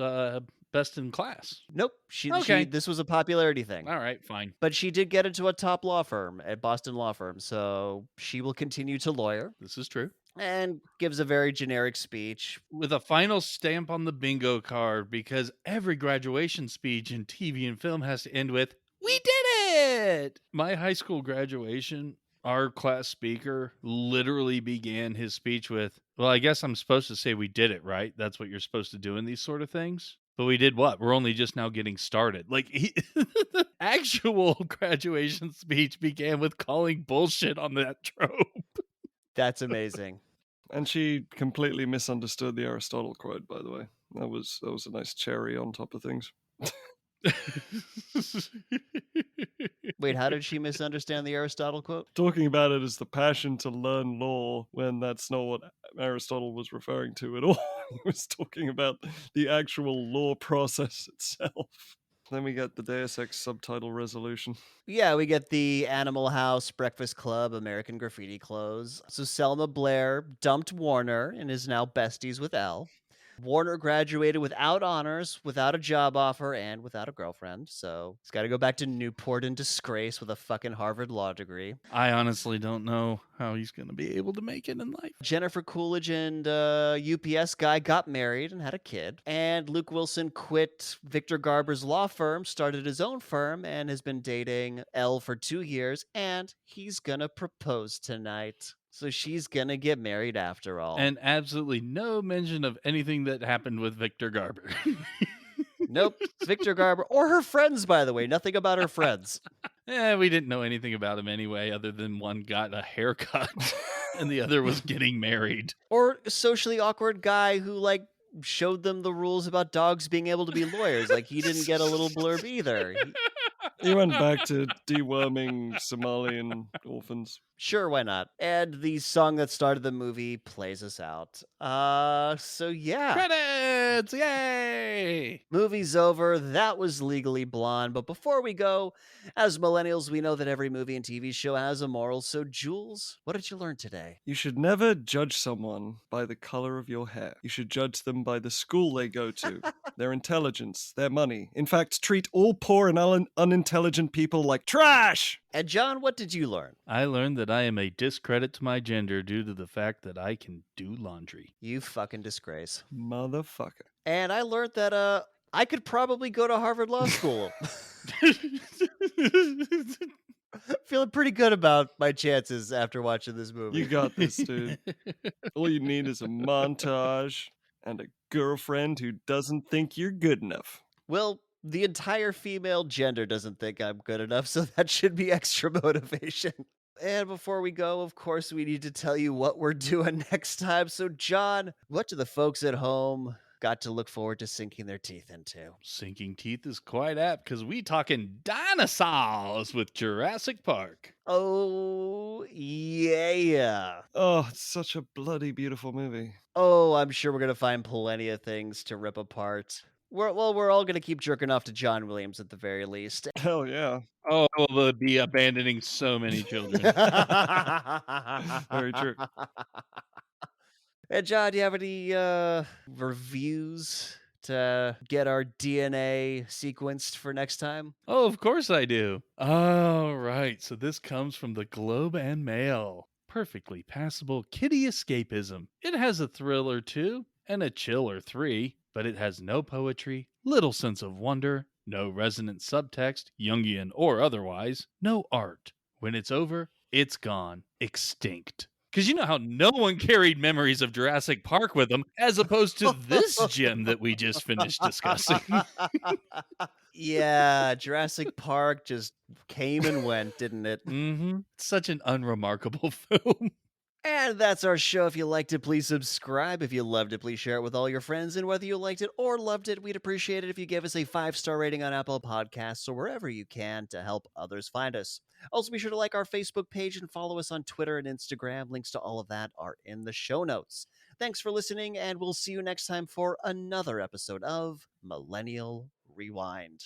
best in class. Nope. Okay. This was a popularity thing. All right, fine. But she did get into a top law firm, a Boston law firm, so she will continue to lawyer. This is true. And gives a very generic speech. With a final stamp on the bingo card, because every graduation speech in TV and film has to end with, "We did it!" My high school graduation, our class speaker literally began his speech with, "Well, I guess I'm supposed to say we did it, right? That's what you're supposed to do in these sort of things. But we did what? We're only just now getting started." Like, the actual graduation speech began with calling bullshit on that trope. That's amazing. And she completely misunderstood the Aristotle quote, by the way. That was a nice cherry on top of things. Wait, how did she misunderstand the Aristotle quote? Talking about it as the passion to learn law when that's not what Aristotle was referring to at all. He was talking about the actual law process itself. Then we get the Deus Ex subtitle resolution. Yeah, we get the Animal House, Breakfast Club, American Graffiti close. So Selma Blair dumped Warner and is now besties with Elle. Warner graduated without honors, without a job offer, and without a girlfriend. So he's got to go back to Newport in disgrace with a fucking Harvard law degree. I honestly don't know how he's going to be able to make it in life. Jennifer Coolidge and UPS guy got married and had a kid. And Luke Wilson quit Victor Garber's law firm, started his own firm, and has been dating Elle for 2 years. And he's gonna propose tonight. So she's gonna get married after all. And absolutely no mention of anything that happened with Victor Garber. Nope, it's Victor Garber or her friends, by the way. Nothing about her friends. We didn't know anything about him anyway, other than one got a haircut and the other was getting married. Or a socially awkward guy who, like, showed them the rules about dogs being able to be lawyers. Like, he didn't get a little blurb either. He went back to deworming Somalian orphans. Sure, why not? And the song that started the movie plays us out. So yeah. Credits! Yay! Movie's over. That was Legally Blonde. But before we go, as millennials, we know that every movie and TV show has a moral. So, Jules, what did you learn today? You should never judge someone by the color of your hair. You should judge them by the school they go to, their intelligence, their money. In fact, treat all poor and unintelligent people like trash! And John, what did you learn? I learned that I am a discredit to my gender due to the fact that I can do laundry. You fucking disgrace. Motherfucker. And I learned that I could probably go to Harvard Law School. Feeling pretty good about my chances after watching this movie. You got this, dude. All you need is a montage and a girlfriend who doesn't think you're good enough. Well, the entire female gender doesn't think I'm good enough, so that should be extra motivation. And before we go, of course, we need to tell you what we're doing next time. So, John, what do the folks at home got to look forward to sinking their teeth into? Sinking teeth is quite apt because we talking dinosaurs with Jurassic Park. Oh, yeah. Oh, it's such a bloody beautiful movie. Oh, I'm sure we're going to find plenty of things to rip apart. We're all going to keep jerking off to John Williams at the very least. Hell yeah. Oh, we'll be abandoning so many children. Very true. And John, do you have any reviews to get our DNA sequenced for next time? Oh, of course I do. All right, so this comes from the Globe and Mail. Perfectly passable kitty escapism. It has a thrill or two and a chill or three, but it has no poetry, little sense of wonder, no resonant subtext, Jungian or otherwise, no art. When it's over, it's gone, extinct. Because you know how no one carried memories of Jurassic Park with them, as opposed to this gem that we just finished discussing. Yeah, Jurassic Park just came and went, didn't it? Mm-hmm. Such an unremarkable film. And that's our show. If you liked it, please subscribe. If you loved it, please share it with all your friends. And whether you liked it or loved it, we'd appreciate it if you gave us a 5-star rating on Apple Podcasts or wherever you can to help others find us. Also, be sure to like our Facebook page and follow us on Twitter and Instagram. Links to all of that are in the show notes. Thanks for listening, and we'll see you next time for another episode of Millennial Rewind.